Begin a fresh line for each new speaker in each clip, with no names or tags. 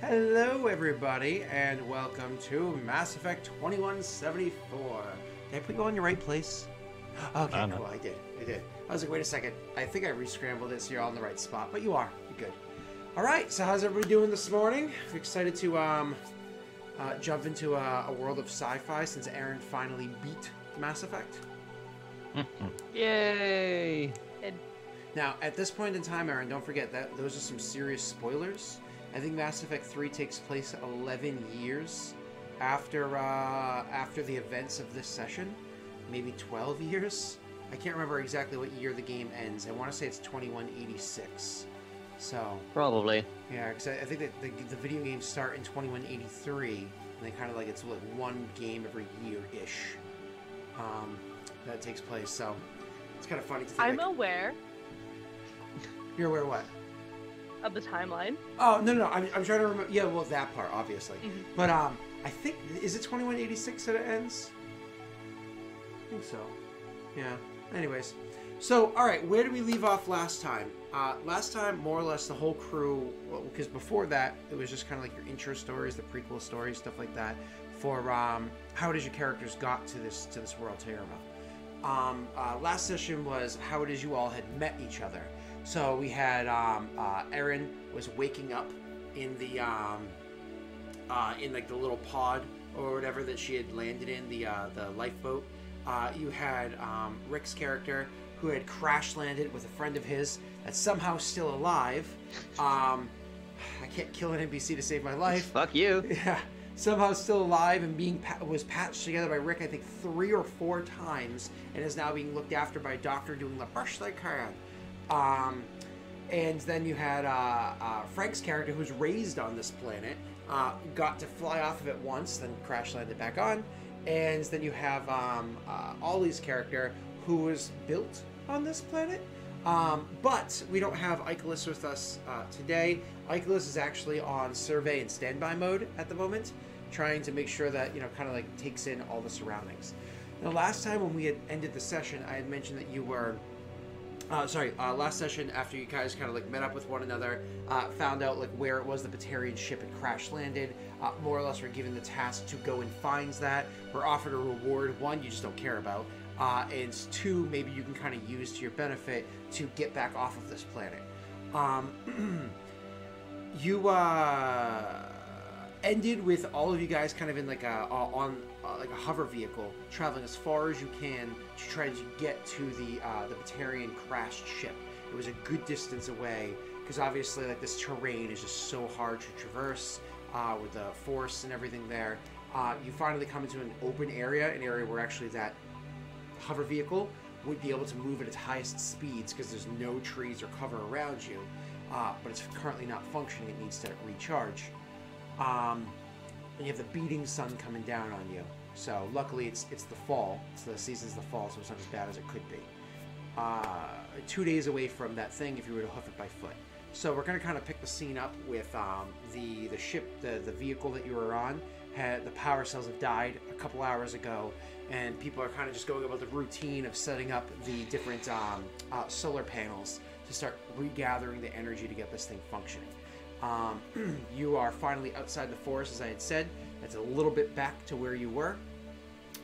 Hello, everybody, and welcome to Mass Effect 2174. Did I put you on your right place? Okay, cool, I did. I was like, wait a second. I think I re-scrambled it so you're all in the right spot, but you are. You're good. All right, so how's everybody doing this morning? We're excited to jump into a world of sci-fi since Aaron finally beat Mass Effect.
Yay!
Now, at this point in time, Aaron, don't forget that those are some serious spoilers. I think Mass Effect 3 takes place 11 years after the events of this session. Maybe 12 years? I can't remember exactly what year the game ends. I want to say it's 2186. So... Probably. Yeah, because I think that the video games start in 2183, and they kind of it's like one game every year-ish that takes place. So it's kind of funny to think.
I'm aware.
You're aware of what?
Of the timeline.
Oh, no. I'm trying to remember. Yeah, well, that part, obviously. Mm-hmm. But I think, is it 2186 that it ends? I think so. Yeah. Anyways. So, all right, where did we leave off last time? Last time, more or less, the whole crew, because before that, it was just kind of like your intro stories, the prequel stories, stuff like that, for how it is your characters got to this world, Terra. Last session was how it is you all had met each other. So we had Erin was waking up in the in like the little pod or whatever that she had landed in, the lifeboat. You had Rick's character who had crash landed with a friend of his that's somehow still alive. I can't kill an NPC to save my life.
Fuck you.
Yeah, somehow still alive and was patched together by Rick, I think 3 or 4 times, and is now being looked after by a doctor doing the best they can. And then you had Frank's character, who's raised on this planet, got to fly off of it once, then crash landed back on. And then you have Ollie's character, who was built on this planet. But we don't have Icarus with us today. Icarus is actually on survey and standby mode at the moment, trying to make sure that, kind of like takes in all the surroundings. Now, last time when we had ended the session, I had mentioned that you were... last session, after you guys kind of like met up with one another, found out like where it was the Batarian ship had crash landed, more or less were given the task to go and find that. We're offered a reward, 1, you just don't care about, and 2, maybe you can kind of use to your benefit to get back off of this planet. You ended with all of you guys kind of in like a hover vehicle, traveling as far as you can to try to get to the Batarian crashed ship. It was a good distance away because obviously like this terrain is just so hard to traverse with the force and everything there. You finally come into an open area, an area where actually that hover vehicle would be able to move at its highest speeds because there's no trees or cover around you, but it's currently not functioning. It needs to recharge. And you have the beating sun coming down on you. So luckily it's the fall. So the season's the fall, so it's not as bad as it could be. 2 days away from that thing if you were to hoof it by foot. So we're going to kind of pick the scene up with the ship, the vehicle that you were on. The power cells have died a couple hours ago, and people are kind of just going about the routine of setting up the different solar panels to start regathering the energy to get this thing functioning. You are finally outside the forest, as I had said. That's a little bit back to where you were.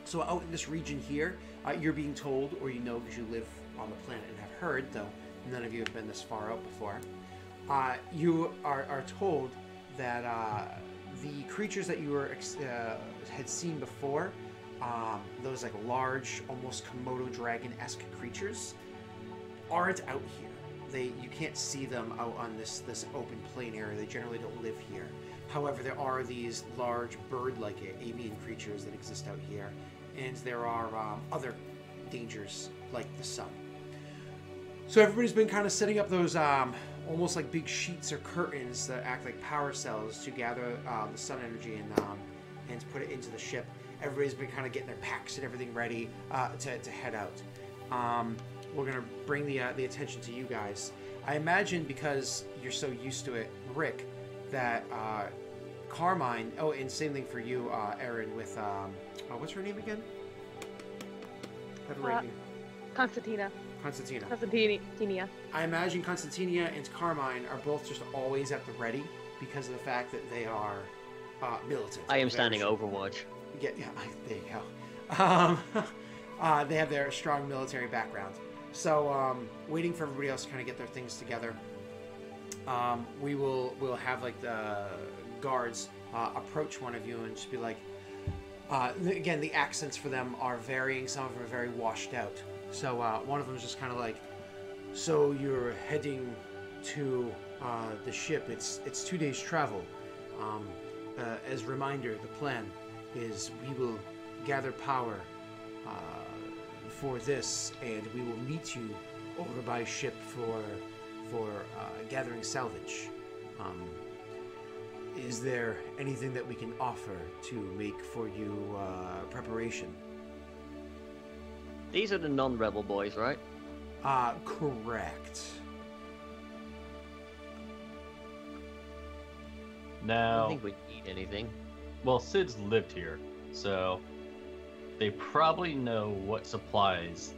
So out in this region here, you're being told, or because you live on the planet and have heard, though none of you have been this far out before, you are told that the creatures that you had seen before, those like large, almost Komodo dragon-esque creatures, aren't out here. You can't see them out on this open plain area. They generally don't live here. However, there are these large bird-like avian creatures that exist out here, and there are other dangers like the sun. So everybody's been kind of setting up those almost like big sheets or curtains that act like power cells to gather the sun energy and to put it into the ship. Everybody's been kind of getting their packs and everything ready to head out. We're going to bring the attention to you guys. I imagine because you're so used to it, Rick, that Carmine... Oh, and same thing for you, Erin, with... what's her name again?
Constantina.
I imagine Constantina and Carmine are both just always at the ready because of the fact that they are militant.
I am standing Overwatch.
There you go. They have their strong military background. So, waiting for everybody else to kind of get their things together. We'll have like the guards approach one of you and just be like, again, the accents for them are varying. Some of them are very washed out. So one of them is just kind of like, so you're heading to the ship. It's 2 days travel. As a reminder, the plan is we will gather power for this, and we will meet you over by ship for gathering salvage. Is there anything that we can offer to make for you preparation?
These are the non-rebel boys, right?
Correct.
I
Now,
don't think we need anything.
well, Sid's lived here, so they probably know what supplies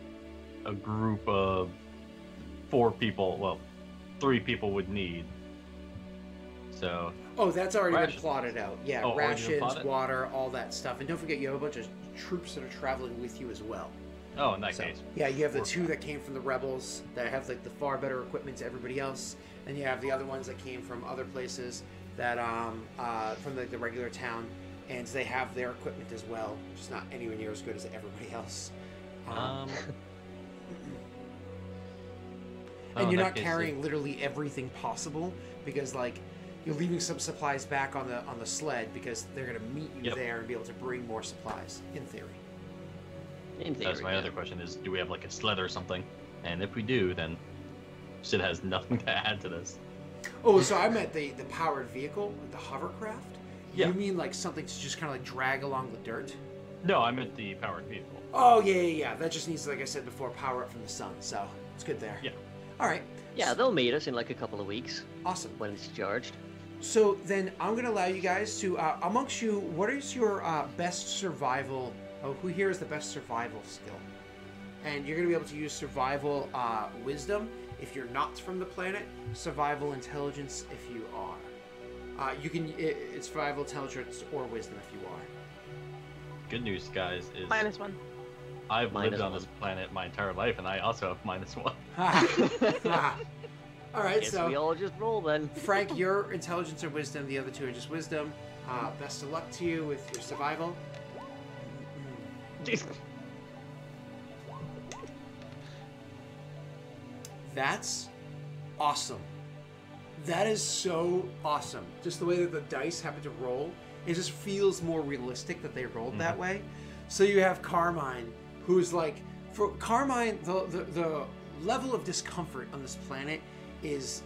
a group of 4 people, well, 3 people would need. So,
Oh, that's already
Rations.
been plotted out. Yeah,
Oh, already been
rations,
plotted?
water, all that stuff. And don't forget, you have a bunch of troops that are traveling with you as well.
oh, in that
So,
case.
yeah, you have the
We're
2 that came from the rebels that have like the far better equipment to everybody else, and you have the other ones that came from other places that from the regular town, and they have their equipment as well, just not anywhere near as good as everybody else.
Oh,
And
in
you're
that
not
case,
carrying literally everything possible because like you're leaving some supplies back on the sled because they're gonna meet you
Yep.
there and be able to bring more supplies in theory.
In theory,
That's my
yeah.
other question is, do we have like a sled or something? And if we do, then Sid has nothing to add to this.
Oh, so I meant the powered vehicle, like the hovercraft.
Yeah.
You mean like something to just kind of like drag along the dirt?
No, I meant the powered vehicle.
Oh yeah. That just needs, like I said before, power up from the sun. So it's good there.
Yeah.
All right.
Yeah, they'll meet us in like a couple of weeks
Awesome.
when it's charged.
So then I'm going to allow you guys to, amongst you, what is your best survival? Oh, who here is the best survival skill? And you're going to be able to use survival wisdom if you're not from the planet, survival intelligence if you are. You can, it's survival intelligence or wisdom if you are.
Good news, guys, is
-1.
I've lived on
-1.
this planet my entire life, and I also have -1.
All right,
Guess
so
we all just roll then.
Frank, your intelligence or wisdom, the other 2 are just wisdom. Best of luck to you with your survival. That's awesome. That is so awesome. Just the way that the dice happen to roll, it just feels more realistic that they rolled that way. So you have Carmine, who's like, for Carmine, the level of discomfort on this planet is,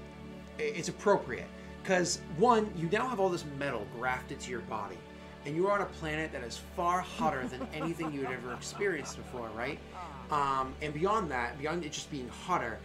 it's appropriate. Because one, you now have all this metal grafted to your body, and you're on a planet that is far hotter than anything you had ever experienced before, right? And beyond that, beyond it just being hotter,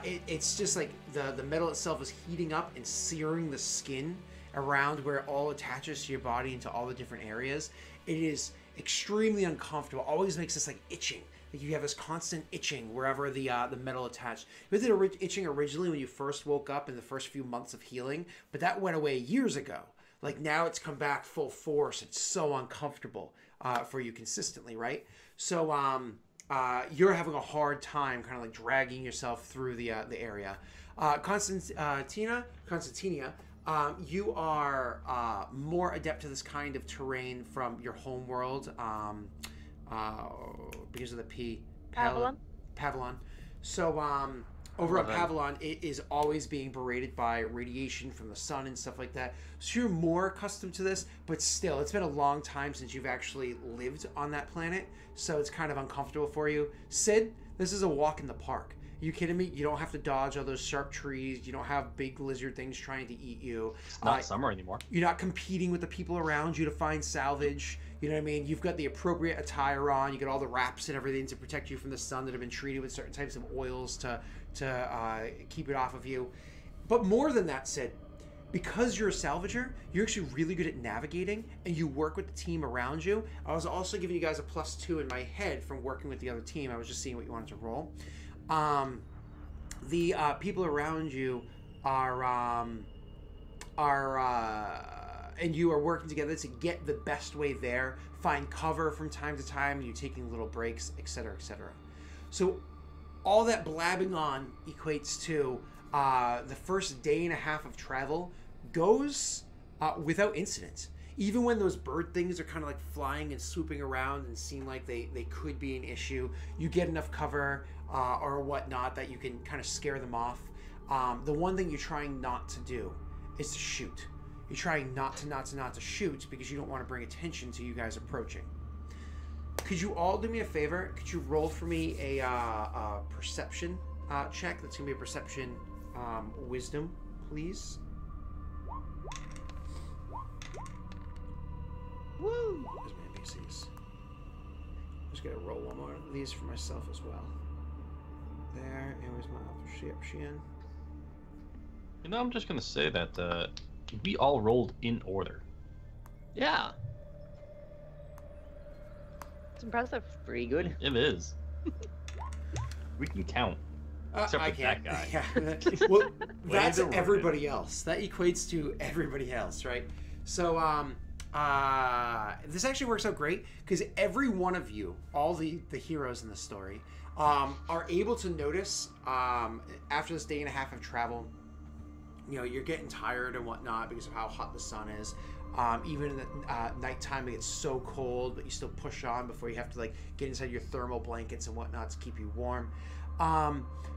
it's just like the metal itself is heating up and searing the skin around where it all attaches to your body into all the different areas. It is extremely uncomfortable. Always makes this like itching. Like you have this constant itching wherever the metal attached. You had the itching originally when you first woke up in the first few months of healing, but that went away years ago. Like now it's come back full force. It's so uncomfortable for you consistently, right? So you're having a hard time kind of like dragging yourself through the area. Constantinia, you are more adept to this kind of terrain from your home world. Because of the P.
Pavillon?
Pavillon. So, over at Pavillon, it is always being berated by radiation from the sun and stuff like that. So you're more accustomed to this, but still, it's been a long time since you've actually lived on that planet, so it's kind of uncomfortable for you. Sid, this is a walk in the park. Are you kidding me? You don't have to dodge all those sharp trees. You don't have big lizard things trying to eat you.
It's not summer anymore.
You're not competing with the people around you to find salvage. You know what I mean? You've got the appropriate attire on. You got all the wraps and everything to protect you from the sun that have been treated with certain types of oils to keep it off of you. But more than that, Sid, because you're a salvager, you're actually really good at navigating, and you work with the team around you. I was also giving you guys a +2 in my head from working with the other team. I was just seeing what you wanted to roll. The people around you are and you are working together to get the best way there, find cover from time to time, you taking little breaks, etc., etc. So all that blabbing on equates to the first day and a half of travel goes without incident. Even when those bird things are kind of like flying and swooping around and seem like they could be an issue, you get enough cover or whatnot that you can kind of scare them off. The one thing you're trying not to do is to shoot. You're trying not to shoot because you don't want to bring attention to you guys approaching. Could you all do me a favor? Could you roll for me a perception check? That's going to be a perception wisdom, please. Woo! There's my NPCs. I'm just going to roll one more of these for myself as well. There, and where's my perception?
You know, I'm just gonna say that we all rolled in order.
Yeah,
It's impressive.
pretty good.
It is. We can count. Except
I
for
can't.
that guy.
Yeah. Well, that's
to ruin
everybody else. That equates to everybody else, right? So, this actually works out great because every one of you, all the heroes in the story, are able to notice after this day and a half of travel, you know, you're getting tired and whatnot because of how hot the sun is. Even in the nighttime, it gets so cold, but you still push on before you have to like get inside your thermal blankets and whatnot to keep you warm.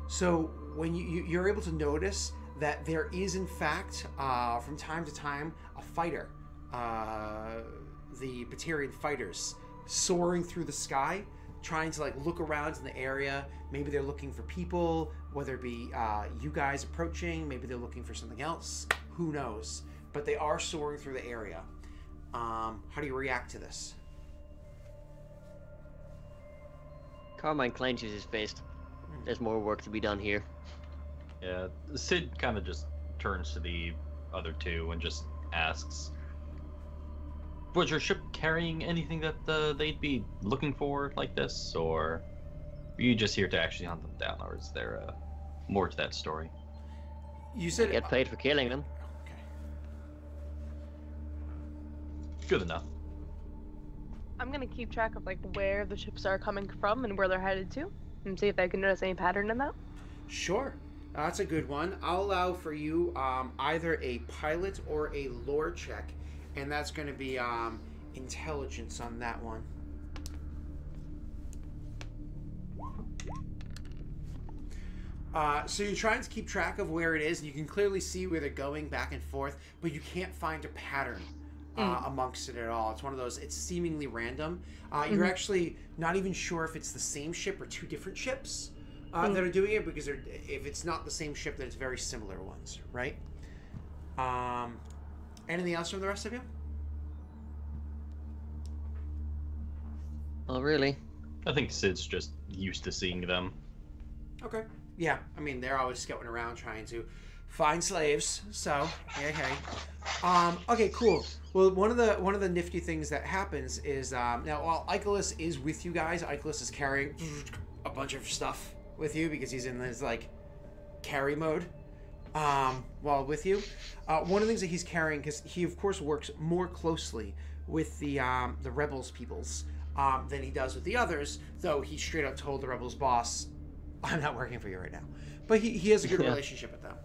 So when you're able to notice that there is in fact from time to time a fighter, the Batarian fighters soaring through the sky, trying to like look around in the area. Maybe they're looking for people, whether it be you guys approaching, maybe they're looking for something else, who knows, but they are soaring through the area. How do you react to this?
Carmine clenches his fist. There's more work to be done here.
Yeah, Sid kind of just turns to the other two and just asks, was your ship carrying anything that they'd be looking for like this, or are you just here to actually hunt them down, or is there more to that story?
You said
Get paid for killing them.
Okay.
Good enough.
I'm gonna keep track of like where the ships are coming from and where they're headed to, and see if I can notice any pattern in that.
Sure. That's a good one. I'll allow for you either a pilot or a lore check, and that's going to be intelligence on that one. So you're trying to keep track of where it is, and you can clearly see where they're going back and forth, but you can't find a pattern amongst it at all. It's one of those, it's seemingly random. You're actually not even sure if it's the same ship or two different ships that are doing it, because if it's not the same ship, then it's very similar ones, right? Anything else from the rest of you?
Oh, really?
I think Sid's just used to seeing them.
Okay. Yeah, I mean, they're always scouting around trying to find slaves, so hey. Okay, cool. Well, one of the nifty things that happens is now while Icarus is with you guys, Icarus is carrying a bunch of stuff with you because he's in this like carry mode while with you. One of the things that he's carrying, because he of course works more closely with the rebels peoples than he does with the others, though he straight up told the rebels boss, I'm not working for you right now. But he has a good relationship with them.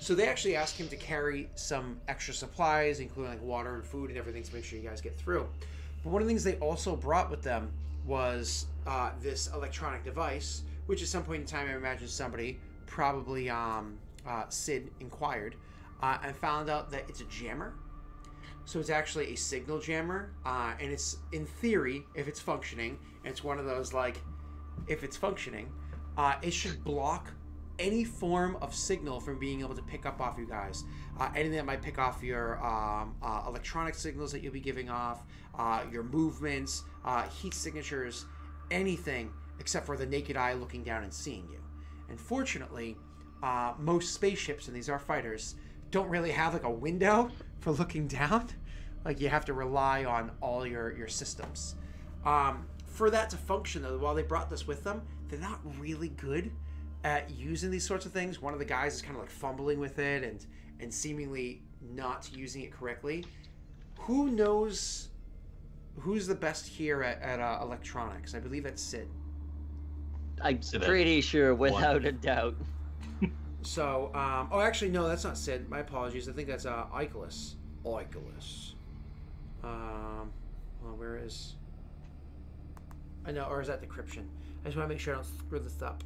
So they actually asked him to carry some extra supplies, including like water and food and everything, to make sure you guys get through. But one of the things they also brought with them was this electronic device, which at some point in time I imagine somebody, probably Sid, inquired and found out that it's a jammer. So it's actually a signal jammer, and it's, in theory, if it's functioning, and it's one of those like, if it's functioning, it should block any form of signal from being able to pick up off you guys. Anything that might pick off your electronic signals that you'll be giving off, your movements, heat signatures, anything except for the naked eye looking down and seeing you. And fortunately, most spaceships, and these are fighters, don't really have like a window for looking down. Like you have to rely on all your systems. For that to function though, while they brought this with them, they're not really good at using these sorts of things. One of the guys is kind of like fumbling with it and seemingly not using it correctly. Who knows who's the best here at electronics? I believe that's Sid.
I'm
So that-
pretty sure, without a doubt.
So, oh, actually, no, that's not Sid. My apologies. I think that's Icolas. Icolas. Well, where is? I know, or is that decryption? I just want to make sure I don't screw this up.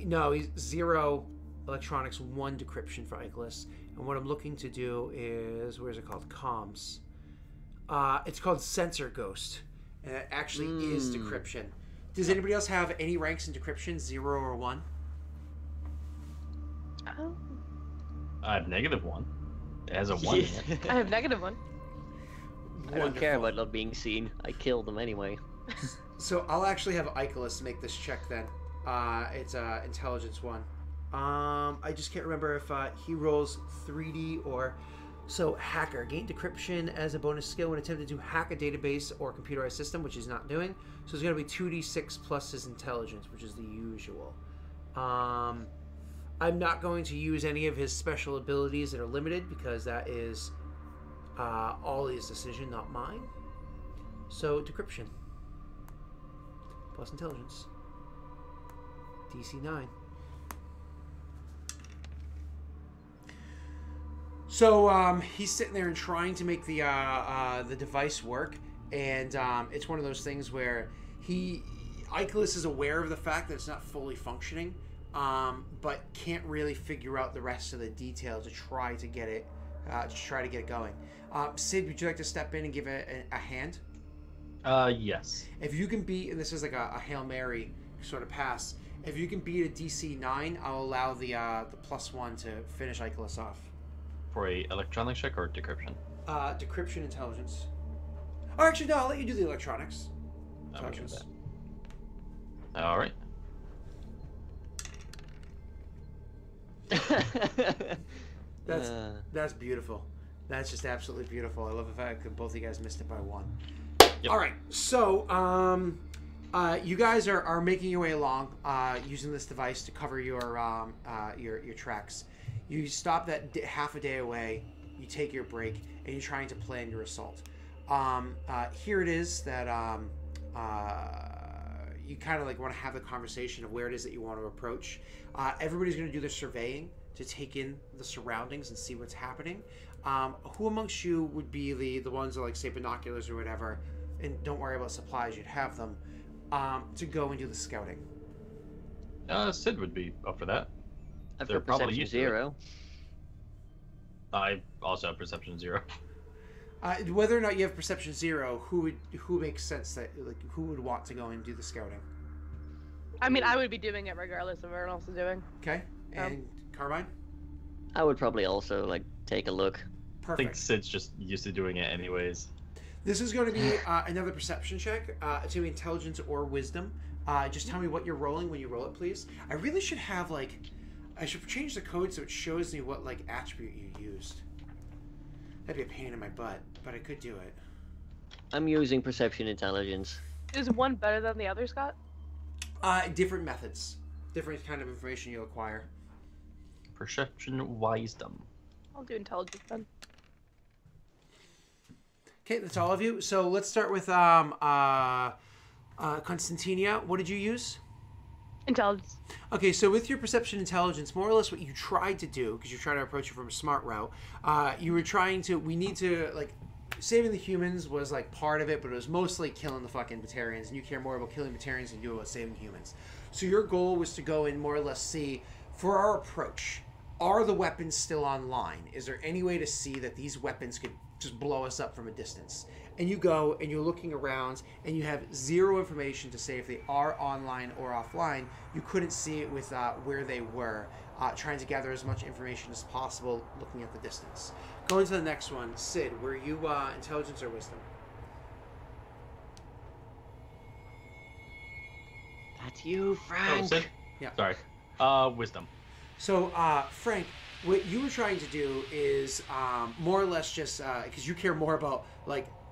No, he's 0 electronics, 1 decryption for Icolas. And what I'm looking to do is, where's it called? Comms. It's called Sensor Ghost. And it actually is decryption. Does anybody else have any ranks in decryption, 0 or 1?
Oh.
I have -1. It has a 1 in it.
I have -1.
I don't care about not being seen. I kill them anyway.
So I'll actually have Icolas make this check then. It's intelligence 1. I just can't remember if he rolls 3D or... So hacker, gain decryption as a bonus skill when attempting to hack a database or computerized system, which he's not doing. So it's going to be 2d6 plus his intelligence, which is the usual. I'm not going to use any of his special abilities that are limited because that is Ollie's decision, not mine. So decryption plus intelligence. DC 9. So he's sitting there and trying to make the device work, and it's one of those things where Icolas is aware of the fact that it's not fully functioning, but can't really figure out the rest of the details to try to get it going. Sid, would you like to step in and give a hand?
Yes.
If you can beat, and this is like a Hail Mary sort of pass, if you can beat a DC 9, I'll allow the +1 to finish Icolas off.
For a electronic check or decryption?
Decryption intelligence. Oh, actually, no, I'll let you do the electronics. Intelligence.
All right.
That's beautiful. That's just absolutely beautiful. I love the fact that both of you guys missed it by 1.
Yep.
All right, so you guys are making your way along using this device to cover your tracks. You stop that half a day away. You take your break, and you're trying to plan your assault. Here it is that you kind of like want to have the conversation of where it is that you want to approach. Everybody's going to do their surveying to take in the surroundings and see what's happening. Who amongst you would be the ones that like say binoculars or whatever, and don't worry about supplies, you'd have them, to go and do the scouting?
Sid would be up for that.
I've
They're
got
probably
perception
used to it.
0.
I also have perception 0.
Whether or not you have perception 0, who makes sense that like who would want to go and do the scouting?
I mean, I would be doing it regardless of what everyone else is doing.
Okay, and Carmine?
I would probably also like take a look.
I
Perfect.
think Sid's just used to doing it anyways.
This is going to be another perception check. It's going to be intelligence or wisdom. Just tell me what you're rolling when you roll it, please. I really should have I should change the code so it shows me what attribute you used. That'd be a pain in my butt, but I could do it.
I'm using perception intelligence.
Is one better than the other, Scott?
Different methods, different kind of information you'll acquire.
Perception wisdom.
I'll do intelligence then.
Okay, that's all of you. So let's start with Constantinia. What did you use?
Intelligence.
Okay, so with your perception intelligence, more or less what you tried to do, because you're trying to approach it from a smart route, you were trying to, saving the humans was part of it, but it was mostly killing the fucking Batarians, and you care more about killing Batarians than you do about saving humans. So your goal was to go and more or less see, for our approach, are the weapons still online? Is there any way to see that these weapons could just blow us up from a distance? And you go and you're looking around and you have zero information to say if they are online or offline. You couldn't see it with where they were, trying to gather as much information as possible looking at the distance. Going to the next one, Sid, were you intelligence or wisdom?
That's you,
Oh,
Frank.
Sid?
Yeah.
Sorry. Wisdom.
So, Frank, what you were trying to do is more or less just because you care more about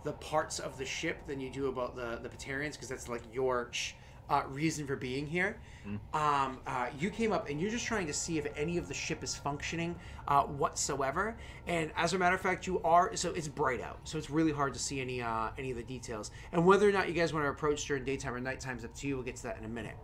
the parts of the ship than you do about the Batarians, because that's your reason for being here. You came up and you're just trying to see if any of the ship is functioning whatsoever. And as a matter of fact, so it's bright out, so it's really hard to see any of the details. And whether or not you guys want to approach during daytime or nighttime is up to you. We'll get to that in a minute.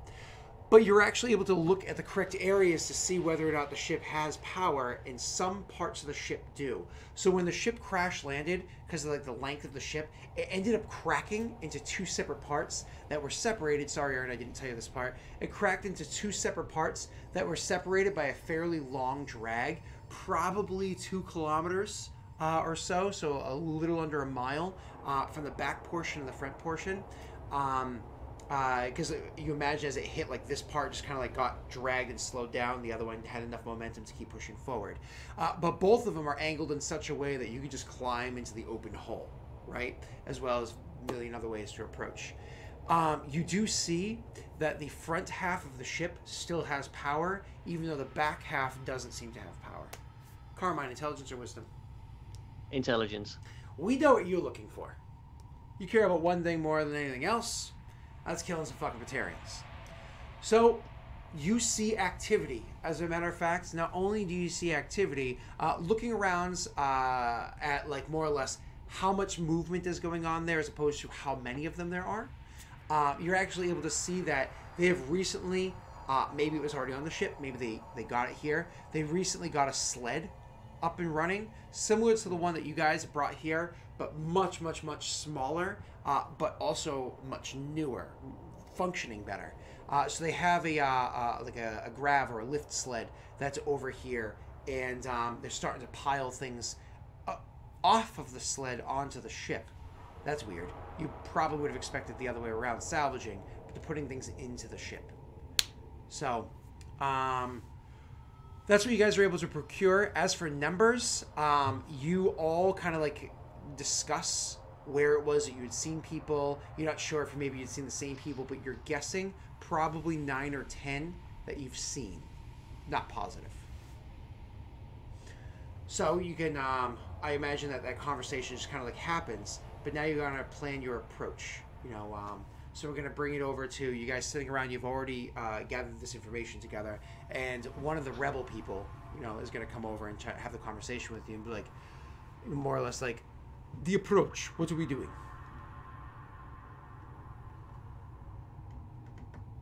But you're actually able to look at the correct areas to see whether or not the ship has power, and some parts of the ship do. So when the ship crash landed, because of like the length of the ship, it ended up cracking into two separate parts that were separated. Sorry, Aaron, I didn't tell you this part. It cracked into two separate parts that were separated by a fairly long drag, probably 2 kilometers or so a little under a mile from the back portion to the front portion. Because you imagine as it hit, like this part just kind of like got dragged and slowed down. The other one had enough momentum to keep pushing forward. But both of them are angled in such a way that you can just climb into the open hull, right? As well as a million other ways to approach. You do see that the front half of the ship still has power, even though the back half doesn't seem to have power. Carmine, intelligence or wisdom?
Intelligence.
We know what you're looking for. You care about one thing more than anything else. That's killing some fucking Batarians. So, you see activity. As a matter of fact, not only do you see activity, looking around at like more or less how much movement is going on there as opposed to how many of them there are, you're actually able to see that they have recently, maybe it was already on the ship, maybe they got it here, they recently got a sled up and running, similar to the one that you guys brought here, but much, much, much smaller, but also much newer, functioning better. So they have a grav or a lift sled that's over here, and they're starting to pile things off of the sled onto the ship. That's weird. You probably would have expected the other way around, salvaging, but they're putting things into the ship. So, that's what you guys are able to procure. As for numbers, you all kind of like discuss where it was that you had seen people. You're not sure if maybe you'd seen the same people, but you're guessing probably 9 or 10 that you've seen. Not positive. So you can, I imagine that conversation just kind of like happens, but now you're going to plan your approach, you know. So we're going to bring it over to you guys sitting around. You've already gathered this information together, and one of the rebel people, you know, is going to come over and have the conversation with you and be like, more or less like, the approach, what are we doing?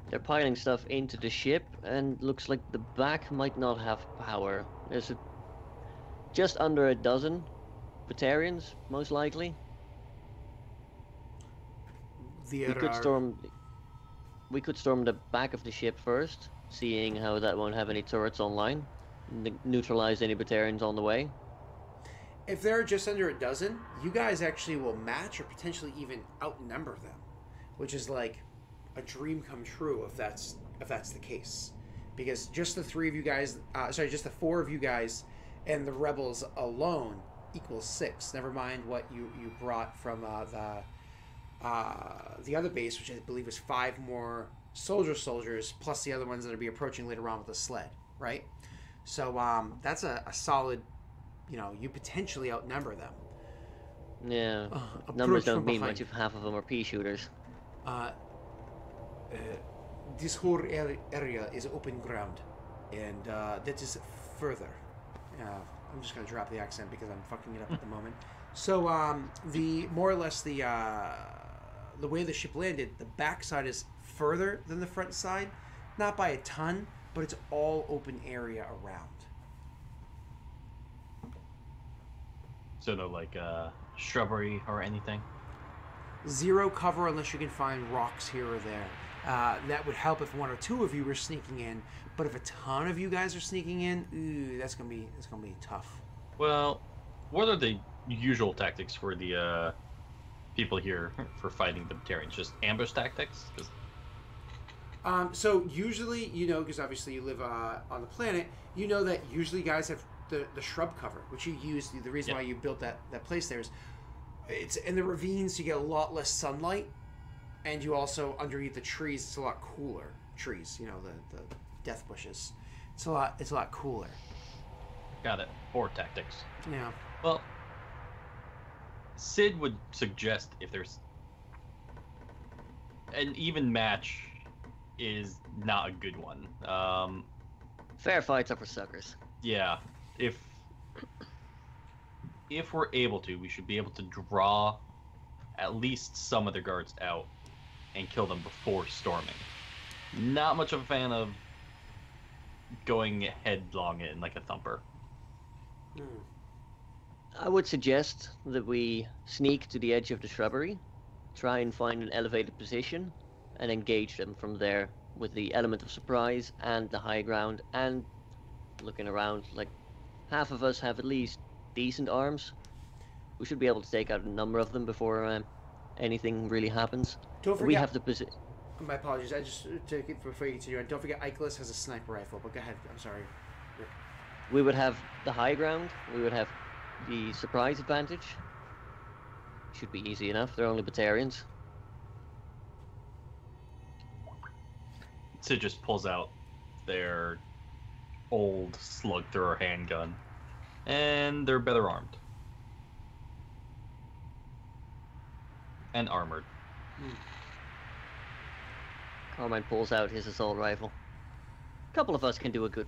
They're piling stuff into the ship, and looks like the back might not have power. There's just under a dozen Batarians, most likely. We could storm the back of the ship first, seeing how that won't have any turrets online. Neutralize any Batarians on the way.
If there are just under a dozen, you guys actually will match or potentially even outnumber them, which is like a dream come true if that's the case. Because just the 3 of you guys, just the 4 of you guys and the rebels alone equals 6. Never mind what you brought from the other base, which I believe is 5 more soldiers, plus the other ones that will be approaching later on with the sled, right? So that's a solid, you know, you potentially outnumber them.
Yeah, numbers don't mean much if half of them are pea shooters.
This whole area is open ground, and that is further. I'm just gonna drop the accent because I'm fucking it up at the moment. So the more or less the way the ship landed, the backside is further than the front side, not by a ton, but it's all open area around.
So no like shrubbery or anything?
Zero cover unless you can find rocks here or there. That would help if 1 or 2 of you were sneaking in, but if a ton of you guys are sneaking in, ooh, that's gonna be tough.
Well, what are the usual tactics for the people here for fighting the Batarians? Just ambush tactics?
So usually, you know, because obviously you live on the planet, you know that usually guys have the shrub cover, which you use. The reason why you built that place there is it's in the ravines. You get a lot less sunlight, and you also underneath the trees. It's a lot cooler. Trees, you know, the death bushes. It's a lot cooler.
Got it. Horde tactics.
Yeah.
Well, Sid would suggest if there's an even match is not a good one.
Fair fights are for suckers.
Yeah, if we're able to, we should be able to draw at least some of the guards out and kill them before storming. Not much of a fan of going headlong in like a thumper.
I would suggest that we sneak to the edge of the shrubbery, try and find an elevated position, and engage them from there with the element of surprise and the high ground, and looking around. Like, half of us have at least decent arms. We should be able to take out a number of them before anything really happens.
Don't forget.
We have the position.
My apologies. I just before you continue on. Don't forget, Icarus has a sniper rifle. But go ahead. I'm sorry. Rick.
We would have the high ground. We would have the surprise advantage. Should be easy enough. They're only Batarians.
Sid just pulls out their old slug thrower handgun, and they're better armed and armored.
Carmine pulls out his assault rifle. A couple of us can do a good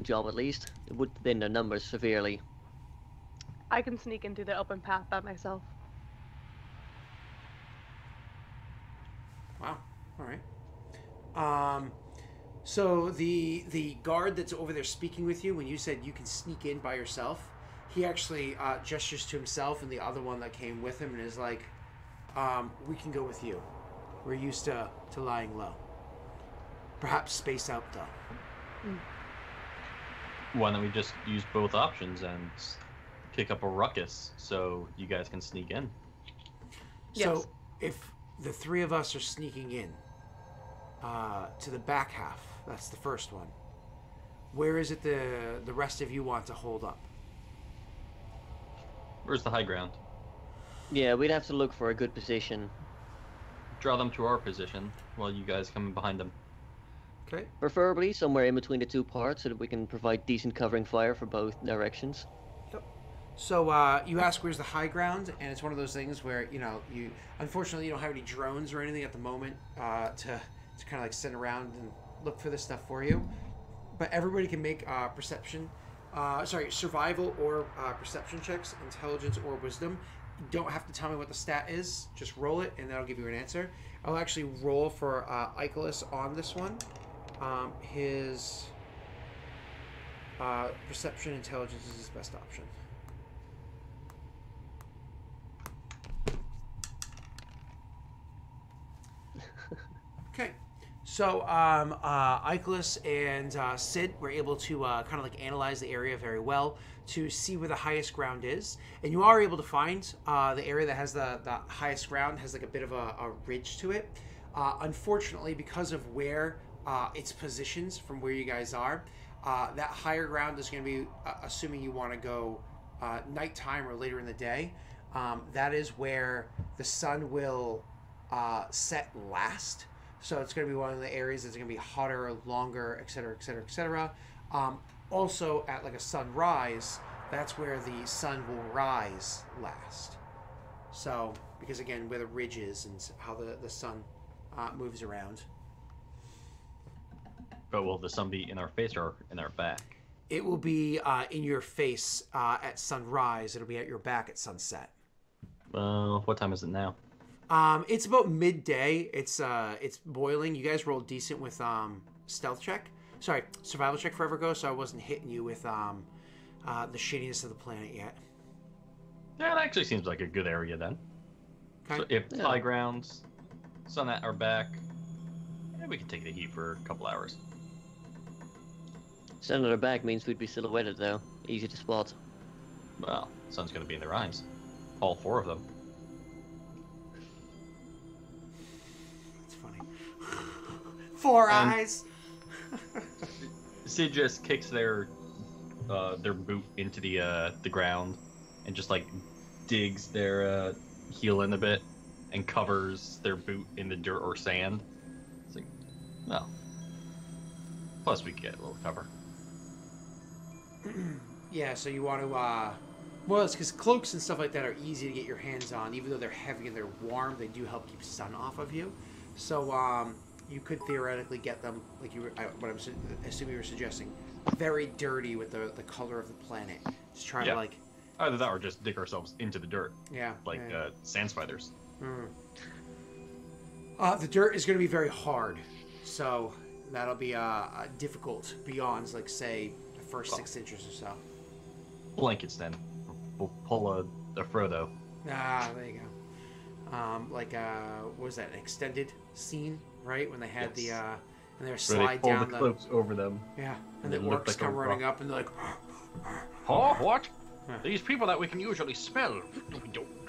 job at least. It would thin their numbers severely.
I can sneak into the open path by myself.
Wow. All right. So the guard that's over there speaking with you, when you said you can sneak in by yourself, he actually gestures to himself and the other one that came with him and is like, we can go with you. We're used to lying low. Perhaps space out though.
Why don't we just use both options and kick up a ruckus so you guys can sneak in?
So
Yes.
if the three of us are sneaking in to the back half, that's the first one. Where is it the rest of you want to hold up?
Where's the high ground?
Yeah, we'd have to look for a good position.
Draw them to our position while you guys come in behind them.
Okay.
Preferably somewhere in between the two parts so that we can provide decent covering fire for both directions.
So you ask where's the high ground, and it's one of those things where you unfortunately you don't have any drones or anything at the moment to kind of like sit around and look for this stuff for you. But everybody can make survival or perception checks, intelligence or wisdom. You don't have to tell me what the stat is. Just roll it, and that'll give you an answer. I'll actually roll for Icarus on this one. His perception intelligence is his best option. Okay, so Icarus and Sid were able to kind of like analyze the area very well to see where the highest ground is, and you are able to find the area that has the highest ground has like a bit of a ridge to it. Unfortunately, because of where its positions from where you guys are, that higher ground is going to be, assuming you want to go nighttime or later in the day, that is where the sun will set last. So it's going to be one of the areas that's going to be hotter, longer, etc., etc., etc. Also, at like a sunrise, that's where the sun will rise last. So, because again, where the ridge is and how the sun moves around.
But will the sun be in our face or in our back?
It will be in your face at sunrise. It'll be at your back at sunset.
What time is it now?
It's about midday. It's boiling. You guys rolled decent with stealth check. Sorry, survival check forever ago, so I wasn't hitting you with the shittiness of the planet yet.
Yeah, it actually seems like a good area then.
Okay.
So if high grounds, sun at our back, yeah, we can take the heat for a couple hours.
Sun at our back means we'd be silhouetted though. Easy to spot.
Well, sun's gonna be in their eyes. All four of them.
That's funny. Four eyes.
Sid just kicks their boot into the ground and just like digs their heel in a bit and covers their boot in the dirt or sand. It's like, well, plus we get a little cover.
Yeah, so you want to well, it's because cloaks and stuff like that are easy to get your hands on. Even though they're heavy and they're warm, they do help keep sun off of you. So you could theoretically get them, like you were, what I'm assuming you were suggesting, very dirty with the color of the planet. Just trying to like.
Either that or just dig ourselves into the dirt.
Yeah.
Like sand spiders.
The dirt is going to be very hard, so that'll be difficult beyond, like, say, the first 6 inches or so.
Blankets, then. We'll pull a Frodo.
Ah, there you go. Like, what was that, an extended scene, right? When they had the, and they were slide
they
down
the cloaks over them.
Yeah, and the orcs
like
come running up and they're like...
Oh, what? These people that we can usually smell,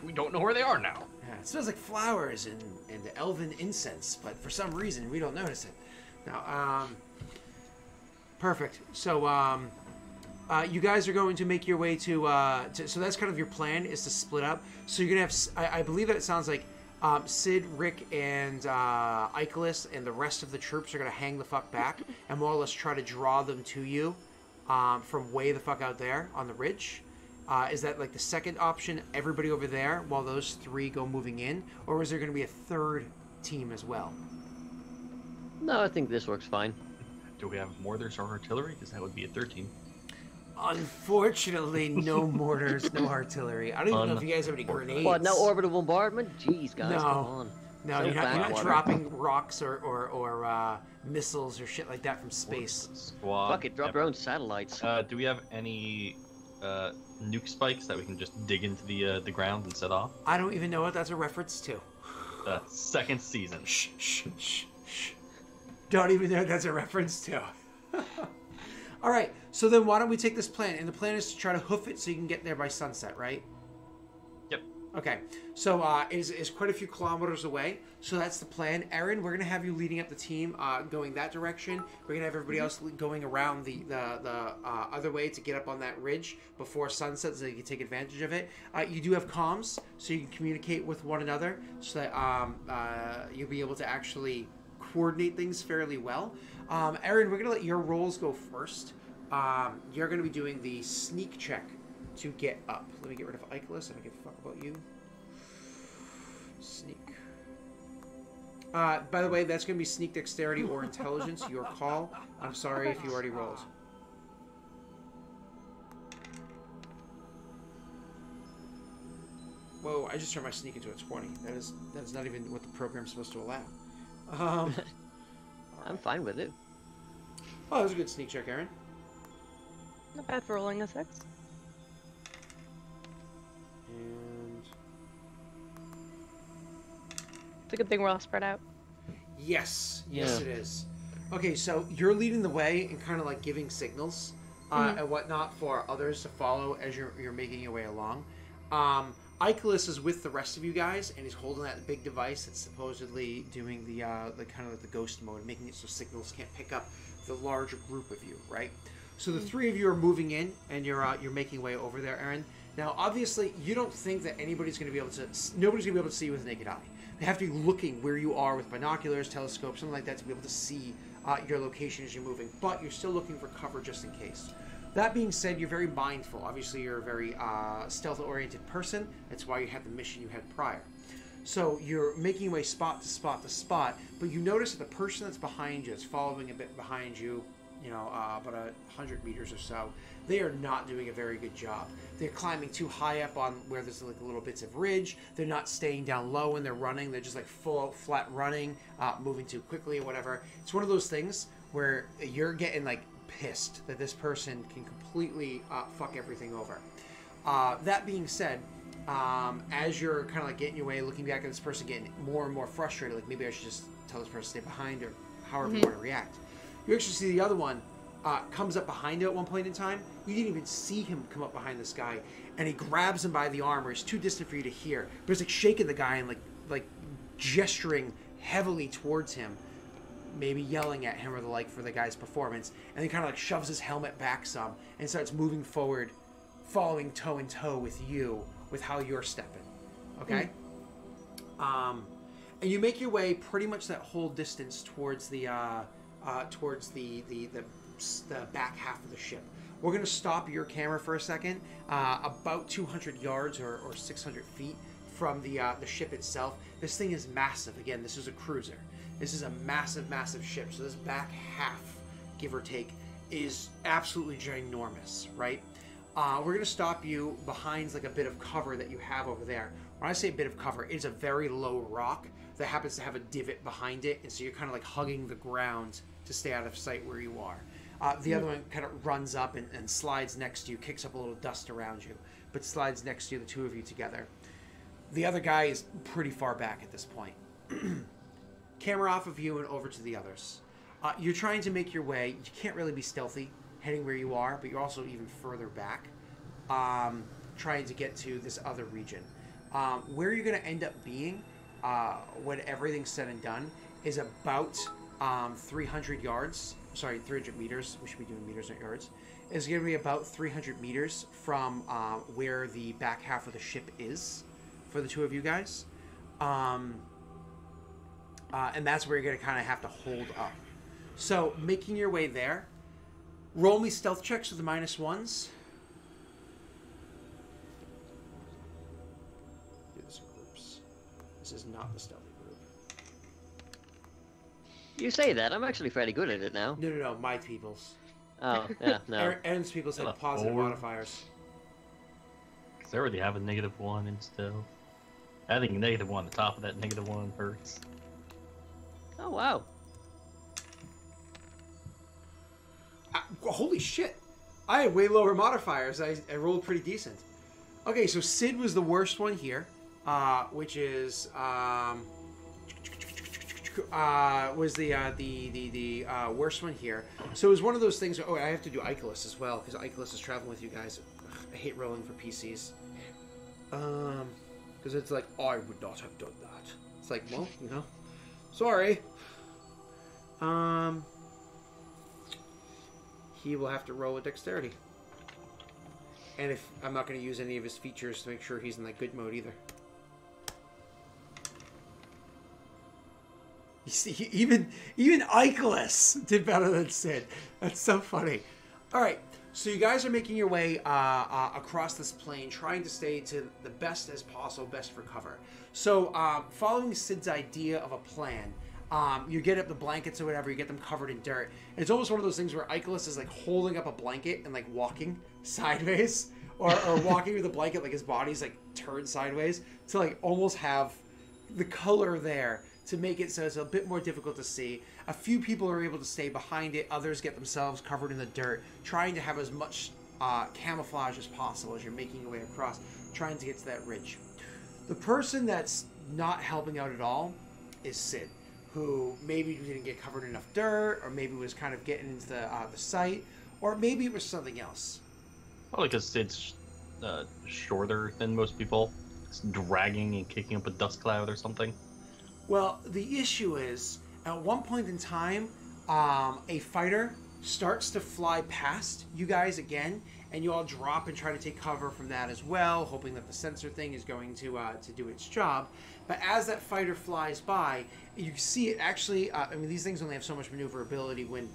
we don't know where they are now.
Yeah, it smells like flowers and elven incense, but for some reason we don't notice it. Now, perfect. So, you guys are going to make your way to so that's kind of your plan, is to split up. So you're gonna have, I believe that it sounds like Sid, Rick, and Icarus and the rest of the troops are gonna hang the fuck back and more or less try to draw them to you from way the fuck out there on the ridge. Is that like the second option, everybody over there while those 3 go moving in, or is there going to be a third team as well?
No, I think this works fine.
Do we have mortars or artillery? Because that would be a 13.
Unfortunately, no mortars, no artillery. I don't even know if you guys have any grenades.
What, no orbital bombardment? Jeez, guys,
No.
come on.
No,
So
you're not
backwater.
dropping rocks or missiles or shit like that from space.
Squad.
Fuck it, drop your own satellites.
Do we have any nuke spikes that we can just dig into the ground and set off?
I don't even know what that's a reference to.
Second season.
Shh, shh, shh, shh. Don't even know what that's a reference to. All right, so then why don't we take this plan? And the plan is to try to hoof it so you can get there by sunset, right?
Yep.
Okay, so is quite a few kilometers away. So that's the plan. Aaron, we're gonna have you leading up the team, going that direction. We're gonna have everybody else going around the other way to get up on that ridge before sunset, so you can take advantage of it. You do have comms, so you can communicate with one another, so that you'll be able to actually coordinate things fairly well. Aaron, we're gonna let your rolls go first. You're gonna be doing the sneak check to get up. Let me get rid of Icarus. I don't give a fuck about you. Sneak. By the way, that's going to be sneak dexterity or intelligence. Your call. I'm sorry if you already rolled. Whoa, I just turned my sneak into a 20. That is not even what the program's supposed to allow.
I'm fine with it.
Oh, that was a good sneak check, Aaron.
Not bad for rolling a 6.
And
It's a good thing we're all spread out.
yes,
Yeah.
it is. Okay, so you're leading the way and kind of like giving signals and whatnot for others to follow as you're making your way along. Icarus is with the rest of you guys, and he's holding that big device that's supposedly doing the kind of like the ghost mode, making it so signals can't pick up the larger group of you, right? So the 3 of you are moving in, and you're making your way over there, Aaron. Now, obviously, you don't think that nobody's going to be able to see you with the naked eye. They have to be looking where you are with binoculars, telescopes, something like that, to be able to see your location as you're moving. But you're still looking for cover just in case. That being said, you're very mindful. Obviously, you're a very stealth-oriented person. That's why you had the mission you had prior. So you're making your way spot to spot to spot, but you notice that the person that's behind you, that's following a bit behind you, about 100 meters or so, they are not doing a very good job. They're climbing too high up on where there's like little bits of ridge. They're not staying down low when they're running. They're just like full flat running, moving too quickly or whatever. It's one of those things where you're getting like pissed that this person can completely fuck everything over. That being said, as you're kind of like getting your way, looking back at this person, getting more and more frustrated, like maybe I should just tell this person to stay behind, or however you want to react. You actually see the other one comes up behind you at one point in time. You didn't even see him come up behind this guy, and he grabs him by the arm, where he's too distant for you to hear, but he's like shaking the guy and like gesturing heavily towards him, maybe yelling at him or the like for the guy's performance, and he kind of like shoves his helmet back some and starts moving forward, following toe in toe with you, with how you're stepping. Okay? And you make your way pretty much that whole distance towards the back half of the ship. We're going to stop your camera for a second, about 200 yards or 600 feet from the ship itself. This thing is massive. Again, this is a cruiser. This is a massive, massive ship. So this back half, give or take, is absolutely ginormous, right? We're going to stop you behind like a bit of cover that you have over there. When I say a bit of cover, it's a very low rock that happens to have a divot behind it, and so you're kind of like hugging the ground to stay out of sight where you are. The other one kind of runs up and slides next to you, kicks up a little dust around you, but slides next to you, the two of you together. The other guy is pretty far back at this point. Camera off of you and over to the others. You're trying to make your way. You can't really be stealthy heading where you are, but you're also even further back, trying to get to this other region. Where you're going to end up being when everything's said and done is about 300 yards. Sorry, 300 meters. We should be doing meters, not yards. Is going to be about 300 meters from where the back half of the ship is for the two of you guys. And that's where you're going to kind of have to hold up. So, making your way there, roll me stealth checks with the -1s. Do this in groups. This is not the stealthy group.
You say that. I'm actually fairly good at it now.
No, my people's.
Oh, yeah, no.
Aaron's people's had positive modifiers.
Because they already have a -1 in stealth. Adding a -1 on the top of that -1 hurts.
Oh, wow.
Holy shit. I had way lower modifiers. I rolled pretty decent. Okay, so Sid was the worst one here, which is was the worst one here. So it was one of those things. Oh, I have to do Icarus as well because Icarus is traveling with you guys. Ugh, I hate rolling for PCs. Because it's like, I would not have done that. It's like, well, you know, sorry. He will have to roll with dexterity. And if I'm not going to use any of his features to make sure he's in like good mode either. You see, even Icarus did better than Sid. That's so funny. All right, so you guys are making your way across this plain, trying to stay to the best as possible, best for cover. So following Sid's idea of a plan, you get up the blankets or whatever, you get them covered in dirt. And it's almost one of those things where Icarus is like holding up a blanket and like walking sideways or walking with a blanket, like his body's like turned sideways to like almost have the color there to make it so it's a bit more difficult to see. A few people are able to stay behind it. Others get themselves covered in the dirt, trying to have as much camouflage as possible as you're making your way across, trying to get to that ridge. The person that's not helping out at all is Sid, who maybe didn't get covered in enough dirt, or maybe was kind of getting into the site, or maybe it was something else.
Probably because Sid's shorter than most people. It's dragging and kicking up a dust cloud or something.
Well, the issue is, at one point in time, a fighter starts to fly past you guys again, and you all drop and try to take cover from that as well, hoping that the sensor thing is going to do its job. But as that fighter flies by, you see it actually, I mean, these things only have so much maneuverability when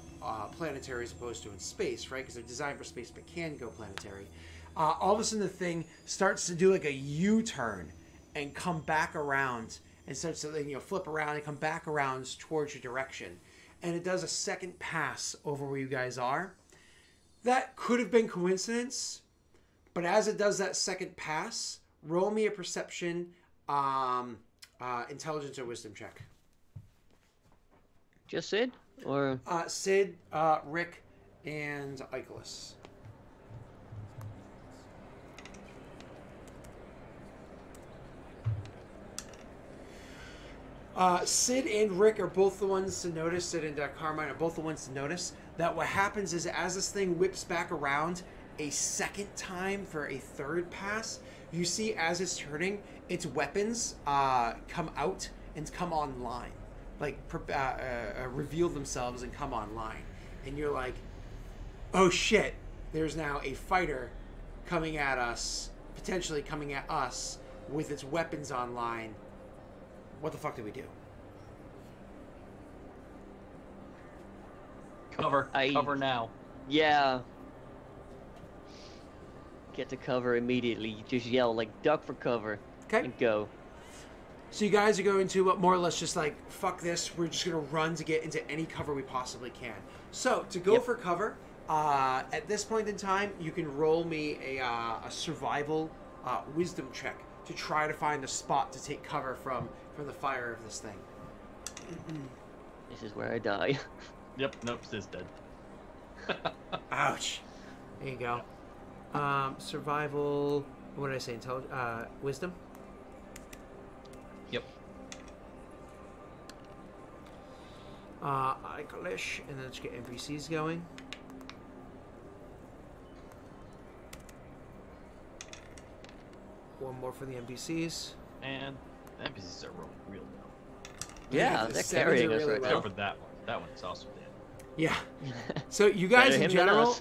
planetary as opposed to in space, right? Because they're designed for space but can go planetary. All of a sudden the thing starts to do like a U-turn and come back around and starts to, you know, flip around and come back around towards your direction. And it does a second pass over where you guys are. That could have been coincidence, but as it does that second pass, roll me a perception, intelligence or wisdom check.
Just Sid? Or
Sid, Rick, and Icarus. Sid and Rick are both the ones to notice, Sid and Carmine are both the ones to notice that what happens is as this thing whips back around a second time for a third pass, you see as it's turning, its weapons come out and come online. Like, reveal themselves and come online. And you're like, oh shit, there's now a fighter coming at us, potentially coming at us with its weapons online. What the fuck did we do?
Cover now.
Yeah. Get to cover immediately. You just yell like, duck for cover.
Okay.
And go.
So you guys are going to more or less just like, fuck this, we're just going to run to get into any cover we possibly can. So, to go for cover, at this point in time, you can roll me a survival wisdom check to try to find a spot to take cover from the fire of this thing.
This is where I die.
Yep, nope, Sid's dead.
Ouch. There you go. Survival, what did I say, wisdom?
Yep.
Hellish, and then let's get NPCs going. One more for the NPCs.
And the NPCs are real low.
Yeah,
The
they're
sevens
carrying
are
us
really
right
low.
now.
Except for that one. That one is also dead.
Yeah. So you guys
Better
in
him than
general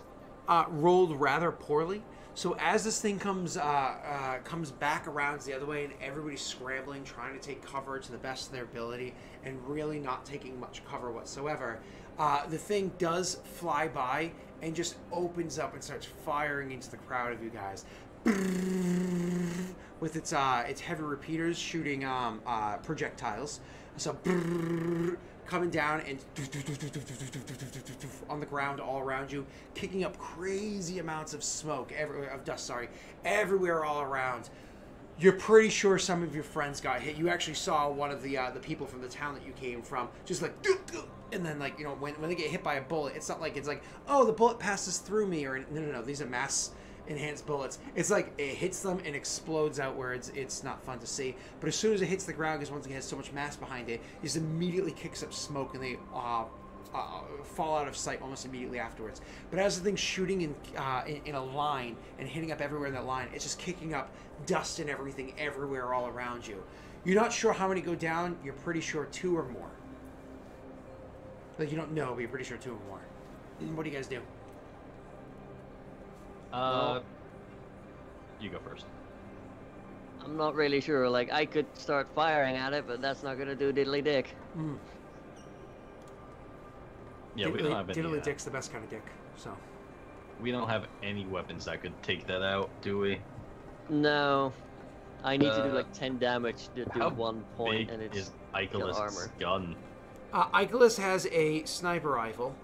us.
rolled rather poorly. So as this thing comes back around the other way, and everybody's scrambling, trying to take cover to the best of their ability, and really not taking much cover whatsoever, the thing does fly by and just opens up and starts firing into the crowd of you guys. With its heavy repeaters shooting projectiles. So coming down and on the ground all around you, kicking up crazy amounts of smoke, everywhere all around. You're pretty sure some of your friends got hit. You actually saw one of the people from the town that you came from, just like, and then like, you know, when they get hit by a bullet, it's not like it's like, oh, the bullet passes through me, or no, these are mass enhanced bullets. It's like it hits them and explodes outwards. It's not fun to see. But as soon as it hits the ground, because once it has so much mass behind it, it just immediately kicks up smoke, and they fall out of sight almost immediately afterwards. But as the thing's shooting in a line and hitting up everywhere in that line, it's just kicking up dust and everything everywhere all around you. You're not sure how many go down. You're pretty sure 2 or more. Like, you don't know, but you're pretty sure 2 or more. And what do you guys do?
You go first.
I'm not really sure. Like, I could start firing at it, but that's not gonna do diddly dick.
Yeah, we don't have any.
Diddly dick's the best kind of dick, so.
We don't have any weapons that could take that out, do we?
No. I need to do like 10 damage to do 1 point,
Big
and it's
is
got
Icarus'
armor.
gun?
Icarus has a sniper rifle.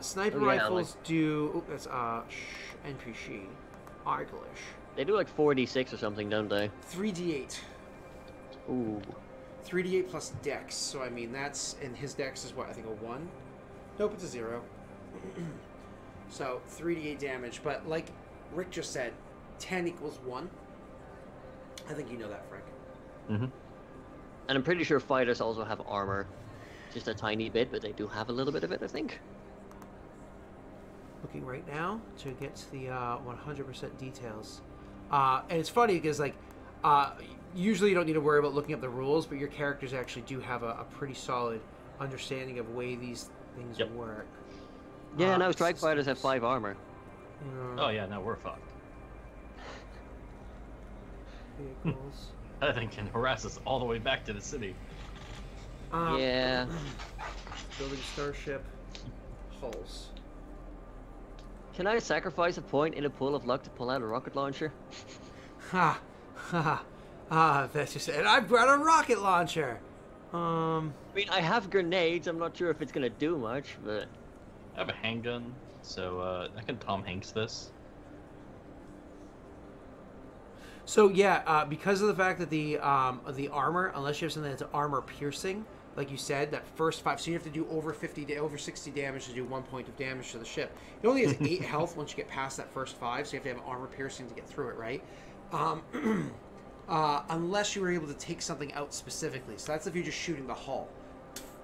Sniper rifles do... Oh, that's NPC. Icarus.
They do like 4d6 or something, don't they?
3d8.
Ooh.
3d8 plus dex. So, I mean, that's... And his dex is what? I think a 1? Nope, it's a 0. So, 3d8 damage. But like Rick just said, 10 equals 1. I think you know that, Frank.
Mm-hmm. And I'm pretty sure fighters also have armor. Just a tiny bit, but they do have a little bit of it, I think.
Looking right now to get to the 100% details. And it's funny because, like, usually you don't need to worry about looking up the rules, but your characters actually do have a pretty solid understanding of the way these things work.
Yeah, now strike fighters have 5 armor.
Oh yeah, now we're fucked.
Vehicles.
That thing can harass us all the way back to the city.
Yeah.
Building starship. Hulls.
Can I sacrifice a point in a pool of luck to pull out a rocket launcher?
That's just it. And I've got a rocket launcher.
I mean, I have grenades. I'm not sure if it's gonna do much, but
I have a handgun, so I can Tom Hanks this.
So yeah, because of the fact that the armor, unless you have something that's armor piercing, like you said, that first 5, so you have to do over 60 damage to do 1 point of damage to the ship. It only has 8 health once you get past that first 5, so you have to have armor piercing to get through it, right? Unless you were able to take something out specifically. So that's if you're just shooting the hull,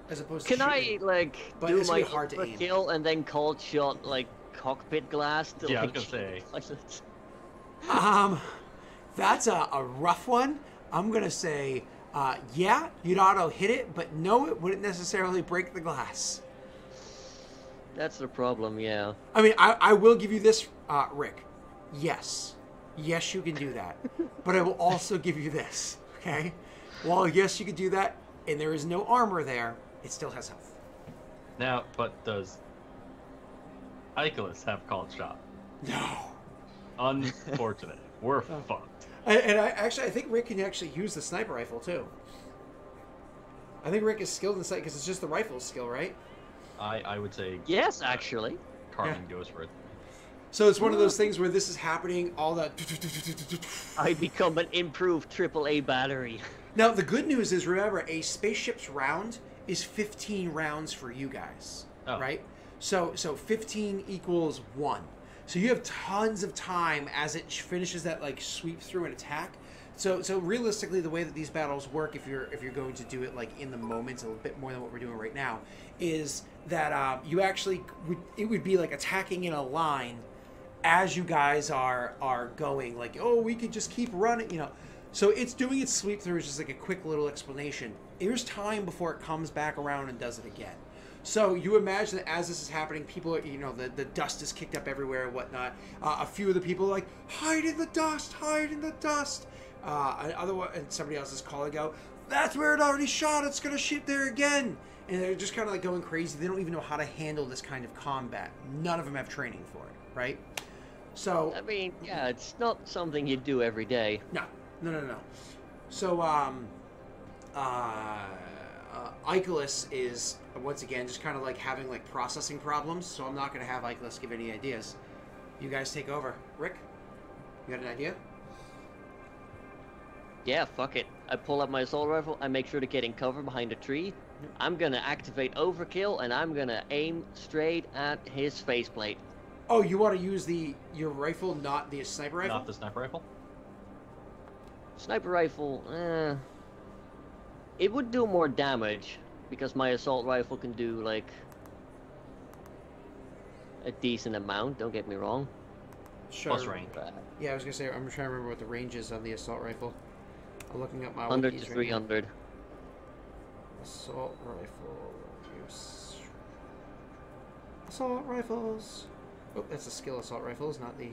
as opposed to shooting.
I like
But
do
it's gonna
my
be hard to aim.
kill and then cold shot like cockpit glass to
Yeah, I
like
was gonna say.
pilot?
That's a rough one. I'm gonna say, yeah, you'd auto hit it, but no, it wouldn't necessarily break the glass.
That's the problem, yeah.
I mean, I will give you this, Rick. Yes, you can do that, but I will also give you this. Okay, while yes, you can do that, and there is no armor there, it still has health.
Now, but does Icarus have called shot?
No.
Unfortunate. We're fucked.
And I think Rick can actually use the sniper rifle too. I think Rick is skilled in sight because it's just the rifle skill, right?
I would say
Yes, actually.
Carmen goes for it.
So it's one of those things where this is happening, all that...
I become an improved AAA battery.
Now, the good news is, remember, a spaceship's round is 15 rounds for you guys, right? So 15 equals 1. So you have tons of time as it finishes that, like, sweep through an attack. So realistically, the way that these battles work, if you're going to do it, like, in the moment, a little bit more than what we're doing right now, is that you actually... it would be, like, attacking in a line as you guys are going, like, oh, we could just keep running, you know. So it's doing its sweep through, just like a quick little explanation. There's time before it comes back around and does it again. So you imagine that as this is happening, people are, you know, the dust is kicked up everywhere and whatnot. A few of the people are like, hide in the dust, hide in the dust. And somebody else is calling out, that's where it already shot, it's going to shoot there again. And they're just kind of like going crazy. They don't even know how to handle this kind of combat. None of them have training for it, right? So
I mean, yeah, it's not something you do every day.
No. So, Icarus is, once again, just kind of like having like processing problems, so I'm not going to have Icarus give any ideas. You guys take over. Rick, you got an idea?
Yeah, fuck it. I pull up my assault rifle, I make sure to get in cover behind a tree. I'm gonna activate overkill, and I'm gonna aim straight at his faceplate.
Oh, you want to use your rifle, not the sniper rifle?
Not the sniper rifle?
Sniper rifle, it would do more damage, because my assault rifle can do, like, a decent amount, don't get me wrong.
Sure.
Plus range.
Yeah, I was going to say, I'm trying to remember what the range is on the assault rifle. I'm looking up my
100
wikis
to
right
300.
now. Assault rifle use. Assault rifles. Oh, that's a skill assault rifles, not the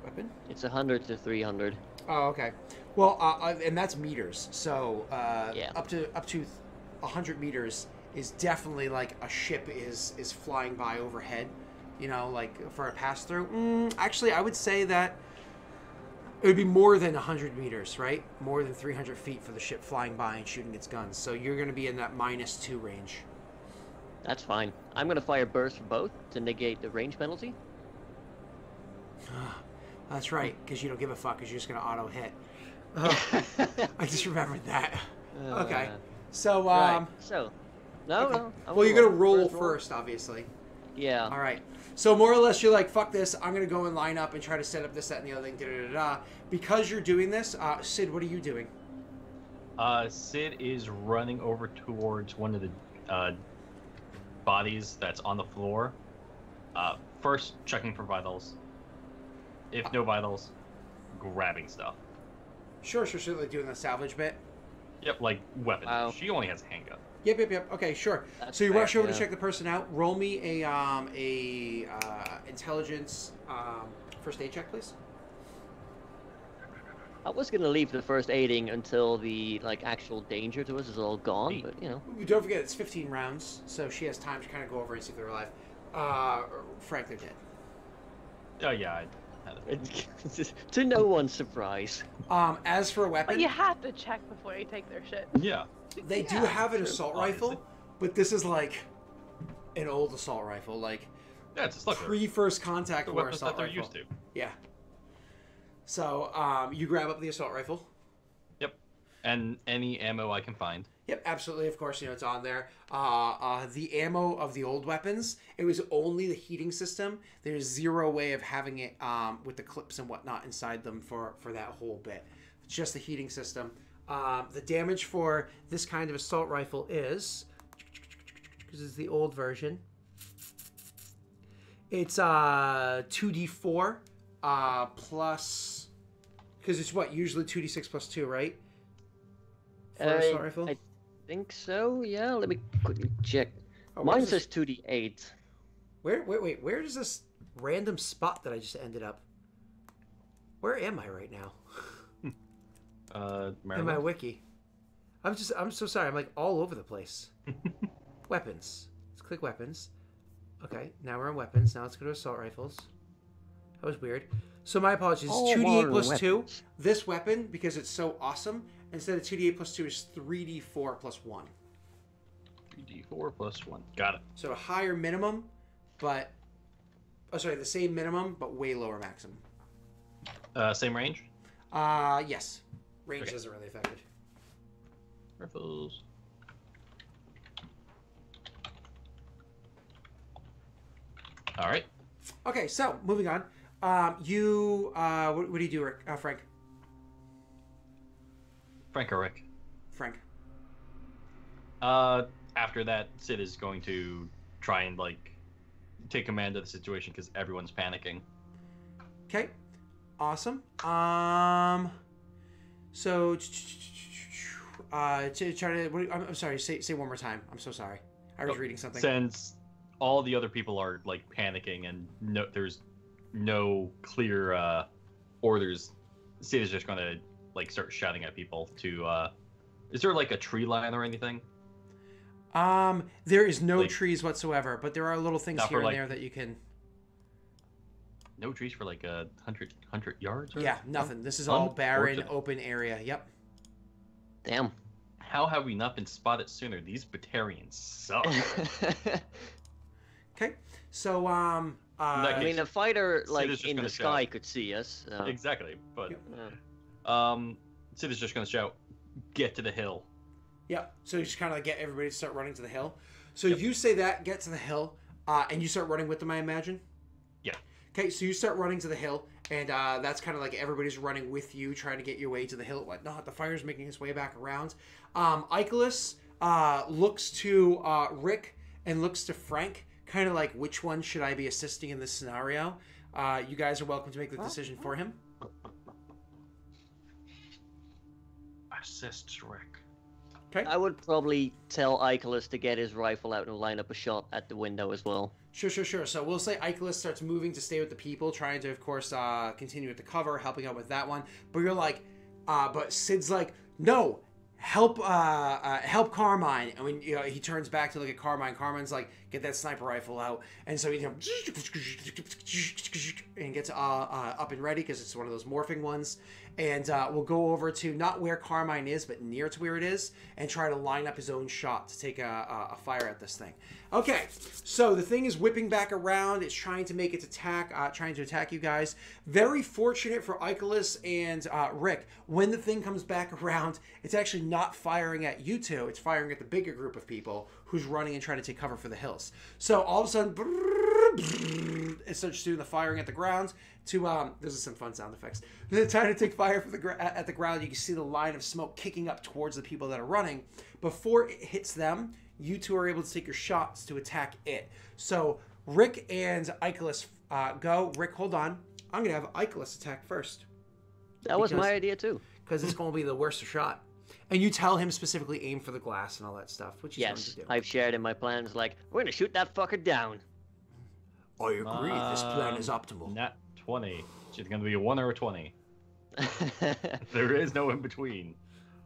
weapon.
It's 100 to 300.
Oh, okay. Well, and that's meters. So
Yeah.
up to 100 meters is definitely like a ship is flying by overhead. You know, like for a pass through. Actually, I would say that it would be more than 100 meters, right? More than 300 feet for the ship flying by and shooting its guns. So you're going to be in that -2 range.
That's fine. I'm gonna fire burst for both to negate the range penalty.
That's right, because you don't give a fuck, because you're just going to auto hit. I just remembered that. Okay. So,
right. So, no.
well, you're going to roll first, obviously.
Yeah.
All right. So more or less, you're like, fuck this. I'm going to go and line up and try to set up this, that, and the other thing. Da-da-da-da. Because you're doing this, Sid, what are you doing?
Sid is running over towards one of the bodies that's on the floor. First, checking for vitals. If no vitals, grabbing stuff.
Sure. Like doing the salvage bit.
Yep, like weapons.
Wow.
She only has a handgun.
Yep. Okay, sure.
That's
So you
fair,
rush over
yeah.
to check the person out. Roll me a intelligence first aid check, please.
I was gonna leave the first aiding until the actual danger to us is all gone, but you know.
Don't forget it's 15 rounds, so she has time to kind of go over and see if they're alive. Frank, they're dead.
Oh yeah, I had it.
To no one's surprise.
As for a weapon,
But you have to check before you take their shit.
Yeah.
they do have an assault rifle, but this is like an old assault rifle, like
Yeah, it's a slugger.
pre-first contact
The
war
weapons
assault
that they're
rifle.
used to.
Yeah. So you grab up the assault rifle.
Yep. And any ammo I can find.
Yep, absolutely. Of course, it's on there. The ammo of the old weapons, it was only the heating system. There's zero way of having it with the clips and whatnot inside them for that whole bit. It's just the heating system. The damage for this kind of assault rifle is, because it's the old version, it's 2d4 plus, because it's what, usually 2d6 plus 2, right? For an assault rifle?
I think so, yeah. Let me quickly check.
Oh,
Mine
where's this-
says 2d8.
Wait, where does this random spot that I just ended up? Where am I right now? In my
Maryland?
wiki. I'm so sorry. I'm like all over the place. Weapons. Let's click weapons. Okay, now we're on weapons. Now let's go to assault rifles. That was weird. So my apologies.
All
2d8
modern
plus 2.
weapons.
This weapon, because it's so awesome, instead of 2d8 plus 2 is 3d4 plus 1.
3d4 plus 1. Got it.
So a higher minimum, but the same minimum but way lower maximum.
Same range?
Yes. Range
Okay.
doesn't really affect it.
Riffles. All right.
Okay, so moving on. What do you do, Rick? Frank?
Frank or Rick?
Frank.
After that, Sid is going to try and like take command of the situation because everyone's panicking.
Okay. Awesome. So to try to. I'm sorry. Say one more time. I'm so sorry. I was reading something.
Since all the other people are like panicking and there's no clear orders, Sid is just gonna like start shouting at people to. Is there like a tree line or anything?
There is no
Like,
trees whatsoever, but there are little things
not
here
for,
and
like-
there that you can.
No trees for like 100 yards? Or
Yeah, nothing. This is all barren,
Unfortunate.
open area. Yep.
Damn.
How have we not been spotted sooner? These Batarians suck.
Okay. So
that
I
case,
mean, a fighter
Sid
like
is just
in the
gonna
sky
shout.
could see us. So.
Exactly, but
Yeah.
Sid is just gonna shout, "Get to the hill!"
Yep. So you just kind of like get everybody to start running to the hill. So
Yep.
you say that, get to the hill, and you start running with them, I imagine?
Yeah.
Okay, so you start running to the hill, and that's kind of like everybody's running with you, trying to get your way to the hill and whatnot. The fire's making its way back around. Icolas looks to Rick and looks to Frank, kind of like, which one should I be assisting in this scenario? You guys are welcome to make the decision for him.
Assist Rick.
Okay.
I would probably tell Icolas to get his rifle out and line up a shot at the window as well.
Sure. So we'll say Icolas starts moving to stay with the people, trying to, of course, continue with the cover, helping out with that one. But you're like, but Sid's like, no, help Carmine. And when he turns back to look at Carmine, Carmine's like, get that sniper rifle out. And so he and gets up and ready because it's one of those morphing ones. And we'll go over to not where Carmine is, but near to where it is, and try to line up his own shot to take a fire at this thing. Okay, so the thing is whipping back around. It's trying to make its attack, trying to attack you guys. Very fortunate for Icolas and Rick. When the thing comes back around, it's actually not firing at you two. It's firing at the bigger group of people who's running and trying to take cover for the hills. So all of a sudden, it starts doing the firing at the ground. Those are some fun sound effects. They're trying to take fire at the ground. You can see the line of smoke kicking up towards the people that are running. Before it hits them, you two are able to take your shots to attack it. So Rick and Icolas go. Rick, hold on. I'm going to have Icolas attack first.
That was my idea too.
Because it's going to be the worst shot. And you tell him specifically aim for the glass and all that stuff, which he's going
Yes,
to do.
I've shared in my plans like, we're going to shoot that fucker down.
I agree. This plan is optimal.
Nat 20. It's going to be a 1 or a 20. There is no in between.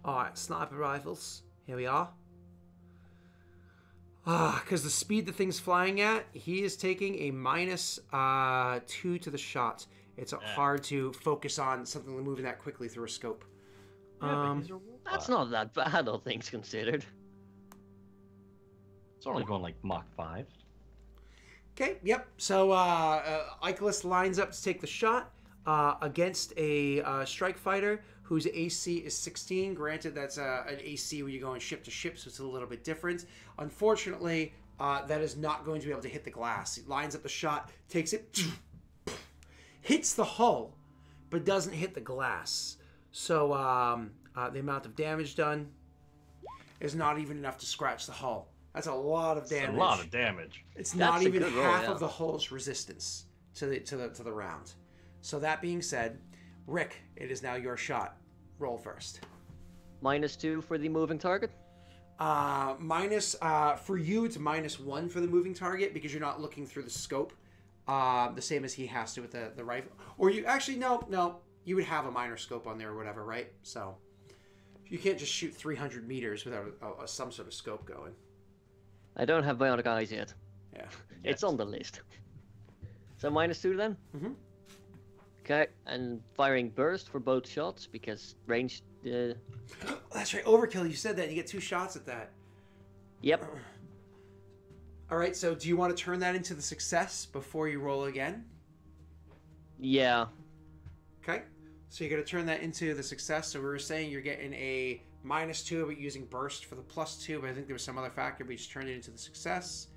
Alright, sniper rifles. Here we are. Because the speed the thing's flying at, he is taking a minus 2 to the shot. It's hard to focus on something moving that quickly through a scope.
That's not that bad, all things considered.
It's only going like Mach 5.
Okay, yep. So Icolas lines up to take the shot against a strike fighter whose AC is 16. Granted, that's an AC when you're going ship to ship, so it's a little bit different. Unfortunately, that is not going to be able to hit the glass. He lines up the shot, takes it, hits the hull, but doesn't hit the glass. So the amount of damage done is not even enough to scratch the hull. That's a lot of damage.
A lot of damage.
It's
That's
not
a
even
good roll,
half
yeah.
of the hull's resistance to the round. So that being said, Rick, it is now your shot. Roll first.
-2 for the moving target.
For you, it's -1 for the moving target because you're not looking through the scope, the same as he has to with the rifle. Or you actually no, you would have a minor scope on there or whatever, right? So you can't just shoot 300 meters without some sort of scope going.
I don't have bionic eyes yet.
Yeah.
It's on the list. So -2 then?
Mm-hmm.
Okay, and firing burst for both shots because range...
That's right, overkill. You said that. You get 2 shots at that.
Yep.
All right, so do you want to turn that into the success before you roll again?
Yeah.
Okay, so you're going to turn that into the success. So we were saying you're getting a -2, but using burst for the +2, but I think there was some other factor, but you just turned it into the success.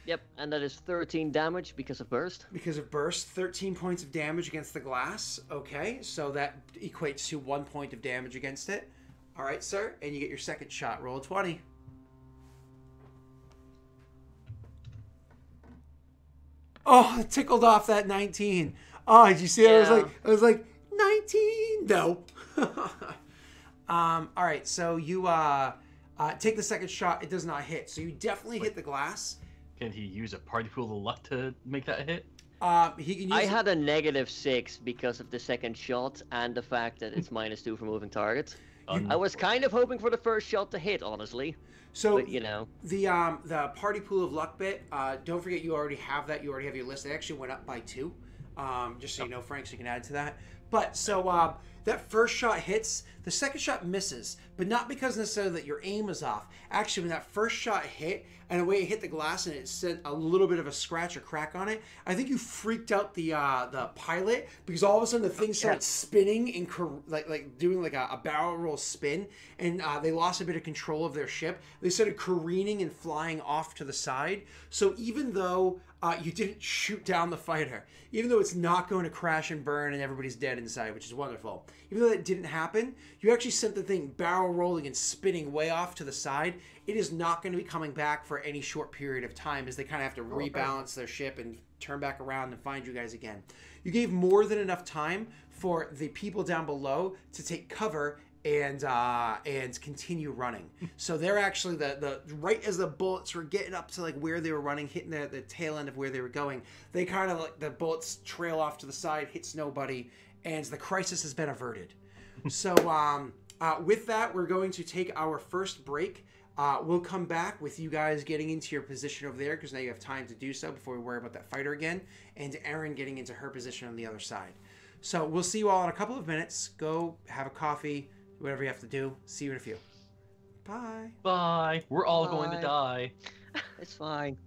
Yep, and that is 13 damage because of burst.
Because of burst, 13 points of damage against the glass. Okay, so that equates to 1 point of damage against it. All right, sir, and you get your second shot. Roll a 20. Oh, it tickled off that 19. Oh, did you see that?
Yeah.
I was like 19. No. All right, so you take the second shot. It does not hit, so you definitely hit the glass.
Can he use a party pool of luck to make that hit?
He can use.
I had a -6 because of the second shot and the fact that it's -2 for moving target. I was kind of hoping for the first shot to hit, honestly.
So
But, you know.
the party pool of luck bit. Don't forget you already have that. You already have your list. It actually went up by 2. Just so you know, Frank, so you can add to that. But so that first shot hits, the second shot misses, but not because necessarily that your aim is off. Actually, when that first shot hit and the way it hit the glass and it sent a little bit of a scratch or crack on it, I think you freaked out the pilot because all of a sudden the thing started spinning and like doing like a barrel roll spin, and they lost a bit of control of their ship. They started careening and flying off to the side. So even though you didn't shoot down the fighter, even though it's not going to crash and burn and everybody's dead inside, which is wonderful. Even though that didn't happen, you actually sent the thing barrel rolling and spinning way off to the side. It is not going to be coming back for any short period of time as they kind of have to rebalance their ship and turn back around and find you guys again. You gave more than enough time for the people down below to take cover and continue running. So they're actually the right as the bullets were getting up to like where they were running, hitting the tail end of where they were going, they kind of like the bullets trail off to the side, hits nobody, and the crisis has been averted. So with that, we're going to take our first break. We'll come back with you guys getting into your position over there because now you have time to do so before we worry about that fighter again, and Erin getting into her position on the other side. So we'll see you all in a couple of minutes. Go have a coffee, whatever you have to do. See you in a few. Bye.
Bye. We're all going to
Bye.
die.
It's fine.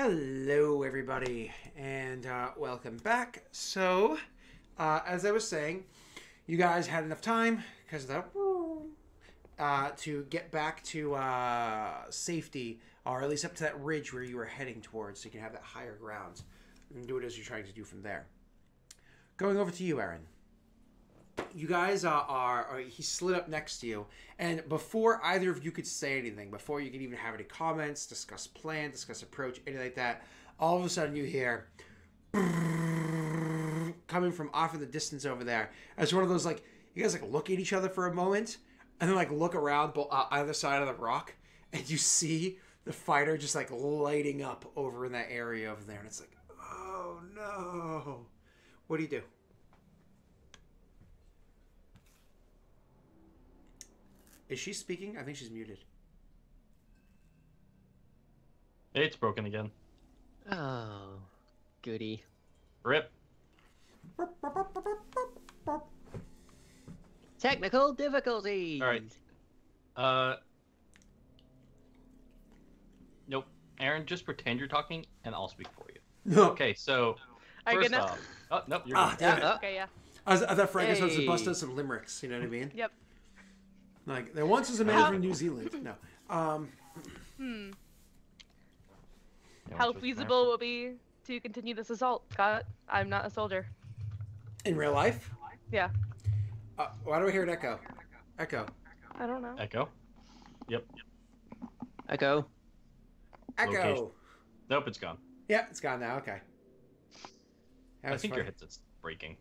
Hello, everybody, and welcome back. So, as I was saying, you guys had enough time because of that to get back to safety, or at least up to that ridge where you were heading towards, so you can have that higher ground and do it as you're trying to do from there. Going over to you, Aaron. You guys he slid up next to you, and before either of you could say anything, before you could even have any comments, discuss plan, discuss approach, anything like that, all of a sudden you hear coming from off in the distance over there. As one of those, like, you guys like look at each other for a moment, and then like look around either side of the rock, and you see the fighter just like lighting up over in that area over there, and it's like, oh no. What do you do? Is she speaking? I think she's muted.
It's broken again.
Oh, goody.
Rip.
Technical difficulties.
All right. Nope. Aaron, just pretend you're talking, and I'll speak for you.
No.
Okay, so
Are you
first
good now?
off, oh nope, you're
Ah,
good.
damn it.
Okay, yeah.
I thought Frank was supposed to
Hey.
bust out some limericks. You know what I mean?
Yep.
Like, there once was a man from New Zealand. No.
Yeah,
How
which was
feasible will it be to continue this assault, Scott? I'm not a soldier.
In real life?
Yeah.
Why do I hear an echo? Echo.
I don't know.
Echo. Yep.
Echo.
Echo.
Location. Nope, it's gone.
Yeah, it's gone now. Okay. That
I
was
think your
funny.
headset's breaking.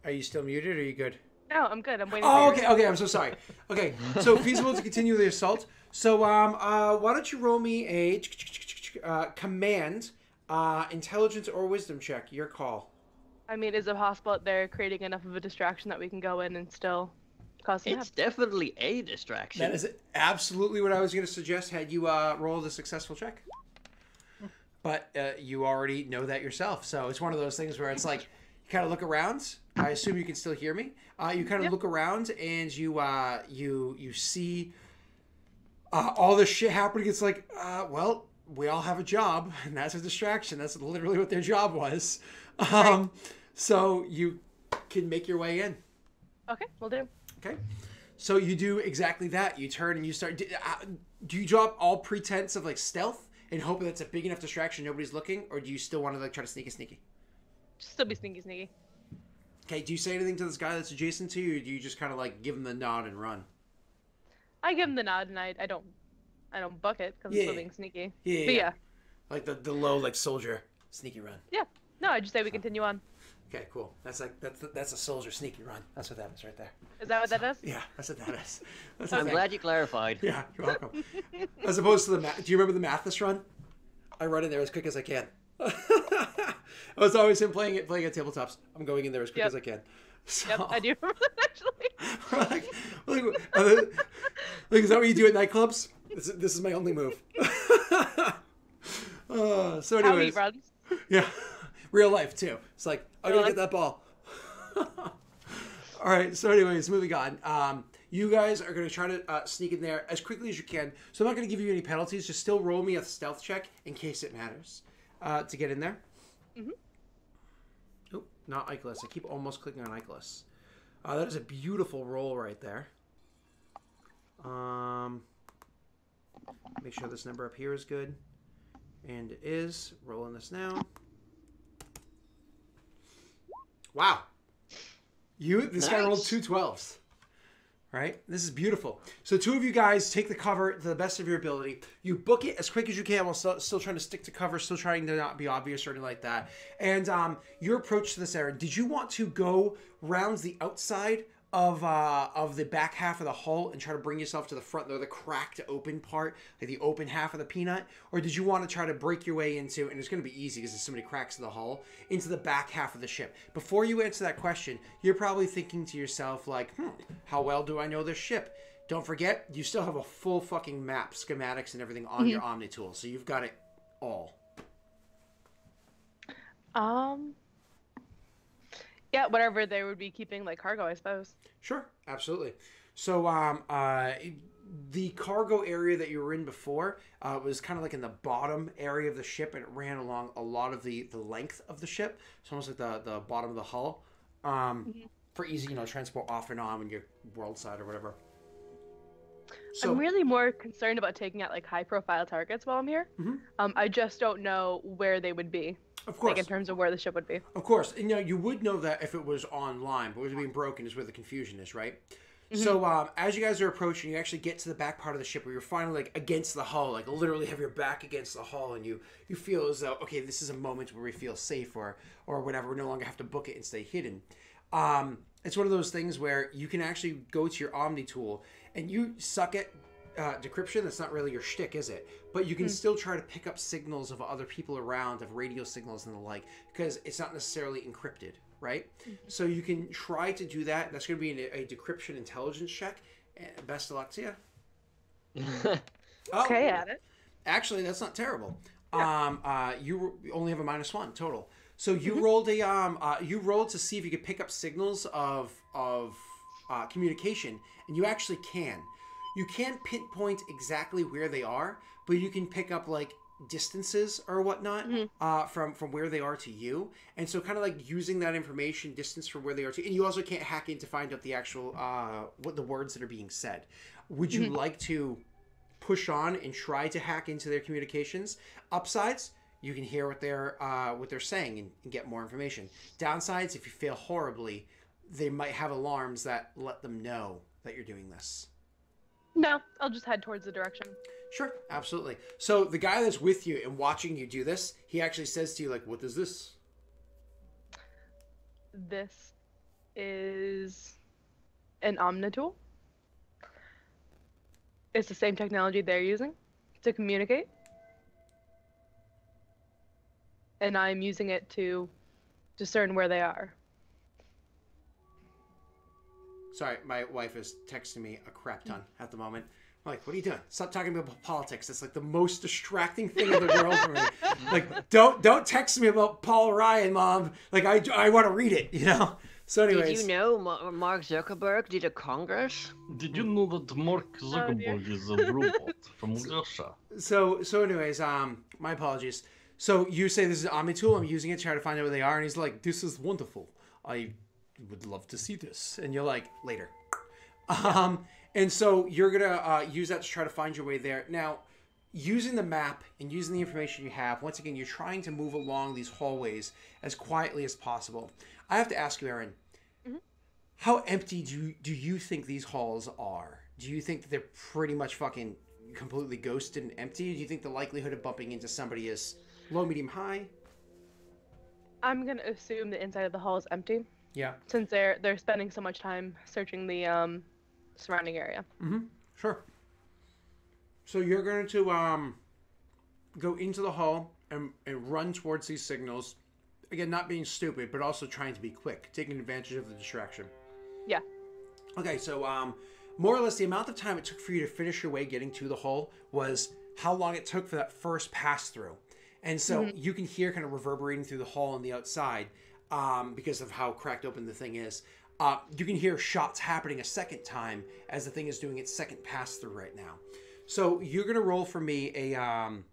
Are you still muted or are you good?
No, I'm good. I'm waiting
Oh,
for
okay, okay, I'm so sorry. Okay, so feasible to continue the assault. So, why don't you roll me a command, intelligence or wisdom check? Your call.
I mean, is it possible that they're creating enough of a distraction that we can go in and still cause some
It's definitely a distraction.
That is absolutely what I was going to suggest had you rolled a successful check. But you already know that yourself, so it's one of those things where it's like, you kind of look around. I assume you can still hear me. You kind of look around and you see all this shit happening. It's like, well, we all have a job, and that's a distraction. That's literally what their job was. So you can make your way in.
Okay, we'll do.
Okay. So you do exactly that. You turn and you start. Do you drop all pretense of like stealth and hope that's a big enough distraction nobody's looking, or do you still want to like try to sneaky?
Still be sneaky.
Okay. Do you say anything to this guy that's adjacent to you, or do you just kind of like give him the nod and run?
I give him the nod and I don't buck it because I'm still being sneaky.
Yeah.
But yeah.
Like the low like soldier sneaky run.
Yeah. No, I just say we continue on.
Okay, cool. That's a soldier sneaky run. That's what that is right there.
Is that what that is?
Yeah, that's what that is. That's
I'm glad you clarified.
Yeah, you're welcome. As opposed to do you remember the Mathis run? I run in there as quick as I can. I was always him playing at tabletops. I'm going in there as quick as I can. So,
Yep, I do remember that actually.
is that what you do at nightclubs? This is my only move. So
How he
anyways,
runs.
yeah, real life too. It's like I'm
Real
gonna get that ball. All right. So anyways, moving on. You guys are gonna try to sneak in there as quickly as you can. So I'm not gonna give you any penalties. Just still roll me a stealth check in case it matters to get in there.
Mhm.
Oh, not Iceless. I keep almost clicking on Iceless. That is a beautiful roll right there. Make sure this number up here is good. And it is. Rolling this now. Wow. This guy rolled 2 12s. Right? This is beautiful. So 2 of you guys take the cover to the best of your ability. You book it as quick as you can while still trying to stick to cover, still trying to not be obvious or anything like that. And your approach to this, Aaron, did you want to go round the outside of the back half of the hull and try to bring yourself to the front, the cracked open part, like the open half of the peanut? Or did you want to try to break your way into, and it's going to be easy because there's so many cracks in the hull, into the back half of the ship? Before you answer that question, you're probably thinking to yourself like, how well do I know this ship? Don't forget, you still have a full fucking map, schematics and everything on your Omni tool, so you've got it all.
Yeah, whatever they would be keeping like cargo, I suppose.
Sure, absolutely. So, the cargo area that you were in before was kind of like in the bottom area of the ship, and it ran along a lot of the length of the ship. It's almost like the bottom of the hull, for easy, transport off and on when you're world side or whatever. So,
I'm really more concerned about taking out like high-profile targets while I'm here. I just don't know where they would be.
of course,
Like in terms of where the ship would be.
of course, and you would know that if it was online, but what's being broken is where the confusion is, right? So as you guys are approaching, you actually get to the back part of the ship where you're finally like against the hull, like literally have your back against the hull, and you feel as though, okay, this is a moment where we feel safe or whatever. We no longer have to book it and stay hidden. It's one of those things where you can actually go to your Omni tool and you suck at decryption. That's not really your shtick, is it? But you can still try to pick up signals of other people around, of radio signals and the like, because it's not necessarily encrypted, right? So you can try to do that. That's going to be a decryption intelligence check. Best of luck to you.
Okay, at it.
Actually, that's not terrible. You only have a -1 total. So you rolled you rolled to see if you could pick up signals of communication, and you actually can. You can't pinpoint exactly where they are, but you can pick up like distances or whatnot from where they are to you, and so kind of like using that information, distance from where they are to, and you also can't hack in to find out the actual what the words that are being said. Would you like to push on and try to hack into their communications? Upsides, you can hear what they're saying and get more information. Downsides, if you fail horribly, they might have alarms that let them know that you're doing this.
No, I'll just head towards the direction.
Sure, absolutely. So the guy that's with you and watching you do this, he actually says to you, like, what is this?
This is an Omnitool. It's the same technology they're using to communicate. And I'm using it to discern where they are.
Sorry, my wife is texting me a crap ton at the moment. I'm like, what are you doing? Stop talking about politics. It's like the most distracting thing in the world for me. Like, don't text me about Paul Ryan, Mom. Like, I want to read it, So anyways.
Did you know Mark Zuckerberg did a Congress?
Did you know that Mark Zuckerberg is a robot from Russia?
So anyways, my apologies. So you say this is Omnitool. I'm using it to try to find out where they are. And he's like, this is wonderful. I would love to see this. And you're like, later. And so you're going to use that to try to find your way there. Now, using the map and using the information you have, once again, you're trying to move along these hallways as quietly as possible. I have to ask you, Erin, how empty do you think these halls are? Do you think that they're pretty much fucking completely ghosted and empty? Do you think the likelihood of bumping into somebody is low, medium, high?
I'm going to assume the inside of the hall is empty.
Yeah.
Since they're spending so much time searching the surrounding area.
Sure. So you're going to go into the hall and run towards these signals. Again, not being stupid, but also trying to be quick, taking advantage of the distraction.
Yeah.
Okay, so more or less the amount of time it took for you to finish your way getting to the hole was how long it took for that first pass through. And so you can hear kind of reverberating through the hall on the outside because of how cracked open the thing is. You can hear shots happening a second time as the thing is doing its second pass through right now. So you're going to roll for me to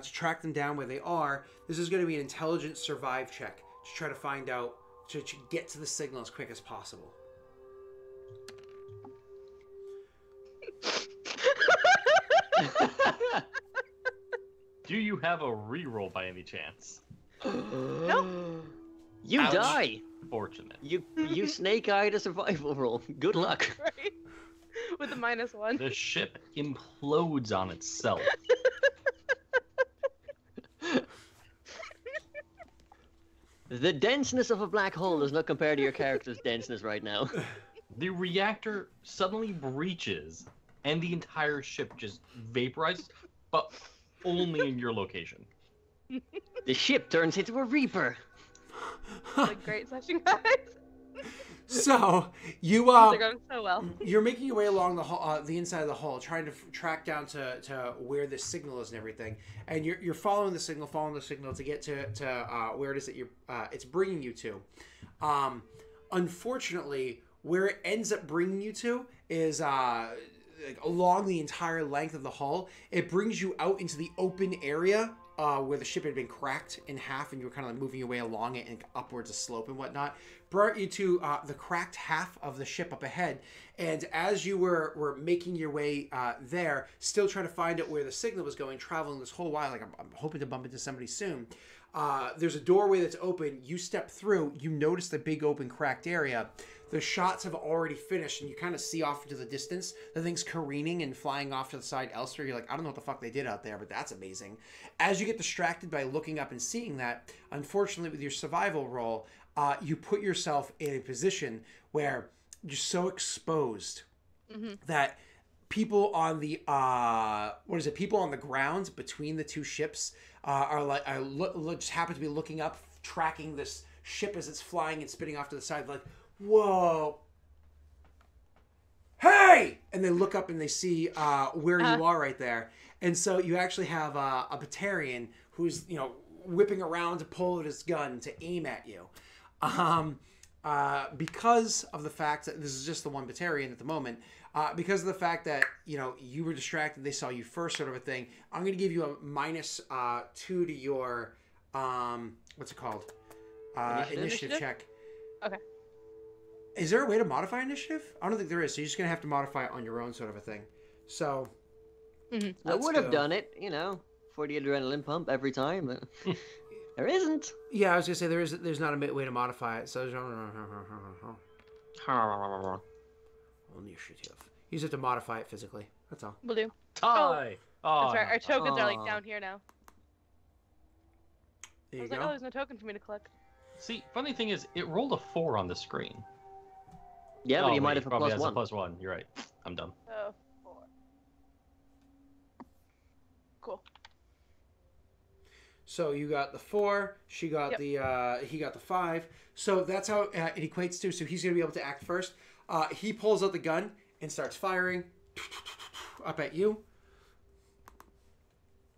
track them down where they are. This is going to be an intelligence survive check to try to find out, to get to the signal as quick as possible.
Do you have a reroll by any chance?
Nope.
You
Ouch.
die.
Fortunate.
You snake-eyed a survival roll. Good luck.
Right? With a -1.
The ship implodes on itself.
The denseness of a black hole does not compare to your character's denseness right now.
The reactor suddenly breaches, and the entire ship just vaporizes, but only in your location.
The ship turns into a reaper.
Like, great session, guys.
So you
They're going so well.
you're making your way along the hall, the inside of the hall, trying to track down to where the signal is and everything, and you're following the signal to get to where it is that it's bringing you to. Unfortunately, where it ends up bringing you to is like along the entire length of the hull. It brings you out into the open area where the ship had been cracked in half, and you were kind of like moving your way along it and upwards a slope and whatnot. Brought you to the cracked half of the ship up ahead, and as you were making your way there, still trying to find out where the signal was going, traveling this whole while, like I'm hoping to bump into somebody soon. There's a doorway that's open. You step through. You notice the big open cracked area. The shots have already finished, and you kind of see off into the distance the thing's careening and flying off to the side elsewhere. You're like, I don't know what the fuck they did out there, but that's amazing. As you get distracted by looking up and seeing that, unfortunately, with your survival roll, you put yourself in a position where you're so exposed that people on the people on the ground between the two ships just happen to be looking up, tracking this ship as it's flying and spinning off to the side, like, whoa, hey! And they look up and they see where you are right there. And so you actually have a Batarian who's, whipping around to pull out his gun to aim at you. Because of the fact that this is just the one Batarian at the moment, because of the fact that, you were distracted, they saw you first, sort of a thing, I'm going to give you a -2 to your, what's it called? Initiative check.
Okay.
Is there a way to modify initiative? I don't think there is, so you're just going to have to modify it on your own, sort of a thing. So,
I would have done it, for the adrenaline pump every time, but there isn't.
Yeah, I was going to say, there's not a way to modify it, so... Initiative. You just have to modify it physically. That's all.
Will do.
Tie!
Oh, that's right. Our tokens are like down here now.
There
I
you
was like,
go.
oh, there's no token for me to collect.
See, funny thing is, it rolled a 4 on the screen.
Yeah, but you might have a
probably
plus
has
one.
a +1. You're right. I'm dumb.
Oh, 4. Cool.
So you got the 4, she got he got the 5. So that's how it equates to. So he's going to be able to act first. He pulls out the gun and starts firing up at you.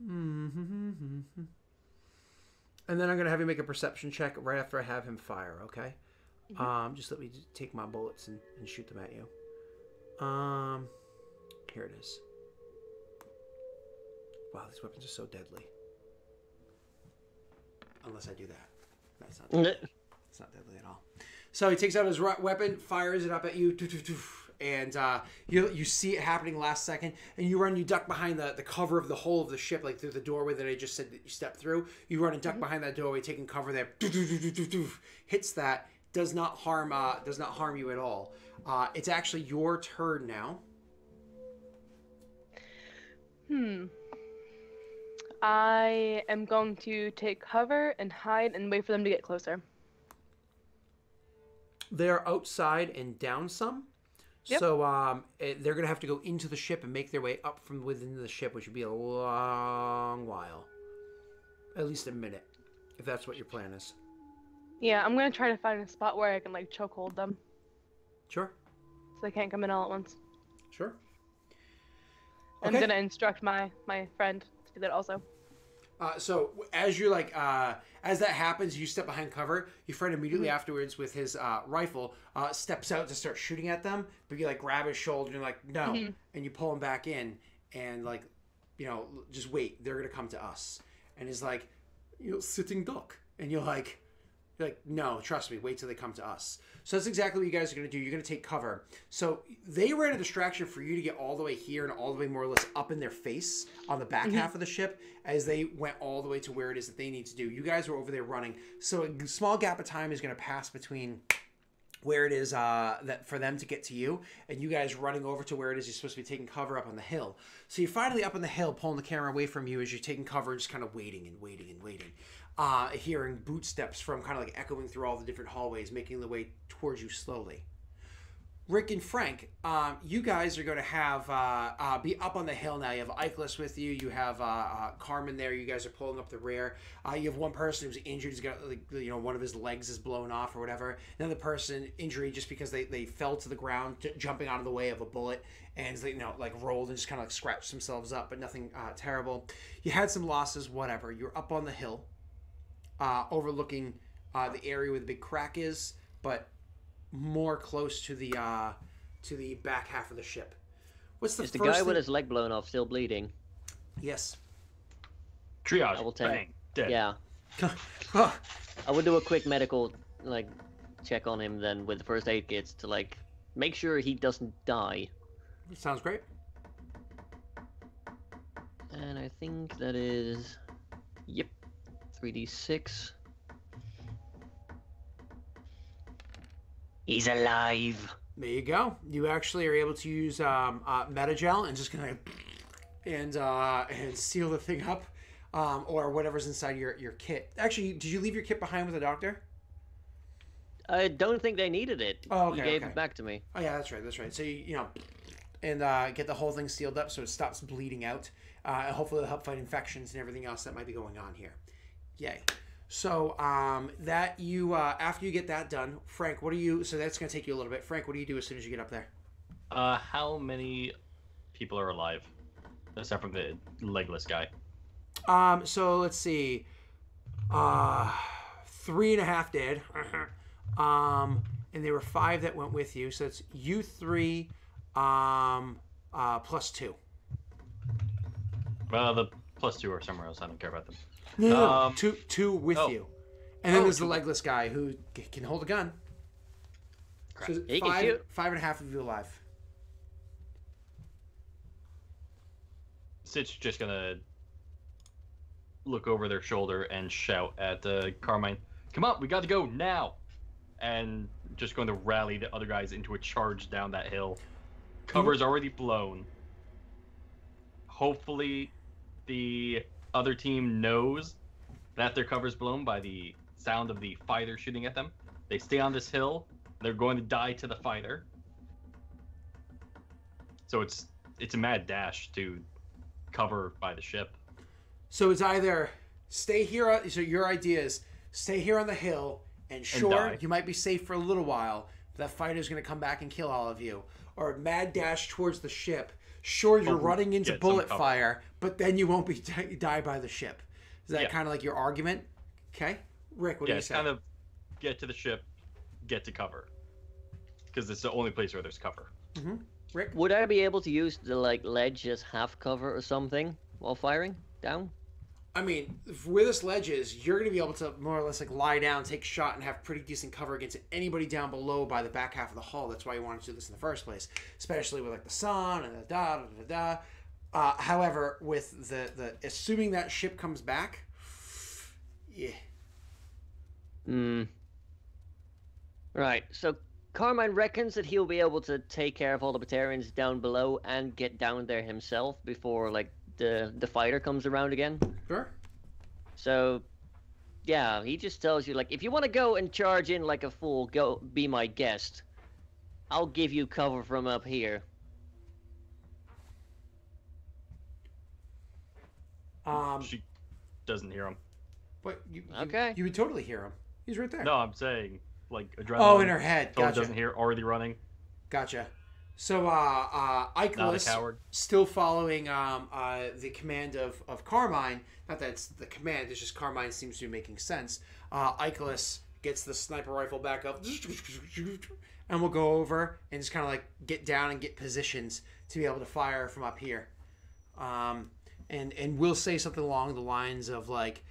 And then I'm going to have you make a perception check right after I have him fire, okay? Just let me take my bullets and shoot them at you. Here it is. Wow, these weapons are so deadly. Unless I do that. That's not deadly. It's not deadly at all. So he takes out his weapon, fires it up at you, and you see it happening last second, and you duck behind the cover of the hull of the ship, like through the doorway that I just said that you stepped through. You run and duck behind that doorway, taking cover there. Hits that. Does not harm you at all. It's actually your turn now.
I am going to take cover and hide and wait for them to get closer.
They're outside and down some.
Yep.
So they're going to have to go into the ship and make their way up from within the ship, which would be a long while. At least a minute, if that's what your plan is.
Yeah, I'm going to try to find a spot where I can, like, chokehold them.
Sure.
So they can't come in all at once.
Sure.
I'm going to instruct my friend to do that also.
So as you're like, as that happens, you step behind cover. Your friend immediately afterwards, with his rifle, steps out to start shooting at them. But you like grab his shoulder and you're like, no, and you pull him back in, and like, just wait. They're gonna come to us. And he's like, sitting duck, and you're like, no, trust me, wait till they come to us. So that's exactly what you guys are going to do. You're going to take cover. So they ran a distraction for you to get all the way here and all the way more or less up in their face on the back half of the ship as they went all the way to where it is that they need to do. You guys were over there running. So a small gap of time is going to pass between where it is that for them to get to you and you guys running over to where it is you're supposed to be taking cover up on the hill. So you're finally up on the hill, pulling the camera away from you as you're taking cover and just kind of waiting and waiting and waiting. Hearing boot steps from kind of like echoing through all the different hallways, making the way towards you slowly. Rick and Frank, you guys are going to have be up on the hill now. You have Eichless with you. You have Carmen there. You guys are pulling up the rear. You have one person who's injured. He's got one of his legs is blown off or whatever. Another person injury just because they fell to the ground, jumping out of the way of a bullet, and they rolled and just kind of like scratched themselves up, but nothing terrible. You had some losses, whatever. You're up on the hill, overlooking the area where the big crack is, but more close to the back half of the ship. What's the
Is the
first
guy
thing?
with his leg blown off still bleeding?
Yes.
Triage.
I will tell
Bang. Dead.
Yeah.
Oh,
I would do a quick medical, like, check on him then with the first aid kits to, like, make sure he doesn't die.
sounds great.
And I think that is... Yep. 3d6. He's alive.
There you go. You actually are able to use metagel and just kind of and seal the thing up, or whatever's inside your kit. Actually, did you leave your kit behind with the doctor?
I don't think they needed it.
Oh, okay,
He gave
okay.
it back to me.
Oh yeah, that's right. That's right. So you know, and get the whole thing sealed up so it stops bleeding out. And hopefully it'll help fight infections and everything else that might be going on here. Yay. So that you after you get that done, Frank, what do you? So that's going to take you a little bit. Frank, what do you do as soon as you get up there?
How many people are alive, except from the legless guy?
So let's see. 3.5 dead. And there were 5 that went with you. So it's you 3, plus 2.
Well, the +2 are somewhere else. I don't care about them.
No, two with
oh.
you. And then there's the
2.
legless guy who can hold a gun. So
He can shoot.
5.5 of you alive.
Sid's just gonna look over their shoulder and shout at Carmine, "Come on, we got to go now!" And just going to rally the other guys into a charge down that hill. Cover's already blown. Hopefully, the other team knows that their cover's blown by the sound of the fighter shooting at them. They stay on this hill. They're going to die to the fighter. So it's a mad dash to cover by the ship.
So it's either stay here. So your idea is stay here on the hill, and sure,
die.
you might be safe for a little while, but that fighter's going to come back and kill all of you. Or mad dash towards the ship. Sure, you're running into
get some
bullet
cover.
fire, but then you won't be die by the ship. Is that
Yeah.
kind of like your argument? Okay, Rick, what do you
It's
say?
kind of get to the ship, get to cover, because it's the only place where there's cover.
Rick,
Would I be able to use the, like, ledge as half cover or something while firing down?
I mean, where this ledge is, you're going to be able to more or less like lie down, take a shot, and have pretty decent cover against anybody down below by the back half of the hull. That's why you wanted to do this in the first place, especially with like the sun and the da da da da. However, with the assuming that ship comes back, yeah,
Right, so Carmine reckons that he'll be able to take care of all the Batarians down below and get down there himself before, like, the fighter comes around again.
sure.
So, yeah, he just tells you, like, if you want to go and charge in like a fool, go be my guest. I'll give you cover from up here.
She doesn't hear him.
But
Okay.
you would totally hear him. He's right there.
No, I'm saying like adrenaline.
Oh, in her head.
Thor
Gotcha.
doesn't hear, already running.
Gotcha. So,
Not a
Icarus,
coward.
still following the command of Carmine. Not that it's the command, it's just Carmine seems to be making sense. Icarus gets the sniper rifle back up, and we'll go over and just kind of like get down and get positions to be able to fire from up here. And we'll say something along the lines of like,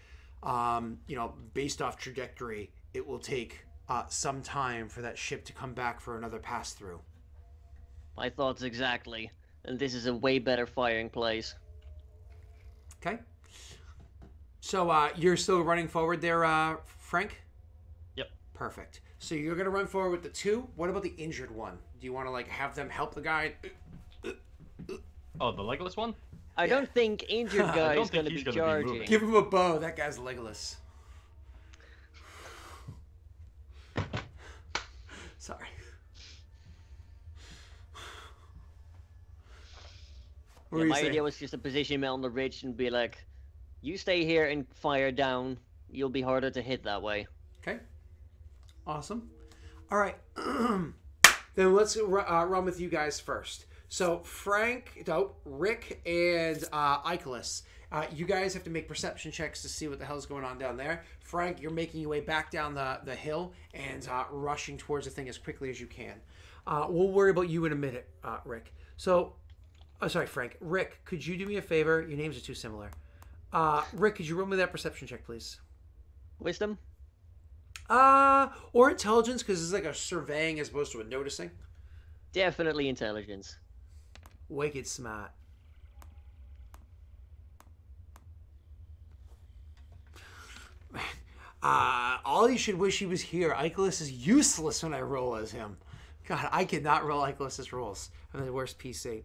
based off trajectory, it will take some time for that ship to come back for another pass through.
My thoughts exactly. And this is a way better firing place.
Okay. So you're still running forward there, Frank?
Yep.
Perfect. So you're gonna run forward with the 2. What about the injured one? Do you want to like have them help the guy?
Oh, the legless one?
I don't think injured guy
don't
is
think
going to
he's
be
gonna be
charging.
moving.
Give him a bow. That guy's legless. Sorry. What were you
My
saying?
idea was just to position him on the ridge and be like, you stay here and fire down. You'll be harder to hit that way.
Okay. Awesome. All right. Then let's run with you guys first. So Rick, and Icarus, you guys have to make perception checks to see what the hell's going on down there. Frank, you're making your way back down the hill and rushing towards the thing as quickly as you can. We'll worry about you in a minute, Rick. So Oh, sorry, Frank. Rick, could you do me a favor? Your names are too similar. Rick, could you roll me that perception check, please?
Wisdom?
Or intelligence, because it's like a surveying as opposed to a noticing.
Definitely intelligence.
Wicked smart. Ollie should wish he was here. Icarus is useless when I roll as him. God, I cannot roll Icarus's rolls. I'm the worst PC.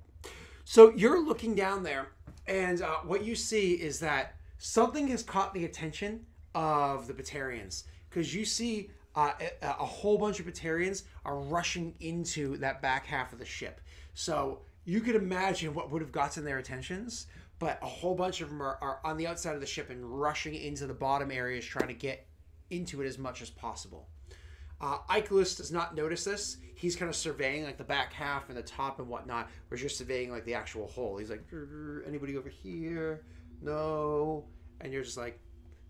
So you're looking down there, and what you see is that something has caught the attention of the Batarians. Because you see a whole bunch of Batarians are rushing into that back half of the ship. So you could imagine what would have gotten their attentions, but a whole bunch of them are on the outside of the ship and rushing into the bottom areas trying to get into it as much as possible. Icarus does not notice this. He's kind of surveying like the back half and the top and whatnot, whereas you're surveying like the actual hole. He's like, anybody over here? No. And you're just like,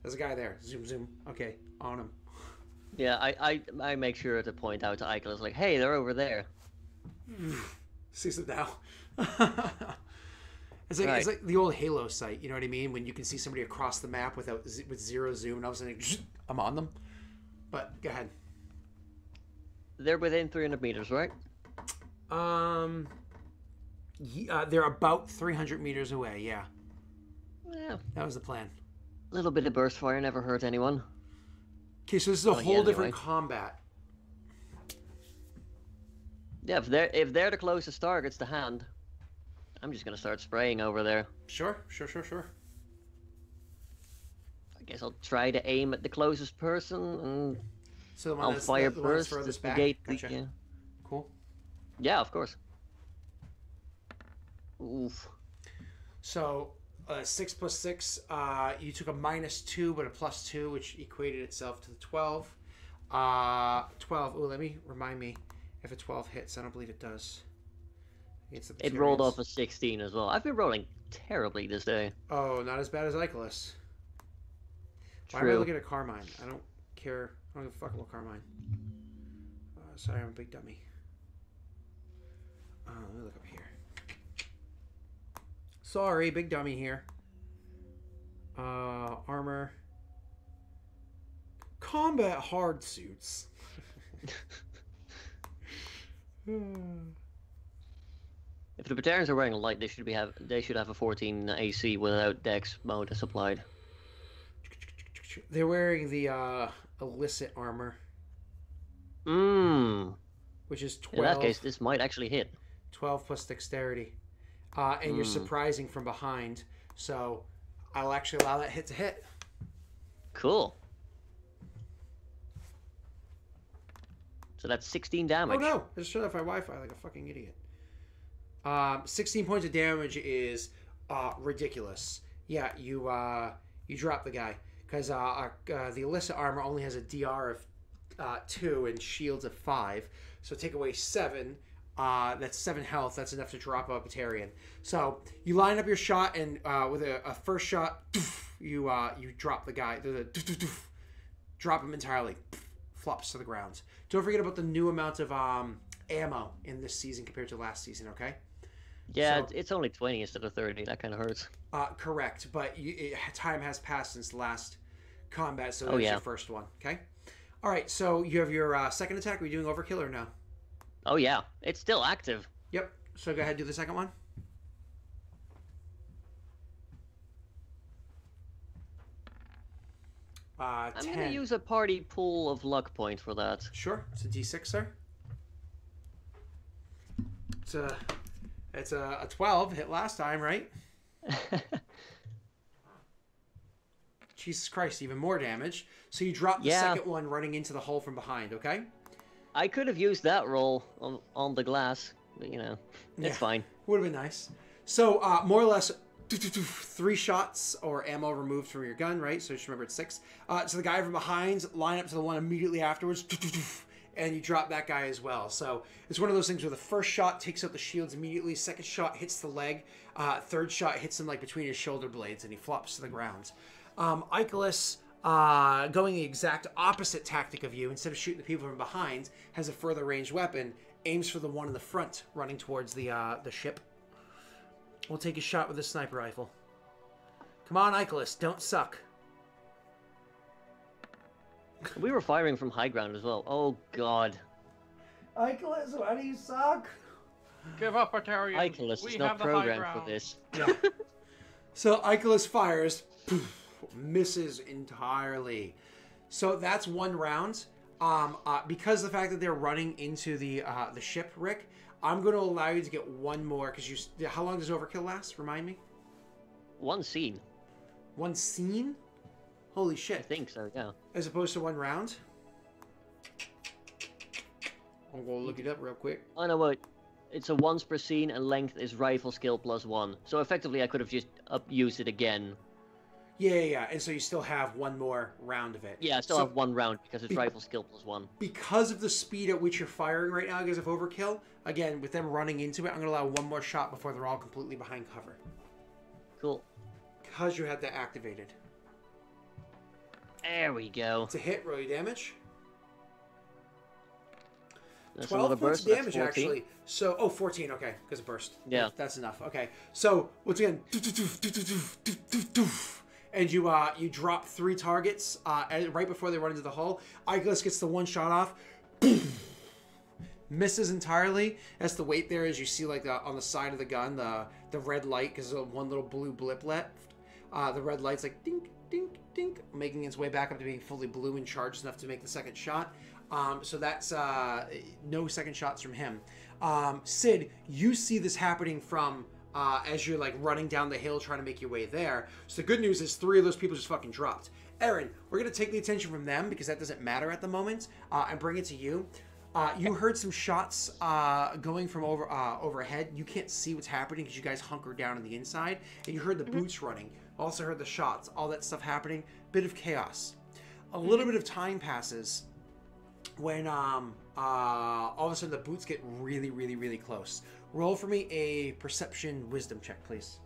there's a guy there. Zoom, zoom. Okay, on him.
Yeah, I make sure to point out to Icarus, like, hey, they're over there.
Sees it now. It's
Right.
like the old Halo site, you know what I mean? When you can see somebody across the map with zero zoom, and all of a sudden, I'm on them. But go ahead.
They're within 300 meters, right?
They're about 300 meters away. Yeah,
Yeah.
that was the plan.
A little bit of burst fire never hurt anyone.
Okay, so this is a
Well, yeah,
whole different
anyway.
combat.
Yeah, if they're the closest targets to hand, I'm just gonna start spraying over there.
Sure.
I guess I'll try to aim at the closest person, and
So the one
I'll
that's
fire
the one that's
burst to
furthest back.
negate
Gotcha.
the. Yeah.
Cool.
Yeah, of course. Oof.
So 6 plus 6, you took a -2, but a +2, which equated itself to the 12. 12. Oh, remind me if a 12 hits. I don't believe it does.
It rolled off a 16 as well. I've been rolling terribly this day.
Oh, not as bad as Icarus. Why am I
True.
looking at Carmine? I don't care. I don't give a fuck about Carmine. Sorry, I'm a big dummy. Let me look up here. Sorry, big dummy here. Armor. Combat hard suits.
If the Batarians are wearing light, they should have a 14 AC without Dex mode supplied.
They're wearing the illicit armor, which is 12.
In that case, this might actually hit.
12 plus dexterity. And you're surprising from behind, so I'll actually allow that hit to hit.
Cool. So that's 16 damage.
Oh no! I just turned off my Wi-Fi like a fucking idiot. 16 points of damage is ridiculous. Yeah, you drop the guy because the illicit armor only has a DR of 2 and shields of 5. So take away 7. That's 7 health. That's enough to drop a Batarian. So you line up your shot, and with a first shot, you drop the guy. Drop him entirely. Flops to the ground. Don't forget about the new amount of ammo in this season compared to last season. Okay.
Yeah,
So-
it's only 20 instead of 30. That kind of hurts.
Correct, but time has passed since the last combat, so
Oh,
that's
yeah.
your first one. Okay. All right. So you have your second attack. Are you doing overkill or no?
Oh yeah, it's still active.
Yep. So go ahead and do the second one.
I'm
10.
gonna use a party pool of luck point for that.
Sure. It's a D6, sir. It's a 12. Hit last time, right? Jesus Christ, even more damage. So you drop the
Yeah.
second one running into the hole from behind, okay?
I could have used that roll on the glass, but it's
Yeah.
fine.
Would have been nice. So, more or less, 3 shots or ammo removed from your gun, right? So just remember it's 6. So the guy from behind, line up to the one immediately afterwards, and you drop that guy as well. So it's one of those things where the first shot takes out the shields immediately, second shot hits the leg, third shot hits him like between his shoulder blades, and he flops to the ground. Icarus, going the exact opposite tactic of you, instead of shooting the people from behind, has a further range weapon, aims for the one in the front running towards the ship. will take a shot with the sniper rifle. Come on, Icarus, don't suck.
We were firing from high ground as well. Oh god.
Icarus, why do you suck?
Give up, Batarian.
Icarus is not programmed for this.
Yeah. So Icarus fires, poof, misses entirely. So that's one round. Because of the fact that they're running into the ship, Rick, I'm going to allow you to get one more. Because how long does overkill last? Remind me.
One scene.
One scene? Holy shit.
I think so, yeah.
As opposed to one round? I'll go look it up real quick.
Oh no, wait. It's a once per scene and length is rifle skill +1. So effectively I could have just used it again.
Yeah. And so you still have one more round of it.
Yeah, I still have one round because it's rifle skill +1.
Because of the speed at which you're firing right now because of overkill, again, with them running into it, I'm going to allow one more shot before they're all completely behind cover.
Cool.
Because you had that activated.
There we go.
It's a hit, roll your damage.
That's
12 points
burst,
damage,
that's 14.
actually. So, 14, okay, because it burst.
Yeah.
That's enough, okay. So, once again, and you drop 3 targets right before they run into the hull. Icarus gets the one shot off. Misses entirely. That's the weight there, as you see, like, on the side of the gun, the red light, because there's one little blue blip left. The red light's like, dink, dink, dink, making its way back up to being fully blue and charged enough to make the second shot. So that's no second shots from him. Sid, you see this happening from as you're like running down the hill trying to make your way there. So the good news is 3 of those people just fucking dropped. Aaron, we're going to take the attention from them because that doesn't matter at the moment and bring it to you. You heard some shots going from overhead. You can't see what's happening because you guys hunkered down on the inside. And you heard the boots running. Also heard the shots. All that stuff happening. Bit of chaos. A little bit of time passes when all of a sudden the boots get really, really, really close. Roll for me a perception wisdom check, please.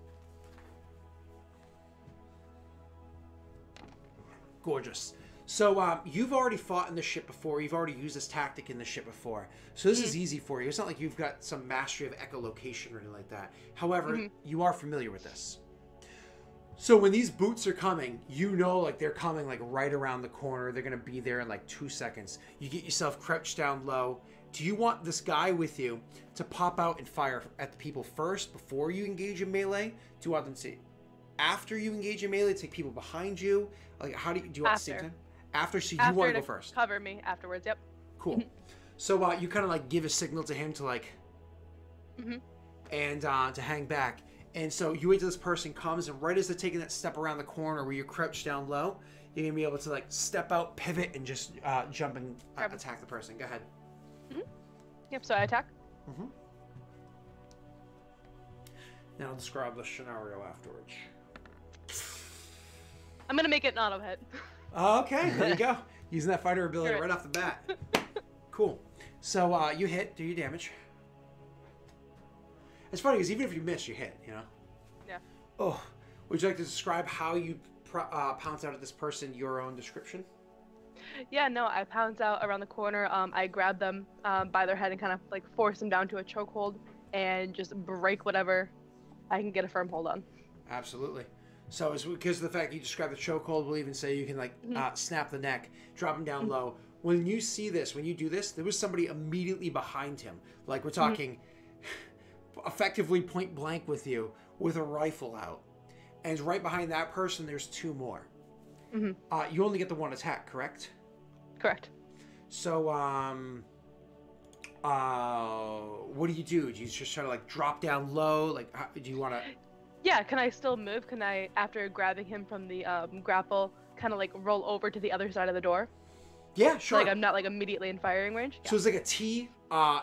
Gorgeous. So you've already fought in the ship before. You've already used this tactic in the ship before. So this is easy for you. It's not like you've got some mastery of echolocation or anything like that. However, you are familiar with this. So when these boots are coming, you know, like they're coming like right around the corner. They're going to be there in like 2 seconds. You get yourself crouched down low. Do you want this guy with you to pop out and fire at the people first before you engage in melee? Do you want them to, after you engage in melee, take people behind you? Like, how do you want the same time? After, so you want to go first.
Cover me afterwards, yep.
Cool. So you kind of like give a signal to him to like, and to hang back. And so you wait till this person comes, and right as they're taking that step around the corner where you're crouched down low, you're going to be able to like step out, pivot, and just jump and attack the person. Go ahead.
Yep, so I attack.
Now I'll describe the scenario afterwards.
I'm going to make it not a hit.
Okay, there you go. Using that fighter ability right off the bat. Cool. So you hit, do your damage. It's funny because even if you miss, you hit, you know?
Yeah.
Oh, would you like to describe how you pounce out at this person, your own description?
Yeah, no, I pounce out around the corner. I grab them by their head and kind of like force them down to a chokehold and just break whatever I can get a firm hold on.
Absolutely. So it's because of the fact you described the chokehold, we'll even say you can like snap the neck, drop him down low. When you see this, when you do this, there was somebody immediately behind him. Like we're talking effectively point blank with you with a rifle out. And right behind that person, there's 2 more. You only get the 1 attack, correct?
Correct.
So, what do? Do you just try to like drop down low? Like, do you want to?
Yeah, can I still move? Can I, after grabbing him from the grapple, kind of like roll over to the other side of the door?
Yeah, sure.
So, like I'm not like immediately in firing range?
So it's like a T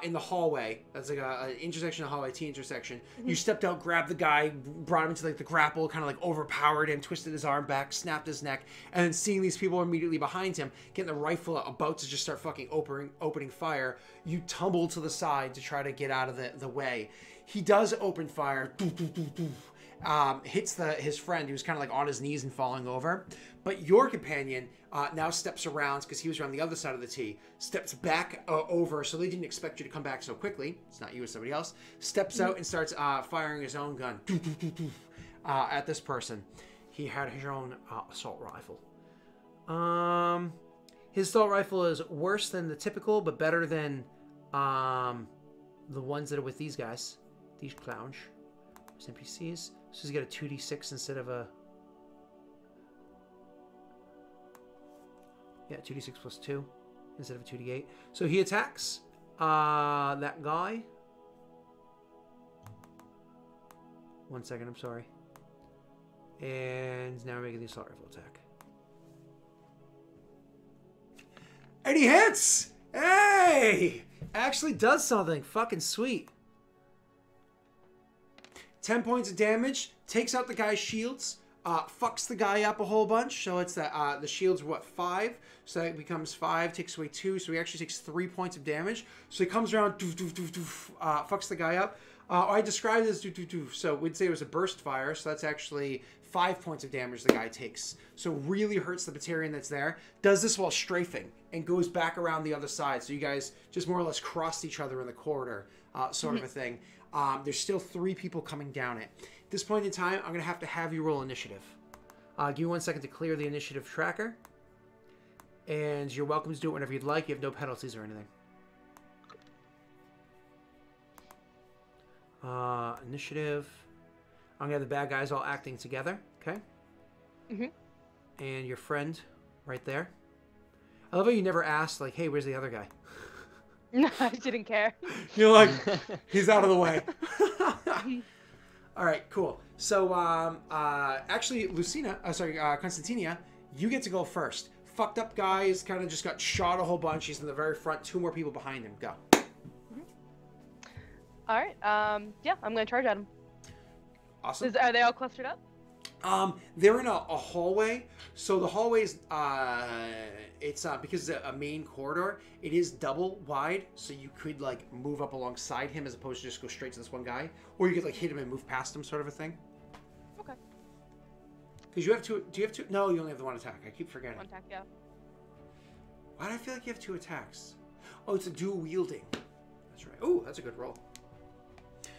in the hallway. That's like an intersection of hallway, T intersection. You stepped out, grabbed the guy, brought him into like the grapple, kind of like overpowered him, twisted his arm back, snapped his neck, and then seeing these people immediately behind him, getting the rifle out, about to just start fucking opening fire, you tumble to the side to try to get out of the way. He does open fire, hits his friend who's kind of like on his knees and falling over. But your companion now steps around, because he was around the other side of the T, steps back over, so they didn't expect you to come back so quickly. It's not you, it's somebody else. Steps out and starts firing his own gun at this person. He had his own assault rifle. His assault rifle is worse than the typical, but better than the ones that are with these guys. These clowns. These NPCs. So he's got a 2d6 instead of a... Yeah, 2d6 plus 2 instead of a 2d8. So he attacks that guy. 1 second, I'm sorry. And now we're making the assault rifle attack. And he hits! Hey! Actually does something. Fucking sweet. 10 points of damage. Takes out the guy's shields. Fucks the guy up a whole bunch. So it's that the shields are what, 5? So that becomes 5. Takes away 2. So he actually takes 3 points of damage. So he comes around, fucks the guy up. I described it as so we'd say it was a burst fire. So that's actually 5 points of damage the guy takes. So really hurts the Batarian that's there. Does this while strafing and goes back around the other side. So you guys just more or less crossed each other in the corridor, sort of a thing. There's still 3 people coming down it. At this point in time, I'm going to have you roll initiative. Give me 1 second to clear the initiative tracker. And you're welcome to do it whenever you'd like. You have no penalties or anything. Initiative. I'm going to have the bad guys all acting together. Okay? Mm-hmm. And your friend right there. I love how you never asked, like, hey, where's the other guy?
No, I didn't care.
You're like, he's out of the way. All right, cool. So, actually, Constantinia, you get to go first. Fucked up guys, kind of just got shot a whole bunch. He's in the very front. 2 more people behind him. Go.
All right. Yeah, I'm gonna charge at him.
Awesome.
Are they all clustered up?
They're in a hallway. So the hallway's it's because it's a main corridor. It is double wide, so you could like move up alongside him as opposed to just go straight to this one guy, or you could like hit him and move past him, sort of a thing.
Okay.
Because you have 2. Do you have 2? No, you only have the 1 attack. I keep forgetting.
1 attack, yeah.
Why do I feel like you have 2 attacks? Oh, it's a dual wielding. That's right. Oh, that's a good roll.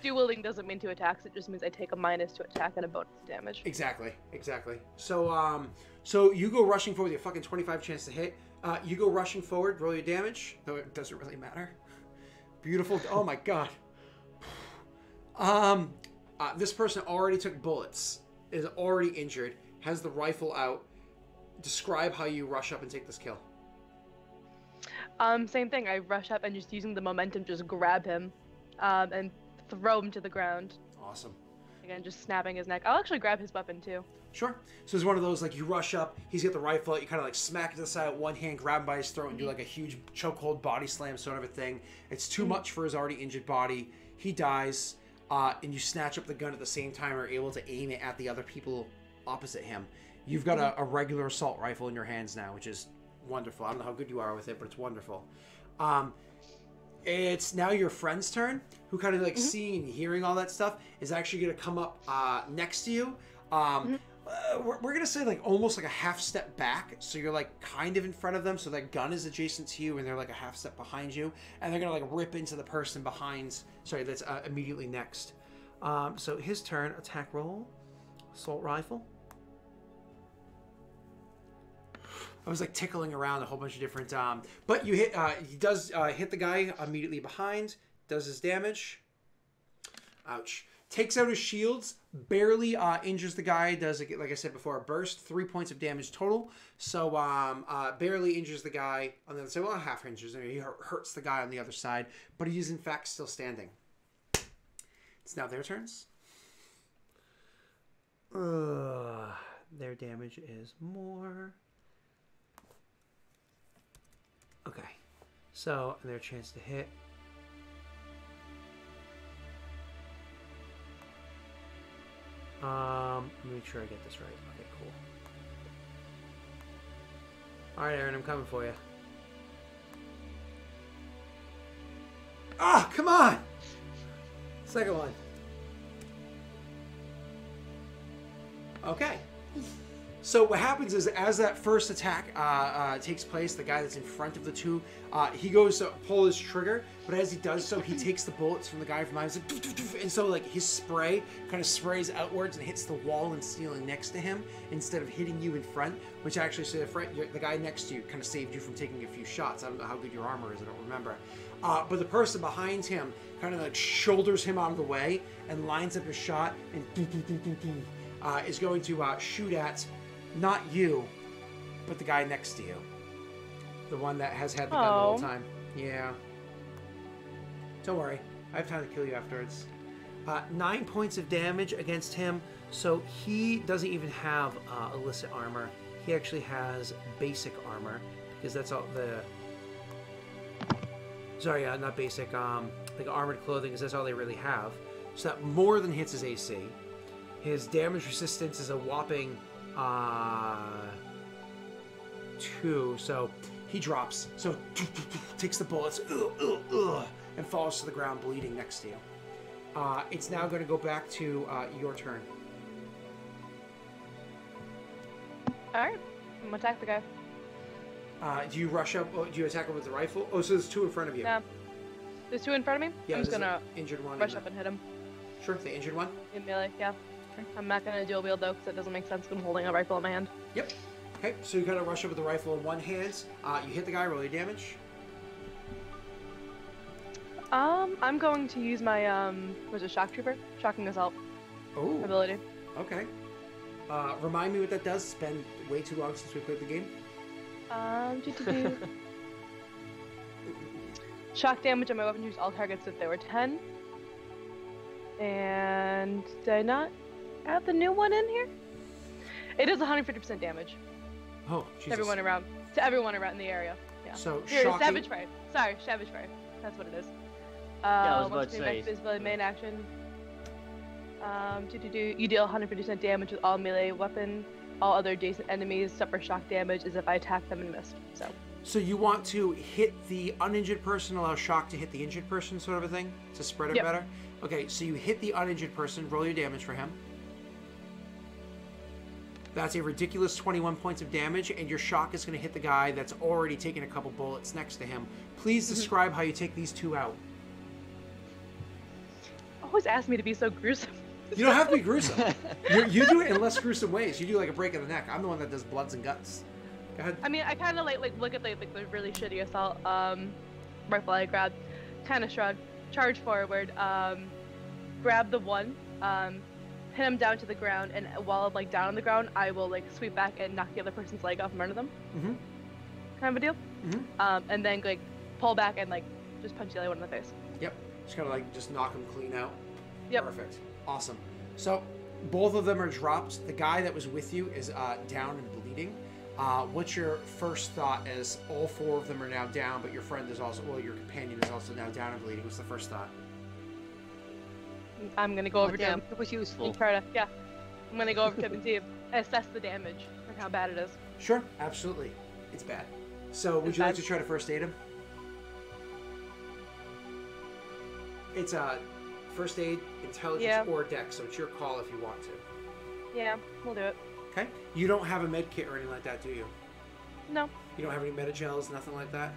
Dual wielding doesn't mean 2 attacks. It just means I take a minus to attack and a bonus to damage.
Exactly. So, so you go rushing forward with your fucking 25 chance to hit. You go rushing forward, roll your damage, though it doesn't really matter. Beautiful. Oh my god. This person already took bullets, is already injured, has the rifle out. Describe how you rush up and take this kill.
Same thing. I rush up and just using the momentum, just grab him, and throw him to the ground.
Awesome.
Again, just snapping his neck. I'll actually grab his weapon too.
Sure. So it's one of those, like, you rush up, he's got the rifle, you kind of like smack it to the side with one hand, grab him by his throat, and do like a huge chokehold body slam sort of a thing. It's too much for his already injured body. He dies, and you snatch up the gun at the same time, are able to aim it at the other people opposite him. You've got a regular assault rifle in your hands now, which is wonderful. I don't know how good you are with it, but it's wonderful. It's now your friend's turn, who kind of like seeing, hearing all that stuff, is actually going to come up next to you. We're going to say like almost like a half step back. So you're like kind of in front of them. So that gun is adjacent to you and they're like a half step behind you. And they're going to like rip into the person behind, sorry, that's immediately next. So his turn, attack roll, assault rifle. I was like tickling around a whole bunch of different, but you hit, he does hit the guy immediately behind, does his damage. Ouch. Takes out his shields, barely injures the guy, does, like I said before, a burst, 3 points of damage total. So barely injures the guy on the other side, well, half injures him, he hurts the guy on the other side, but he is in fact still standing. It's now their turns. Their damage is more. Okay, so their chance to hit. Let me make sure I get this right. Okay, cool. Alright, Aaron, I'm coming for you. Ah, come on! Second one. Okay. So what happens is, as that first attack takes place, the guy that's in front of the two, he goes to pull his trigger, but as he does so, he takes the bullets from the guy from behind, and so like his spray kind of sprays outwards and hits the wall and ceiling next to him instead of hitting you in front, which actually, so the guy next to you kind of saved you from taking a few shots. I don't know how good your armor is, I don't remember. But the person behind him kind of like shoulders him out of the way and lines up his shot and is going to shoot at not you, but the guy next to you. The one that has had the gun the whole time. Yeah. Don't worry. I have time to kill you afterwards. 9 points of damage against him. So he doesn't even have illicit armor. He actually has basic armor. Because that's all the... Sorry, not basic. Like armored clothing, because that's all they really have. So that more than hits his AC. His damage resistance is a whopping... 2, so he drops. So takes the bullets and falls to the ground, bleeding next to you. It's now going to go back to your turn.
All right, I'm gonna attack the guy.
Do you rush up? Do you attack him with the rifle? Oh, so there's 2 in front of you.
Yeah, there's 2 in front of me.
Yeah,
I'm just gonna
injured one.
rush up and hit him.
Sure, the injured one.
In melee, yeah.
Okay.
I'm not gonna dual wield though, because that doesn't make sense. I'm holding a rifle in my hand.
Yep. Okay, so you kind of rush up with the rifle in one hand. You hit the guy, roll your damage.
I'm going to use my was it shock trooper? Shocking assault
Oh.
ability.
Okay. Remind me what that does. It's been way too long since we played the game.
Do. Shock damage on my weapon use all targets if there were 10. And did I not add the new one in here? It is 150% damage.
Oh, Jesus.
To everyone around the area. Yeah.
So
Here,
shocking.
Savage Fire. Sorry, Savage Fire. That's what it is.
I was about
once
to
you
say.
make visibility main action. You deal 150% damage with all melee weapon. All other adjacent enemies suffer shock damage as if I attacked them and missed.
So you want to hit the uninjured person, allow shock to hit the injured person, sort of a thing, to spread it
Yep.
better. Okay, so you hit the uninjured person. Roll your damage for him. That's a ridiculous 21 points of damage, and your shock is going to hit the guy that's already taken a couple bullets next to him. Please describe how you take these 2 out.
Always ask me to be so gruesome.
You don't have to be gruesome. You do it in less gruesome ways. You do like a break of the neck. I'm the one that does bloods and guts. Go ahead.
I mean, I kind of like look at the really shitty assault rifle I grabbed, kind of shrug, charge forward, grab the one, hit him down to the ground, and while I'm like down on the ground, I will like sweep back and knock the other person's leg off in front of them.
Mm-hmm.
Kind of a deal.
Mm-hmm.
And then like pull back and like just punch the other one in the face.
Yep. Just kind of like just knock him clean out.
Yep.
Perfect. Awesome. So both of them are dropped. The guy that was with you is down and bleeding. What's your first thought as all 4 of them are now down, but your friend is also, well, your companion is also now down and bleeding? What's the first thought?
I'm gonna go over to him.
It was useful.
And try to, yeah. I'm gonna go over to him and see assess the damage and how bad it is.
Sure, absolutely. It's bad. So would you like to try to first aid him? It's first aid, intelligence, or dex, so it's your call if you want to.
Yeah, we'll do it.
Okay. You don't have a med kit or anything like that, do you?
No.
You don't have any metagels, nothing like that?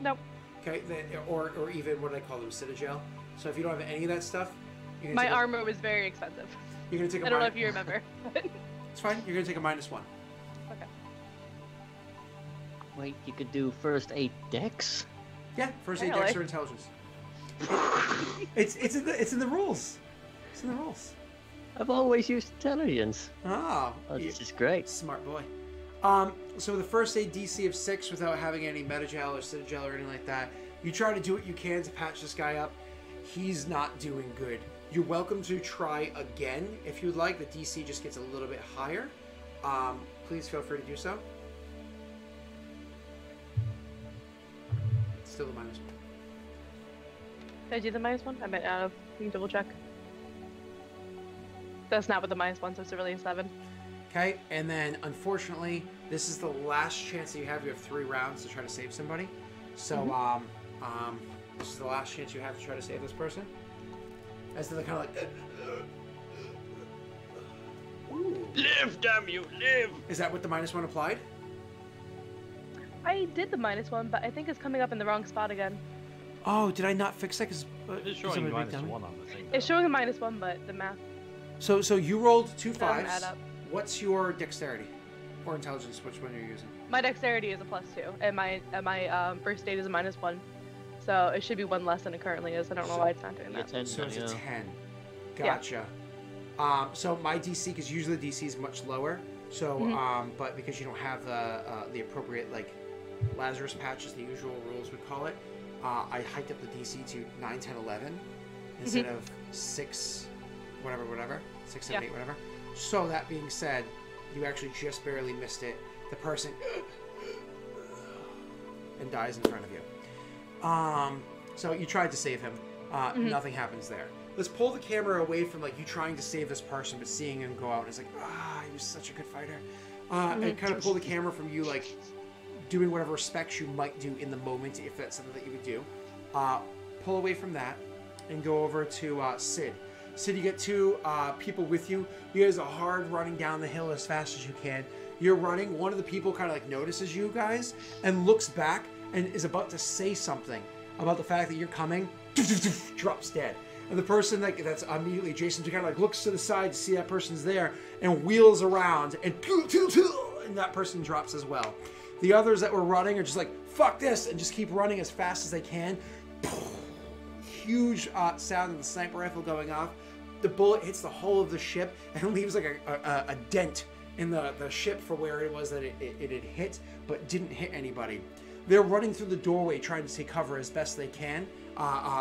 Nope.
Okay, then, or even, what do I call them, Citadel? So if you don't have any of that stuff...
My armor was very expensive.
You're going to take a
I don't know if you remember.
It's fine. You're going to take a -1.
Okay.
Wait, you could do first aid dex?
Yeah, first aid,
Really?
dex, or intelligence. It's in the rules. It's in the rules.
I've always used intelligence.
Oh,
This is great.
Smart boy. So the first aid DC of 6 without having any metagel or citagel or anything like that, you try to do what you can to patch this guy up. He's not doing good. You're welcome to try again if you'd like. The DC just gets a little bit higher. Please feel free to do so. Still the -1.
Did I do the -1? I might not have. You can double check. That's not with the -1, so it's really a 7.
Okay, and then unfortunately, this is the last chance that you have. You have 3 rounds to try to save somebody. So, this is the last chance you have to try to save this person. As they're kind of like,
Live, damn you, live!
Is that what the -1 applied?
I did the -1, but I think it's coming up in the wrong spot again.
Oh, did I not fix that? Because
It's showing -1 on the thing.
It's showing a -1, but the math
So you rolled 2
doesn't
5s.
add up.
What's your dexterity or intelligence? Which one are you using?
My dexterity is a +2, and my first aid is a -1. So it should be 1 less than it currently is. I don't know why it's not doing that.
So it's a 10. Gotcha. So my DC, because usually the DC is much lower. So, but because you don't have the appropriate like Lazarus patch, as the usual rules would call it, I hiked up the DC to 9, 10, 11 instead of 6, whatever, 6, 7, 8, whatever. So that being said, you actually just barely missed it. The person and dies in front of you. So you tried to save him. Nothing happens there. Let's pull the camera away from like you trying to save this person, but seeing him go out. It's like, he was such a good fighter. And kind of pull the camera from you, like doing whatever respects you might do in the moment, if that's something that you would do. Pull away from that and go over to Sid. Sid, you get 2 people with you. You guys are hard running down the hill as fast as you can. You're running. One of the people kind of like notices you guys and looks back and is about to say something about the fact that you're coming. Drops dead. And the person that's immediately adjacent to kind of like looks to the side to see that person's there and wheels around and that person drops as well. The others that were running are just like, fuck this, and just keep running as fast as they can. Huge sound of the sniper rifle going off. The bullet hits the hull of the ship and leaves like a dent in the ship for where it was that it had hit, but didn't hit anybody. They're running through the doorway trying to take cover as best they can.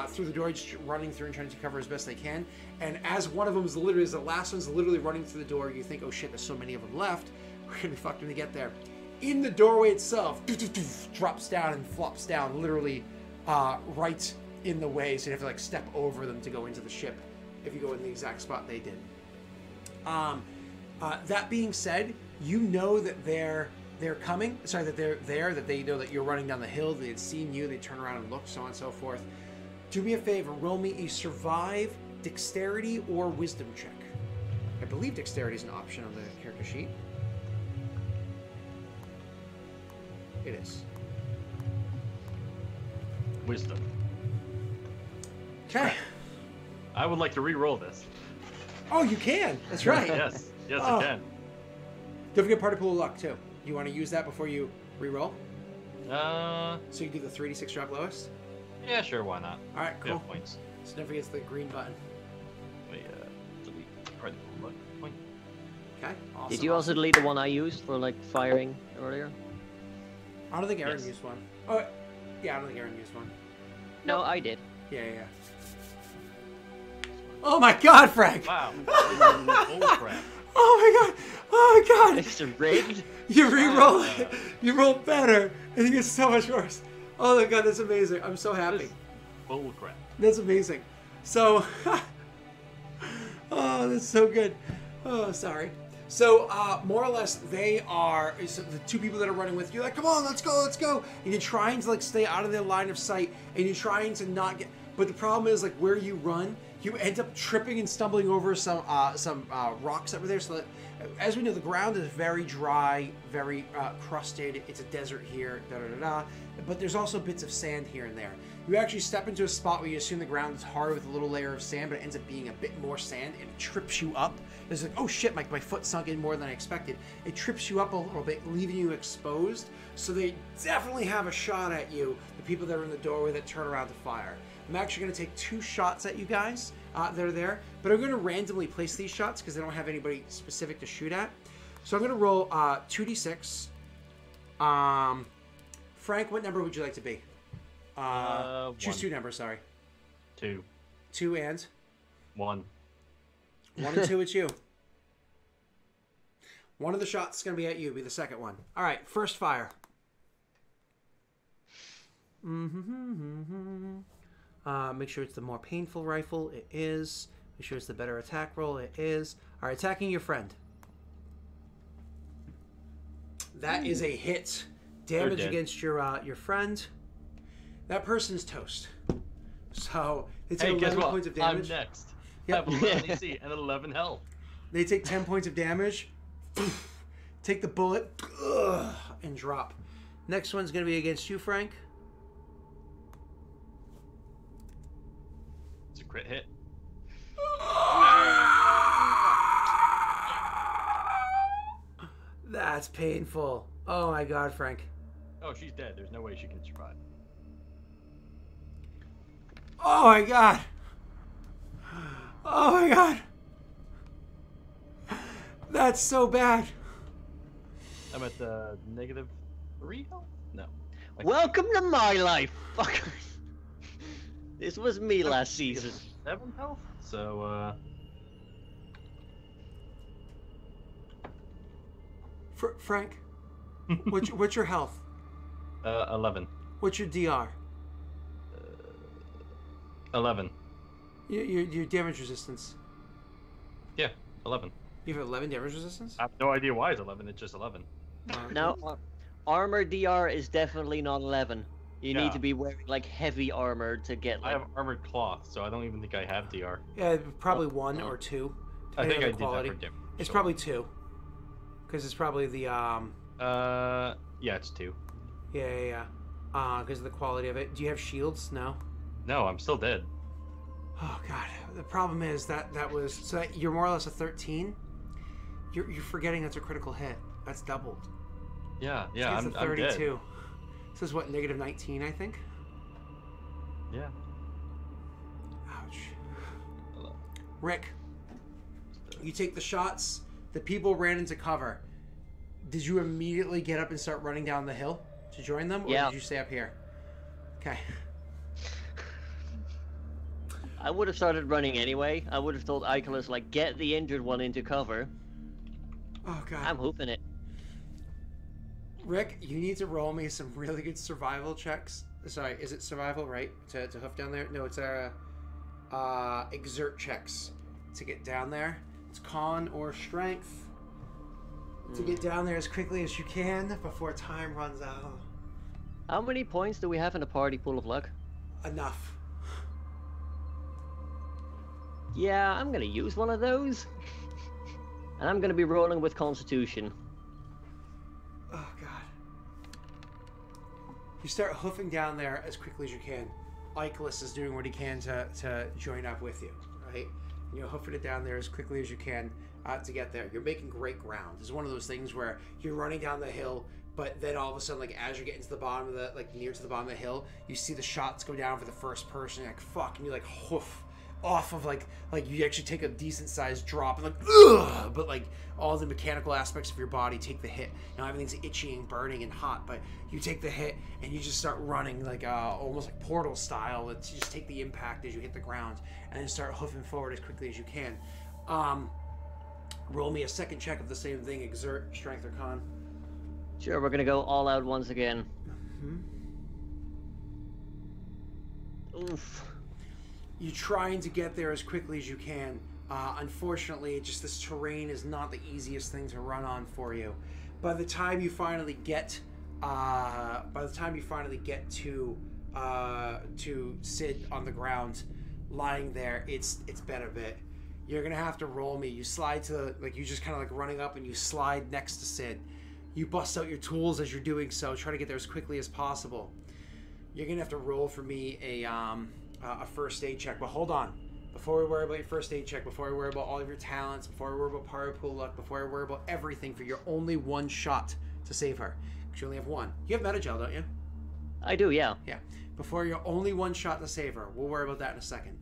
Through the door, just running through and trying to take cover as best they can. And as one of them is literally, as the last one's literally running through the door, you think, oh shit, there's so many of them left. We're gonna be fucked when they get there. In the doorway itself, drops down and flops down, literally right in the way. So you have to like step over them to go into the ship if you go in the exact spot they did. That being said, you know that they're coming. Sorry, that they're there, that they know that you're running down the hill, they had seen you, they turn around and look, so on and so forth. Do me a favor, roll me a survive, dexterity, or wisdom check. I believe dexterity is an option on the character sheet. It is.
Wisdom.
Okay.
I would like to re-roll this.
Oh, you can. That's right.
Yes,
Oh.
I can.
Don't forget party pool of luck too. You want to use that before you re-roll?
Uh,
So you do the 3d6 drop lowest?
yeah, sure, why not?
All right,
Yeah,
cool.
points.
So don't forget the green button.
Wait, delete. Right, look, point.
Okay. Awesome.
Did you also delete the one I used for like firing earlier?
I don't think Aaron
Yes.
used one. Oh, yeah, I don't think Aaron used one.
No, I did.
Yeah. Oh my God, Frank!
Wow. Oh crap.
Oh my God!
It's rigged.
You re-roll it. You roll better, and it gets so much worse. Oh my God, that's amazing. I'm so happy.
That is bull crap.
That's amazing. So, oh, that's so good. Oh, sorry. So, more or less, they are so the 2 people that are running with you. Like, come on, let's go. And you're trying to like stay out of their line of sight, and you're trying to not get. But the problem is like where you run, you end up tripping and stumbling over some rocks that were there. So that, as we know, the ground is very dry, very crusted. It's a desert here, but there's also bits of sand here and there. You actually step into a spot where you assume the ground is hard with a little layer of sand, but it ends up being a bit more sand, and it trips you up. It's like, oh shit, my foot sunk in more than I expected. It trips you up a little bit, leaving you exposed. So they definitely have a shot at you, the people that are in the doorway that turn around to fire. I'm actually going to take 2 shots at you guys that are there, but I'm going to randomly place these shots because I don't have anybody specific to shoot at. So I'm going to roll 2d6. Frank, what number would you like to be? Choose 2 numbers, sorry.
2.
2 and?
1.
1 and 2, it's you. One of the shots is going to be at you, be the second one. All right, first fire. Make sure it's the more painful rifle. It is. Make sure it's the better attack roll. It is. All right, attacking your friend. That is a hit. Damage against your friend. That person's toast. So they take 11 points of damage.
I'm next.
Yep.
I have 11 AC and 11 health.
They take 10 points of damage. Take the bullet and drop. Next one's going to be against you, Frank.
It's a crit hit.
That's painful. Oh my god, Frank.
Oh, she's dead. There's no way she can survive.
Oh my god. Oh my god. That's so bad.
I'm at the -3 health? No.
Welcome to my life, fucker. This was me last season.
7 health? So,
Frank, what's your health?
11.
What's your DR?
11.
Your damage resistance.
Yeah, 11.
You have 11 damage resistance?
I have no idea why it's 11. It's just 11.
Now, armor DR is definitely not 11. You
Yeah.
need to be wearing like heavy armor to get
I
like.
have armored cloth, so I don't even think I have DR.
Yeah, probably 1 or 2.
I think
depending
I
on
did
the quality.
that for damage.
It's
so-
probably 2. Because it's probably the,
yeah, it's 2.
yeah. Because of the quality of it. Do you have shields? No?
No, I'm still dead.
Oh, God. The problem is that was... So that you're more or less a 13. You're forgetting that's a critical hit. That's doubled.
Yeah,
It's a
I'm
32.
dead.
This is what, -19, I think?
Yeah.
Ouch. Rick, you take the shots. The people ran into cover. Did you immediately get up and start running down the hill to join them? Or
Yeah.
did you stay up here? Okay.
I would have started running anyway. I would have told Icarus like, get the injured one into cover.
Oh, God.
I'm hoofing it.
Rick, you need to roll me some really good survival checks. Sorry, is it survival, right? To hoof down there? No, it's exert checks to get down there. It's con or strength to get down there as quickly as you can before time runs out.
How many points do we have in a party pool of luck?
Enough.
Yeah, I'm gonna use one of those. And I'm gonna be rolling with Constitution.
Oh, God. You start hoofing down there as quickly as you can. Icarus is doing what he can to join up with you, right? And you're hoofing it down there as quickly as you can to get there. You're making great ground. It's one of those things where you're running down the hill, but then all of a sudden, like, as you're getting to the bottom of the, like, near to the bottom of the hill, you see the shots go down for the first person. You're like, fuck, and you, like, hoof off of, like you actually take a decent sized drop and, like, ugh! But, like, all the mechanical aspects of your body take the hit. Now, everything's itchy and burning and hot, but you take the hit and you just start running, like, almost like Portal style. It's, you just take the impact as you hit the ground and then start hoofing forward as quickly as you can. Roll me a second check of the same thing, exert, strength, or con.
Sure, we're gonna go all out once again. Oof.
You're trying to get there as quickly as you can. Unfortunately, just this terrain is not the easiest thing to run on for you. By the time you finally get, to Sid on the ground, lying there, it's been a bit. You're gonna have to roll me. You slide to you just kind of like running up and you slide next to Sid. You bust out your tools as you're doing so. Try to get there as quickly as possible. You're gonna have to roll for me a first aid check. But hold on. Before we worry about your first aid check, before we worry about all of your talents, before we worry about party pool luck, before we worry about everything, for your only one shot to save her. Because you only have one. You have Metagel, don't you?
I do, yeah.
Yeah. Before your only one shot to save her. We'll worry about that in a second.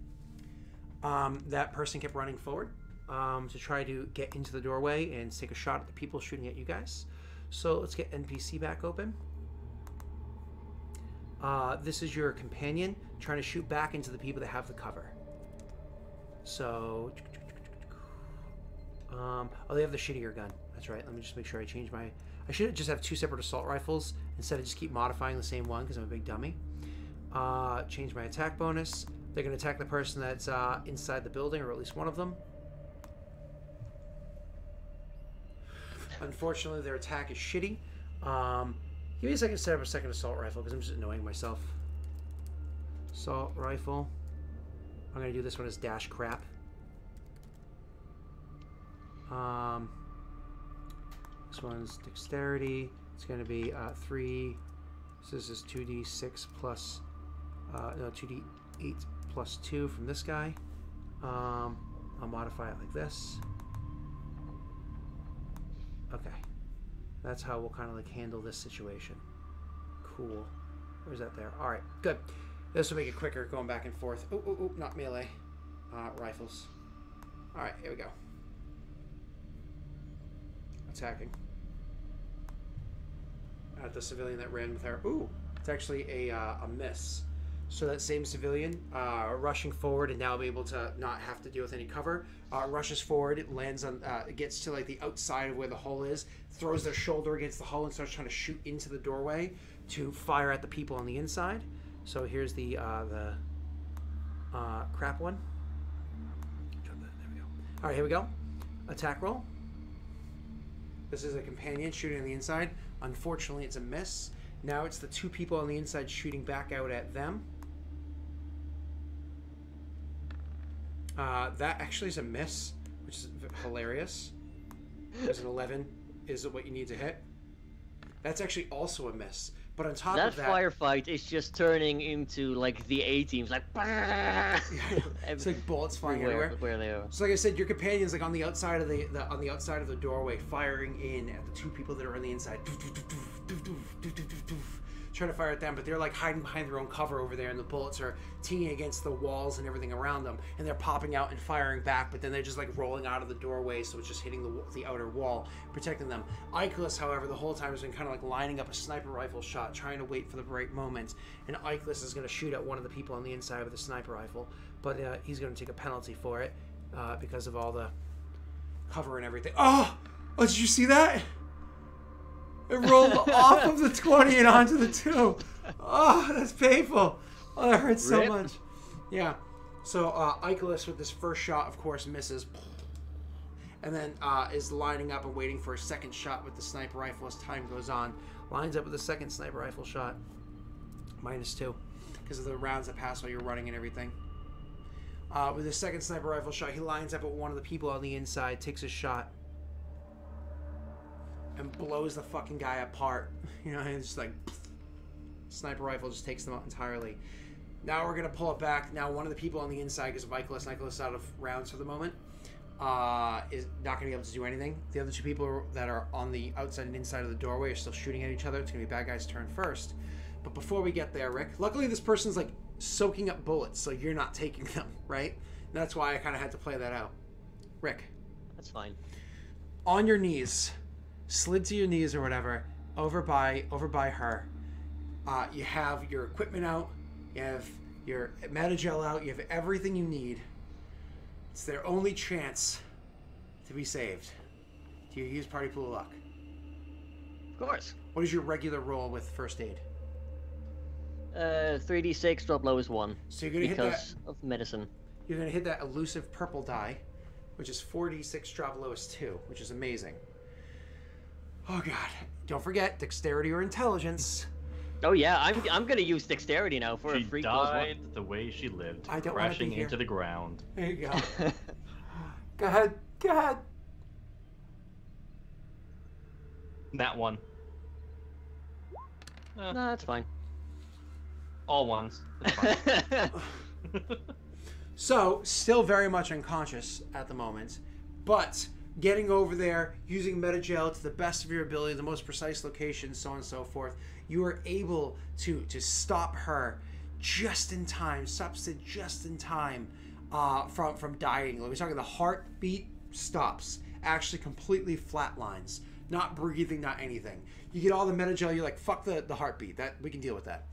That person kept running forward to try to get into the doorway and take a shot at the people shooting at you guys. So let's get NPC back open. This is your companion trying to shoot back into the people that have the cover. So, oh, they have the shittier gun. That's right. Let me just make sure I change my... I should just have 2 separate assault rifles instead of just keep modifying the same one because I'm a big dummy. Change my attack bonus. They're going to attack the person that's inside the building, or at least one of them. Unfortunately, their attack is shitty. Give me a second to set up a second assault rifle because I'm just annoying myself. Assault rifle. I'm going to do this one as dash crap. This one's dexterity. It's going to be 3. So this is 2d6 plus, no, 2d8 plus 2 from this guy. I'll modify it like this. Okay. That's how we'll kind of like handle this situation. Cool. Where's that there? Alright, good. This will make it quicker going back and forth. Oh, not melee. Rifles. Alright, here we go. Attacking. At the civilian that ran with her. Ooh, it's actually a miss. So that same civilian rushing forward and now be able to not have to deal with any cover. Rushes forward, it lands on, gets to like the outside of where the hole is, throws their shoulder against the hull and starts trying to shoot into the doorway to fire at the people on the inside. So here's the crap one. There we go. All right, here we go. Attack roll. This is a companion shooting on the inside. Unfortunately, it's a miss. Now it's the 2 people on the inside shooting back out at them. That actually is a miss, which is hilarious. There's an 11 is what you need to hit. That's actually also a miss. But on top of that...
That firefight is just turning into, like, the A-teams, like...
It's like bullets flying everywhere.
Where they are.
So like I said, your companion's like on the outside of the outside of the doorway, firing in at the 2 people that are on the inside. Trying to fire at them, but they're like hiding behind their own cover over there, and the bullets are tinging against the walls and everything around them, and they're popping out and firing back, but then they're just like rolling out of the doorway, so it's just hitting the outer wall, protecting them. Icarus, however, the whole time has been kind of like lining up a sniper rifle shot, trying to wait for the right moment, and Icarus is going to shoot at one of the people on the inside with a sniper rifle, but he's going to take a penalty for it because of all the cover and everything. Oh, did you see that? It rolled off of the 20 and onto the 2. Oh, that's painful. Oh, that hurts so much. Yeah. So Icarus with this first shot, of course, misses. And then is lining up and waiting for a second shot with the sniper rifle as time goes on. Lines up with a second sniper rifle shot. -2. Because of the rounds that pass while you're running and everything. With his second sniper rifle shot, he lines up at one of the people on the inside, takes a shot. And blows the fucking guy apart. You know, and it's just like... Sniper rifle just takes them out entirely. Now we're going to pull it back. Now one of the people on the inside, because of Icarus is out of rounds for the moment, is not going to be able to do anything. The other 2 people that are on the outside and inside of the doorway are still shooting at each other. It's going to be bad guy's turn first. But before we get there, Rick, luckily this person's like soaking up bullets, so you're not taking them, right? And that's why I kind of had to play that out. Rick.
That's fine.
On your knees. Slid to your knees or whatever, over by her. You have your equipment out, you have your metagel out, you have everything you need. It's their only chance to be saved. Do you use Party Pool of Luck?
Of course.
What is your regular roll with first aid?
3d6, drop lowest 1.
So you're gonna hit that
because of medicine.
You're gonna hit that elusive purple die, which is 4d6, drop lowest 2, which is amazing. Oh god! Don't forget dexterity or intelligence.
Oh yeah, I'm gonna use dexterity now for a free plus 1.
She died the way she lived,
I don't
crashing
wanna be here.
into the ground.
There you go. Go ahead. Go ahead.
That one.
No, that's fine.
All ones. It's fine.
So, still very much unconscious at the moment, but getting over there, using metagel to the best of your ability, the most precise location, so on and so forth, you are able to stop her just in time, stop Sid just in time from dying. We're talking the heartbeat stops, actually completely flatlines, not breathing, not anything. You get all the metagel, you're like, fuck the heartbeat, that we can deal with that.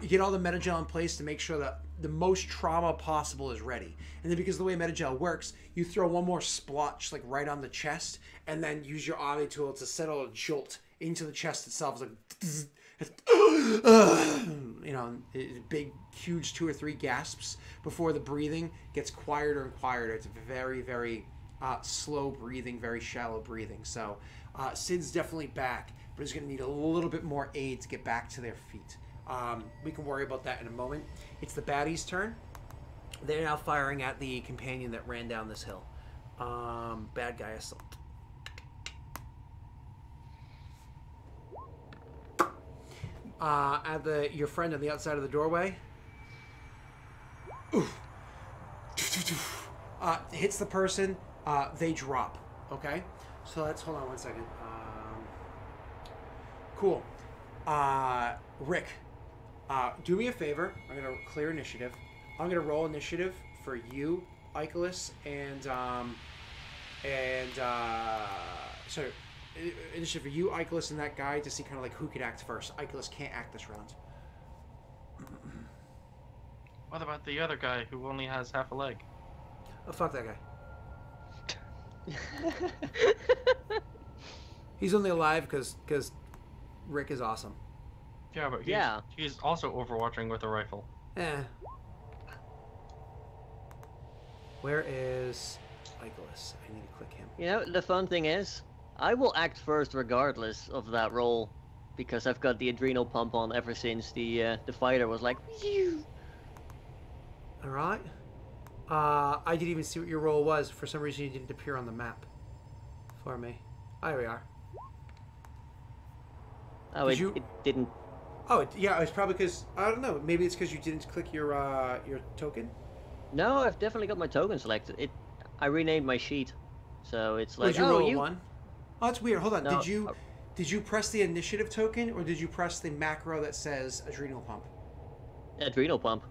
You get all the metagel in place to make sure that the most trauma possible is ready. And then because of the way metagel works, you throw one more splotch like right on the chest and then use your Omni tool to settle a jolt into the chest itself. It's like, you know, big, huge 2 or 3 gasps before the breathing gets quieter and quieter. It's very, very slow breathing, very shallow breathing. So Sid's definitely back, but he's going to need a little bit more aid to get back to their feet. We can worry about that in a moment. It's the baddie's turn. They're now firing at the companion that ran down this hill. Bad guy assault. At your friend on the outside of the doorway. Oof. Hits the person. They drop. Okay. So let's hold on one second. Cool. Rick, do me a favor. I'm gonna clear initiative. I'm gonna roll initiative for you, Icarus, and sorry, initiative for you, Icarus, and that guy to see kind of like who could act first. Icarus can't act this round.
What about the other guy who only has half a leg?
Oh, fuck that guy. He's only alive because Rick is awesome.
Yeah, but he's also overwatching with a rifle.
Eh. Where is Icarus? I need to click him.
You know, the fun thing is, I will act first regardless of that roll, because I've got the adrenal pump on ever since the fighter was like, "Phew."
All right. I didn't even see what your roll was. For some reason, you didn't appear on the map for me. There we are.
Oh, it didn't.
Oh, yeah. It's probably because I don't know. Maybe it's because you didn't click your token.
No, I've definitely got my token selected. I renamed my sheet, so it's like,
Did you roll one? Oh, that's weird. Hold on.
No,
Did you press the initiative token, or did you press the macro that says adrenal pump?
Adrenal pump.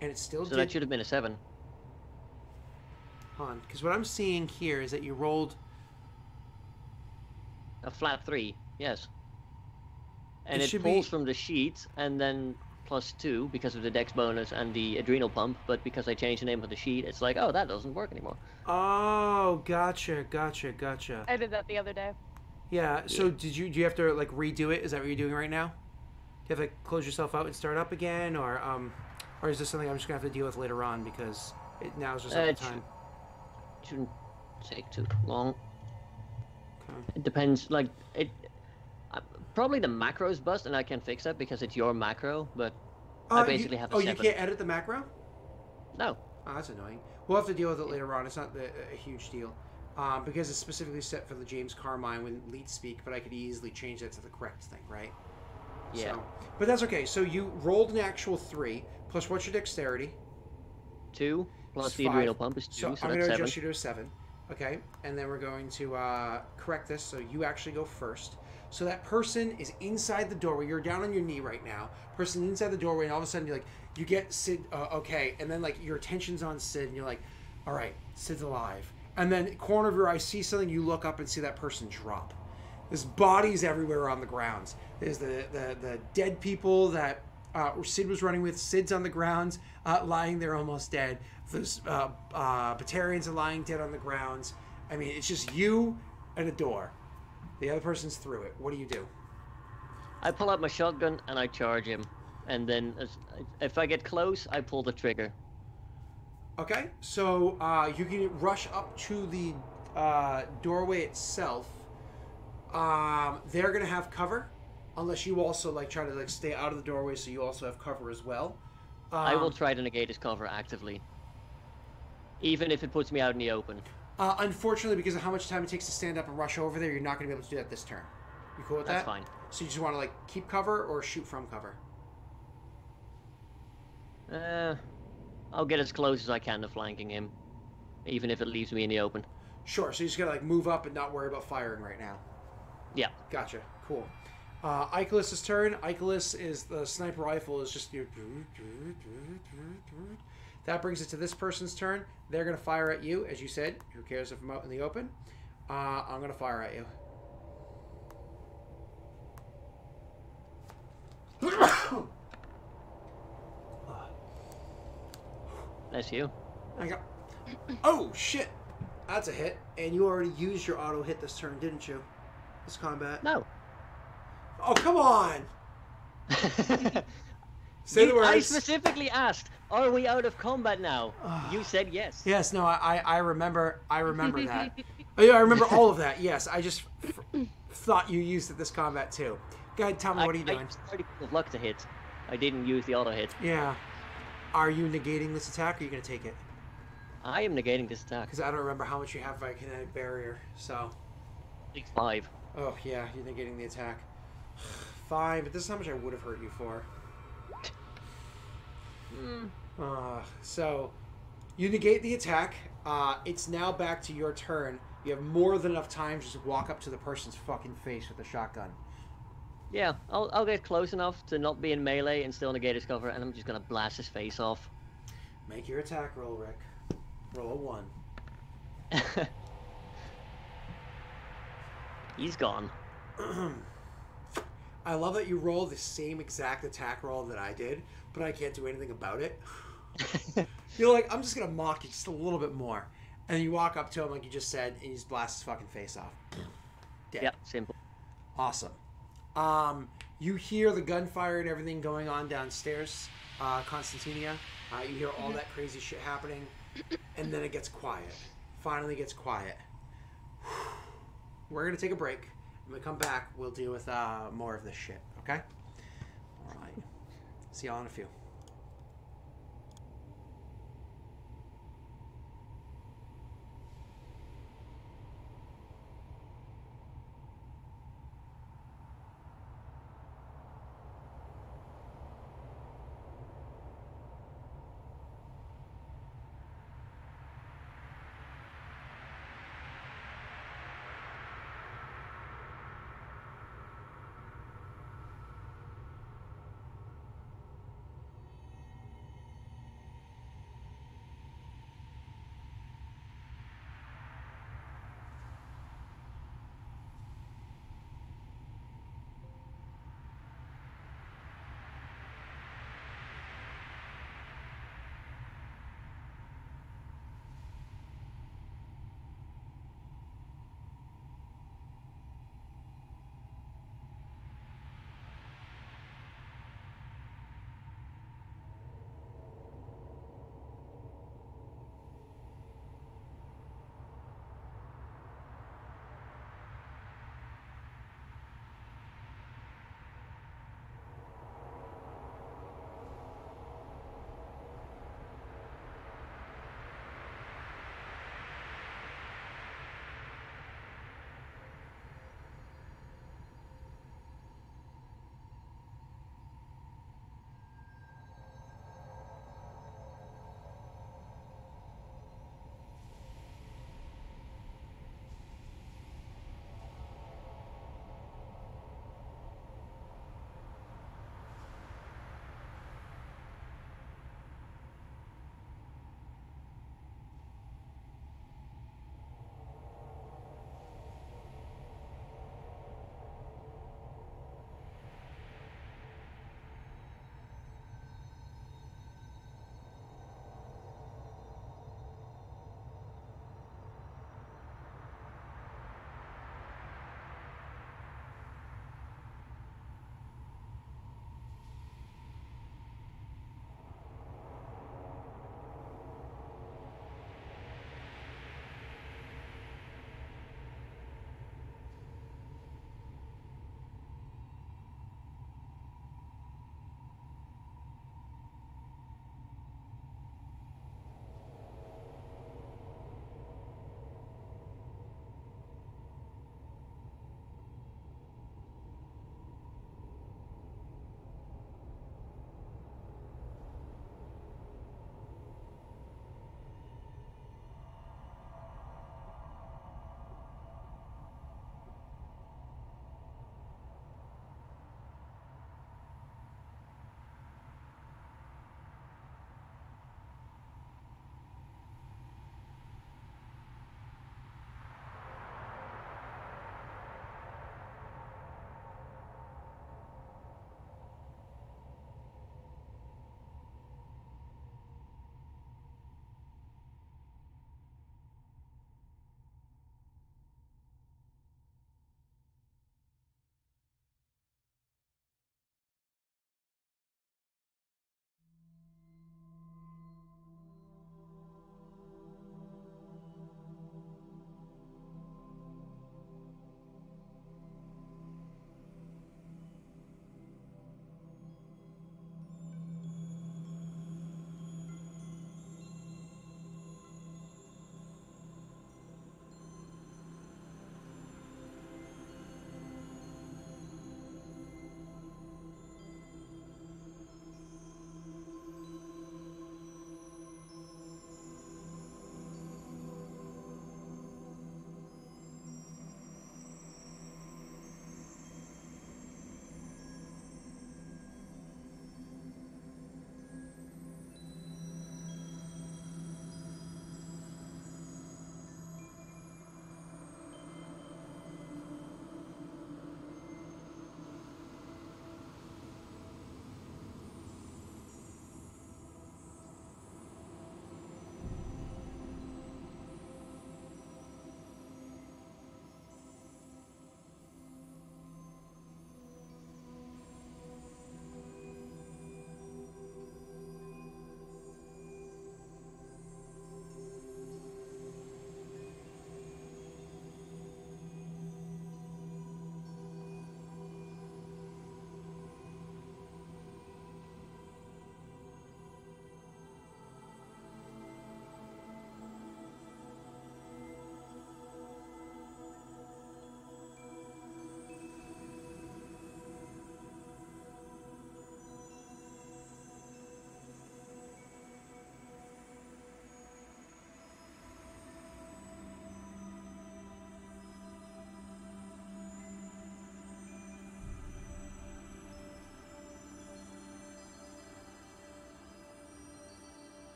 And it still
So that should have been a 7.
Hold on, because what I'm seeing here is that you rolled
A flat 3, yes. And
It
it
should
pulls
be-
from the sheet, and then +2 because of the dex bonus and the adrenal pump, but because I changed the name of the sheet, it's like, oh, that doesn't work anymore.
Oh, gotcha.
I did that the other day.
Yeah. So do you have to like redo it? Is that what you're doing right now? Do you have to close yourself out and start up again, or is this something I'm just gonna have to deal with later on because now is just not the time?
Shouldn't take too long.
Okay.
It depends. Like probably the macros bust, and I can fix that because it's your macro. But I basically have a 7.
You can't edit the macro?
No.
Oh, that's annoying. We'll have to deal with it later on. It's not a huge deal. Because it's specifically set for the James Carmine when leet speak, but I could easily change that to the correct thing, right?
Yeah.
So, but that's okay. So you rolled an actual 3, plus what's your dexterity?
2 plus
It's
the
5.
adrenal pump is 2,
So
so
I'm
that's
going to
7.
adjust you to a 7. Okay, and then we're going to correct this, so you actually go first. So that person is inside the doorway. You're down on your knee right now. Person inside the doorway, and all of a sudden you get Sid. Okay, and then like your attention's on Sid, and you're like, all right, Sid's alive. And then corner of your eye, see something. You look up and see that person drop. There's bodies everywhere on the grounds. There's the dead people that Sid was running with. Sid's on the grounds, lying there almost dead. Those Batarians are lying dead on the grounds. I mean, it's just you and a door. The other person's through it. What do you do?
I pull out my shotgun and I charge him, and then if I get close, I pull the trigger.
Okay, so you can rush up to the doorway itself. They're gonna have cover, unless you also try to stay out of the doorway, so you also have cover as well.
I will try to negate his cover actively, even if it puts me out in the open.
Unfortunately, because of how much time it takes to stand up and rush over there, you're not gonna be able to do that this turn. You cool with that?
That's fine.
So you just want to keep cover or shoot from cover?
I'll get as close as I can to flanking him, even if it leaves me in the open.
Sure. So you just gotta move up and not worry about firing right now.
Yeah.
Gotcha. Cool. Icarus' turn. Icarus is the sniper rifle is just that brings it to this person's turn. They're gonna fire at you, as you said. Who cares if I'm out in the open? I'm gonna fire at you.
That's you.
I got. Oh shit! That's a hit, and you already used your auto hit this turn, didn't you? This combat.
No.
Oh come on! Say the words.
I specifically asked, "Are we out of combat now?" You said yes.
Yes. No. I remember. I remember that. Oh, yeah, I remember all of that. Yes. I just thought you used it this combat too. Go ahead. Tell me what are you doing?
I used 30 points of luck to hit. I didn't use the auto hit.
Yeah. Are you negating this attack, or are you going to take it?
I am negating this attack.
Because I don't remember how much you have by kinetic barrier. So.
Take 5.
Oh yeah, you're negating the attack. 5, but this is how much I would have hurt you for. So, you negate the attack. It's now back to your turn. You have more than enough time to just walk up to the person's fucking face with a shotgun.
Yeah, I'll get close enough to not be in melee and still negate his cover, and I'm just gonna blast his face off.
Make your attack roll, Rick. Roll a 1.
He's gone.
I love that you roll the same exact attack roll that I did, but I can't do anything about it. You're like, I'm just gonna mock you just a little bit more. And you walk up to him like you just said, and you just blast his fucking face off. Dead.
Yep, simple.
Awesome. You hear the gunfire and everything going on downstairs, Constantinia. You hear all that crazy shit happening, and then it gets quiet. Finally gets quiet. We're gonna take a break. When we come back, we'll deal with more of this shit, okay? Alright. See y'all in a few.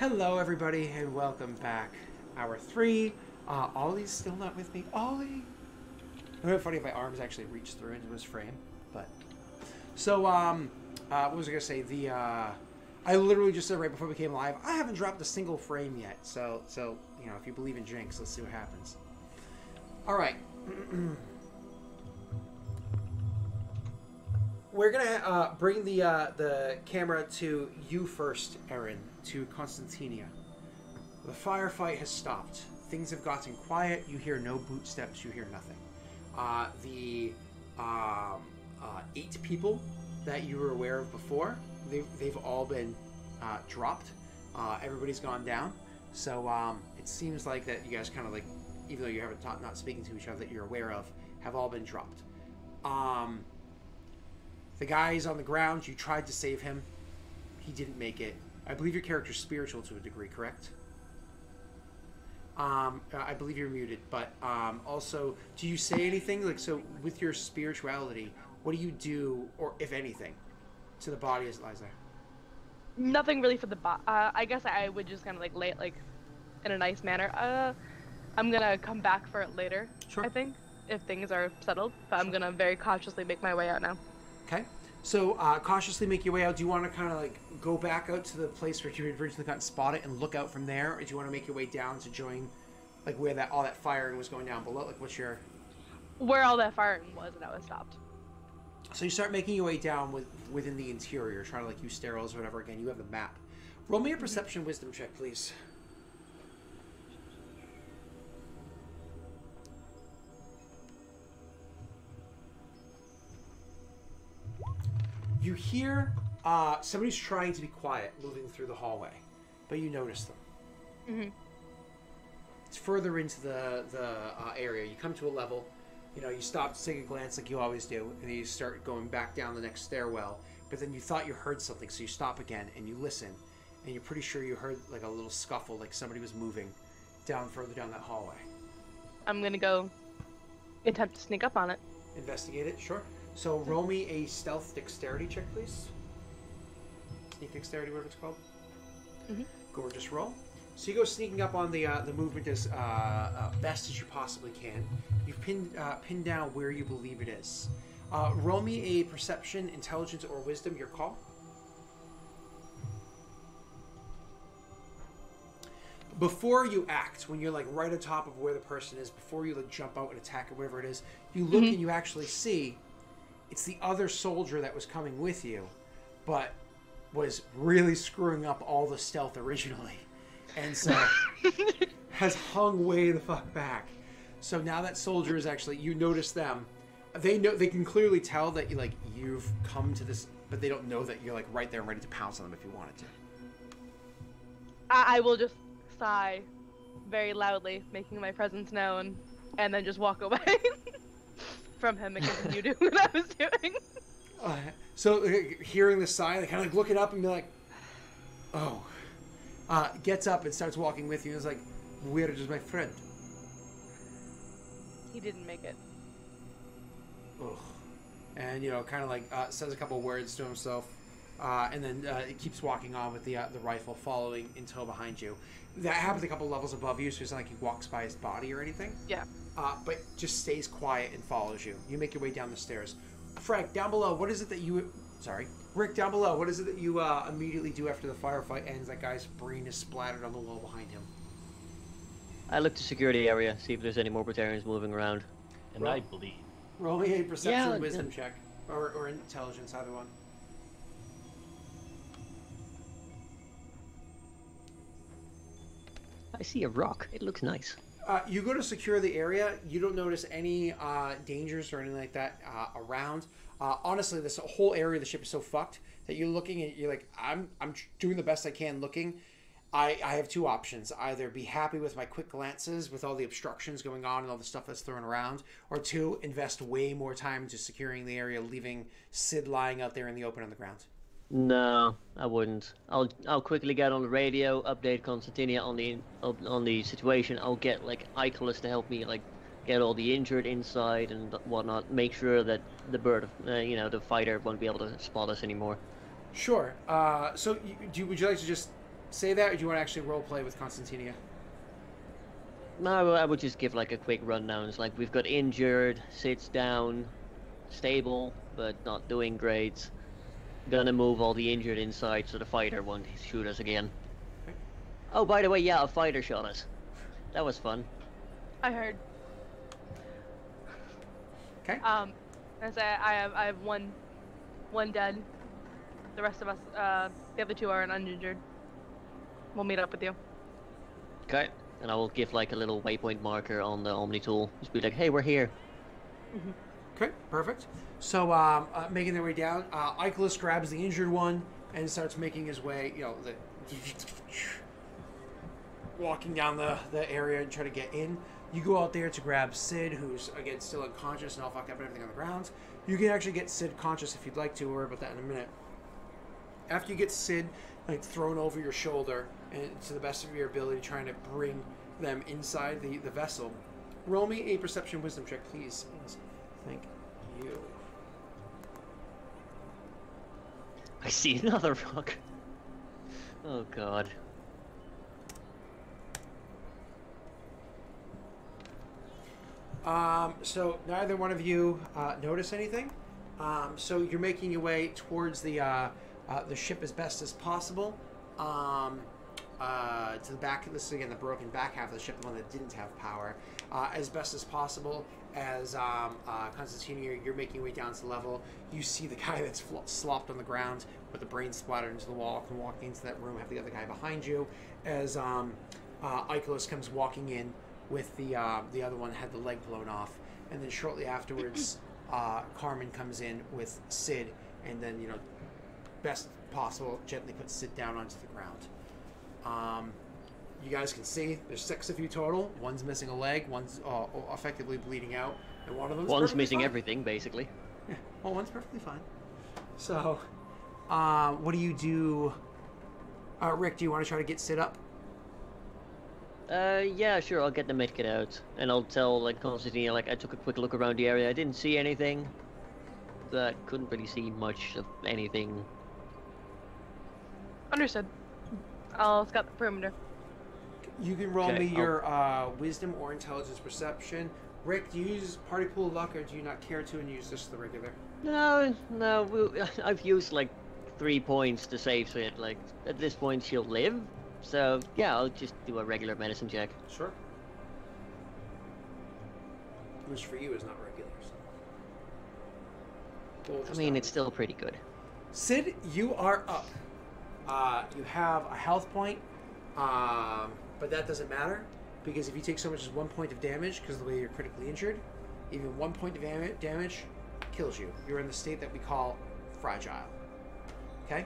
Hello, everybody, and welcome back. Hour 3. Ollie's still not with me. Ollie! It would be funny if my arms actually reached through into his frame, but... So, what was I gonna say? I literally just said right before we came live, I haven't dropped a single frame yet, so, you know, if you believe in jinx, let's see what happens. Alright. We're gonna bring the camera to you first, Erin, to Constantinia. The firefight has stopped. Things have gotten quiet. You hear no boot steps. You hear nothing. The 8 people that you were aware of before, they've all been dropped. Everybody's gone down. So it seems like that you guys kind of like, even though you haven't not speaking to each other that you're aware of, have all been dropped. The guy's on the ground. You tried to save him. He didn't make it. I believe your character's spiritual to a degree, correct? I believe you're muted, but also, do you say anything? Like, so with your spirituality, what do you do, or if anything, to the body as it lies there?
Nothing really for the I guess I would just kind of like lay it like in a nice manner. I'm gonna come back for it later.
Sure.
I think if things are settled, but I'm gonna very cautiously make my way out now.
Okay. So cautiously make your way out. Do you want to kind of like go back out to the place where you had originally gotten spotted and look out from there, or do you want to make your way down to join, like where that all that firing was going down below? Like, what's your?
Where all that firing was, and I was stopped.
So you start making your way down within the interior, trying to like use stairwells or whatever. Again, you have the map. Roll me a perception wisdom check, please. You hear somebody's trying to be quiet moving through the hallway, but you notice them.
Mm-hmm.
It's further into the area. You come to a level, you know, you stop to take a glance like you always do, and then you start going back down the next stairwell, but then you thought you heard something, so you stop again, and you listen, and you're pretty sure you heard like a little scuffle, like somebody was moving further down that hallway.
I'm gonna go attempt to sneak up on it.
Investigate it, sure. So roll me a stealth dexterity check, please. Sneak dexterity, whatever it's called.
Mm-hmm.
Gorgeous roll. So you go sneaking up on the movement as best as you possibly can. You've pinned down where you believe it is. Roll me a perception, intelligence, or wisdom, your call. Before you act, when you're like right on top of where the person is, before you like jump out and attack or whatever it is, you look and you actually see it's the other soldier that was coming with you, but was really screwing up all the stealth originally. And so has hung way the fuck back. So now that soldier is actually, you notice them. They can clearly tell that you've come to this, but they don't know that you're like right there and ready to pounce on them if you wanted to.
I will just sigh very loudly, making my presence known, and then just walk away from him and continue doing what I was doing.
So hearing the sigh, they kind of like looking up and be like, oh. Gets up and starts walking with you and is like, where is my friend?
He didn't make it.
Ugh. And, you know, kind of like says a couple words to himself, and then it keeps walking on with the rifle following in tow behind you. That happens a couple levels above you, so it's not like he walks by his body or anything.
Yeah.
But just stays quiet and follows you. You make your way down the stairs. Frank, down below, what is it that you... Sorry. Rick, down below, what is it that you immediately do after the firefight ends? That guy's brain is splattered on the wall behind him.
I look to secure the area, see if there's any more Batarians moving around.
And I bleed.
Roll me a perception
Yeah,
wisdom check. Or intelligence, either one.
I see a rock. It looks nice.
You go to secure the area. You don't notice any dangers or anything like that around. Honestly, this whole area of the ship is so fucked that you're looking and you're like, I'm doing the best I can looking. I have two options. Either be happy with my quick glances with all the obstructions going on and all the stuff that's thrown around, or two, invest way more time into securing the area, leaving Sid lying out there in the open on the ground.
No, I wouldn't. I'll quickly get on the radio, update Constantinia on the situation. I'll get like Icarus to help me like get all the injured inside and whatnot. Make sure that the bird, the fighter, won't be able to spot us anymore.
Sure. So would you like to just say that, or do you want to actually role play with Constantinia?
No, I would just give like a quick rundown. It's like we've got injured, sits down, stable, but not doing great. Gonna move all the injured inside so the fighter won't shoot us again.
Okay.
Oh, by the way, yeah, a fighter shot us. That was fun.
I heard.
Okay.
As I have one dead. The rest of us, the other two are uninjured. We'll meet up with you.
Okay. And I will give like a little waypoint marker on the Omni tool. Just be like, hey, we're here.
Okay, perfect. So, making their way down, Icarus grabs the injured one and starts making his way, walking down the area and try to get in. You go out there to grab Sid, who's, again, still unconscious and all fucked up and everything on the ground. You can actually get Sid conscious if you'd like to. We'll worry about that in a minute. After you get Sid, like, thrown over your shoulder, and to the best of your ability, trying to bring them inside the vessel, roll me a perception wisdom check, please. Thank you.
I see another rock. Oh, God.
So neither one of you notice anything. So you're making your way towards the ship as best as possible. To the back. This is again the broken back half of the ship, the one that didn't have power. As best as possible. As Constantine, you're making your way down to the level. You see the guy that's slopped on the ground with the brain splattered into the wall. Can walk into that room. Have the other guy behind you. As Icarus comes walking in with the other one had the leg blown off, and then shortly afterwards, Carmen comes in with Sid, and then best possible gently puts Sid down onto the ground. You guys can see there's 6 of you total. One's missing a leg, one's effectively bleeding out, and one's
missing
fine.
Everything basically.
Yeah, well, one's perfectly fine. So, what do you do, Rick? Do you want to try to get Sid up?
Yeah, sure, I'll get the medkit out. And I'll tell, like, Constantine, like, I took a quick look around the area. I didn't see anything. But couldn't really see much of anything.
Understood. I'll scout the perimeter.
You can roll
Okay,
me your wisdom or intelligence perception. Rick, do you use party pool luck, or do you not care to and use just the regular?
No, I've used, like, 3 points to save Sid. Like, at this point, she'll live. So, yeah, I'll just do a regular medicine check.
Sure. Which for you is not regular. So.
I mean, it's still pretty good.
Sid, you are up. You have a health point, but that doesn't matter, because if you take so much as 1 point of damage, because of the way you're critically injured, even 1 point of damage kills you. You're in the state that we call fragile. Okay?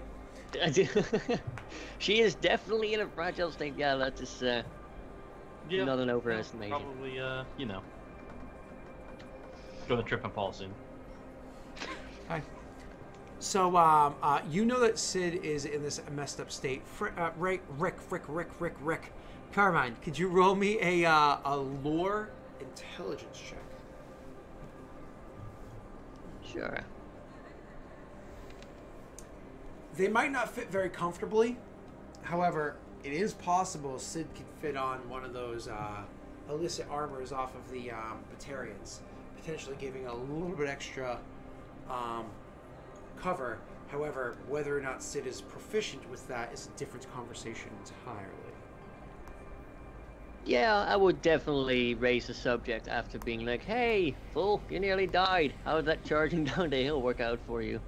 She is definitely in a fragile state. Yeah, that is not an overestimation.
Probably, gonna trip and fall soon.
Hi. So, you know that Sid is in this messed up state. Rick. Carmine, could you roll me a lore intelligence check?
Sure.
They might not fit very comfortably. However, it is possible Sid could fit on one of those illicit armors off of the Batarians, potentially giving a little bit extra cover. However, whether or not Sid is proficient with that is a different conversation entirely.
Yeah, I would definitely raise the subject after being like, hey, fool, you nearly died. How did that charging down the hill work out for you?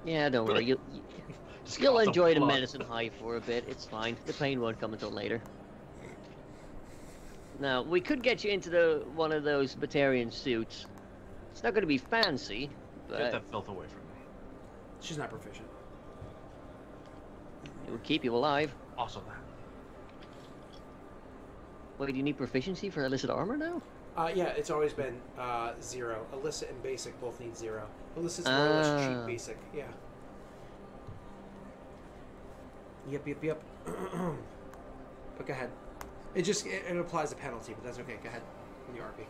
Yeah, don't worry. You'll enjoy the medicine high for a bit. It's fine. The pain won't come until later. Now, we could get you into one of those Batarian suits. It's not going to be fancy, but
Get that filth away from me.
She's not proficient.
it would keep you alive.
Also that.
Wait, do you need proficiency for illicit armor now?
Yeah, it's always been 0. Illicit and basic both need 0. Illicit's more or less cheap basic, yeah. Yep. But go ahead. It applies a penalty, but that's okay. Go ahead. In the RP.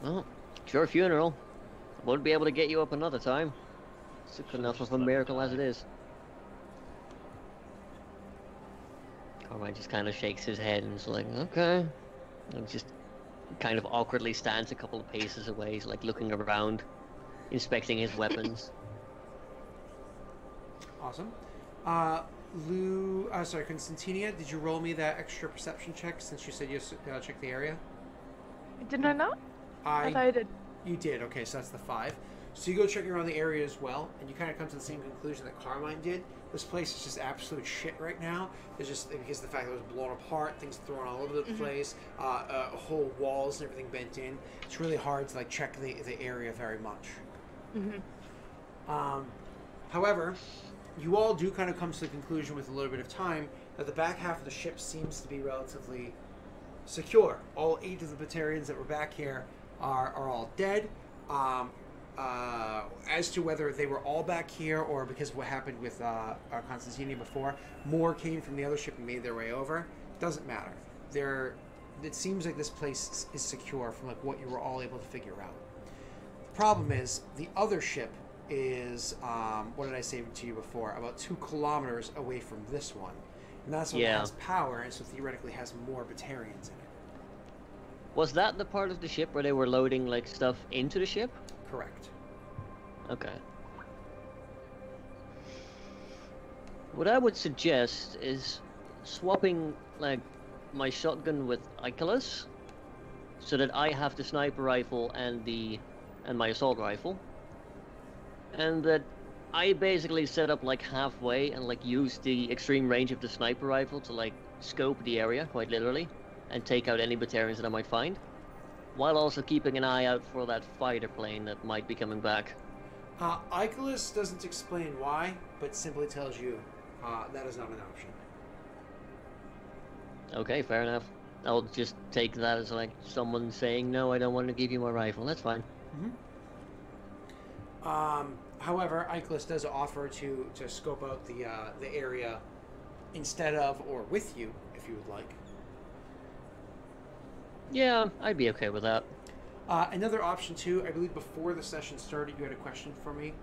Well, it's your funeral. I won't be able to get you up another time. It's enough of a miracle as it is. Carmine just kind of shakes his head and is like, okay. And just kind of awkwardly stands a couple of paces away. He's like looking around, inspecting his weapons.
Awesome. Constantinia, did you roll me that extra perception check since you said you checked the area?
Didn't I not? I thought I did.
You did. Okay, so that's the 5. So you go checking around the area as well, and you kind of come to the same conclusion that Carmine did. This place is just absolute shit right now. It's just because of the fact that it was blown apart, things thrown all over the place, whole walls and everything bent in. It's really hard to like check the area very much. However, you all do kind of come to the conclusion with a little bit of time that the back half of the ship seems to be relatively secure. All 8 of the Batarians that were back here are all dead. As to whether they were all back here or because of what happened with Constantini before, more came from the other ship and made their way over. Doesn't matter. It seems like this place is secure from like what you were all able to figure out. The problem is the other ship is what did I say to you before? About 2 kilometers away from this one, and that's one that has power, and so theoretically has more Batarians in it.
Was that the part of the ship where they were loading like stuff into the ship?
Correct.
Okay. What I would suggest is swapping like my shotgun with Icarus, so that I have the sniper rifle and my assault rifle, and that I basically set up like halfway and like use the extreme range of the sniper rifle to like scope the area quite literally and take out any Batarians that I might find, while also keeping an eye out for that fighter plane that might be coming back.
Icarus doesn't explain why, but simply tells you that is not an option.
Okay, fair enough. I'll just take that as like someone saying, no, I don't want to give you my rifle. That's fine.
However, Icarus does offer to scope out the area instead of or with you, if you would like.
Yeah, I'd be okay with that.
Another option too, I believe before the session started you had a question for me,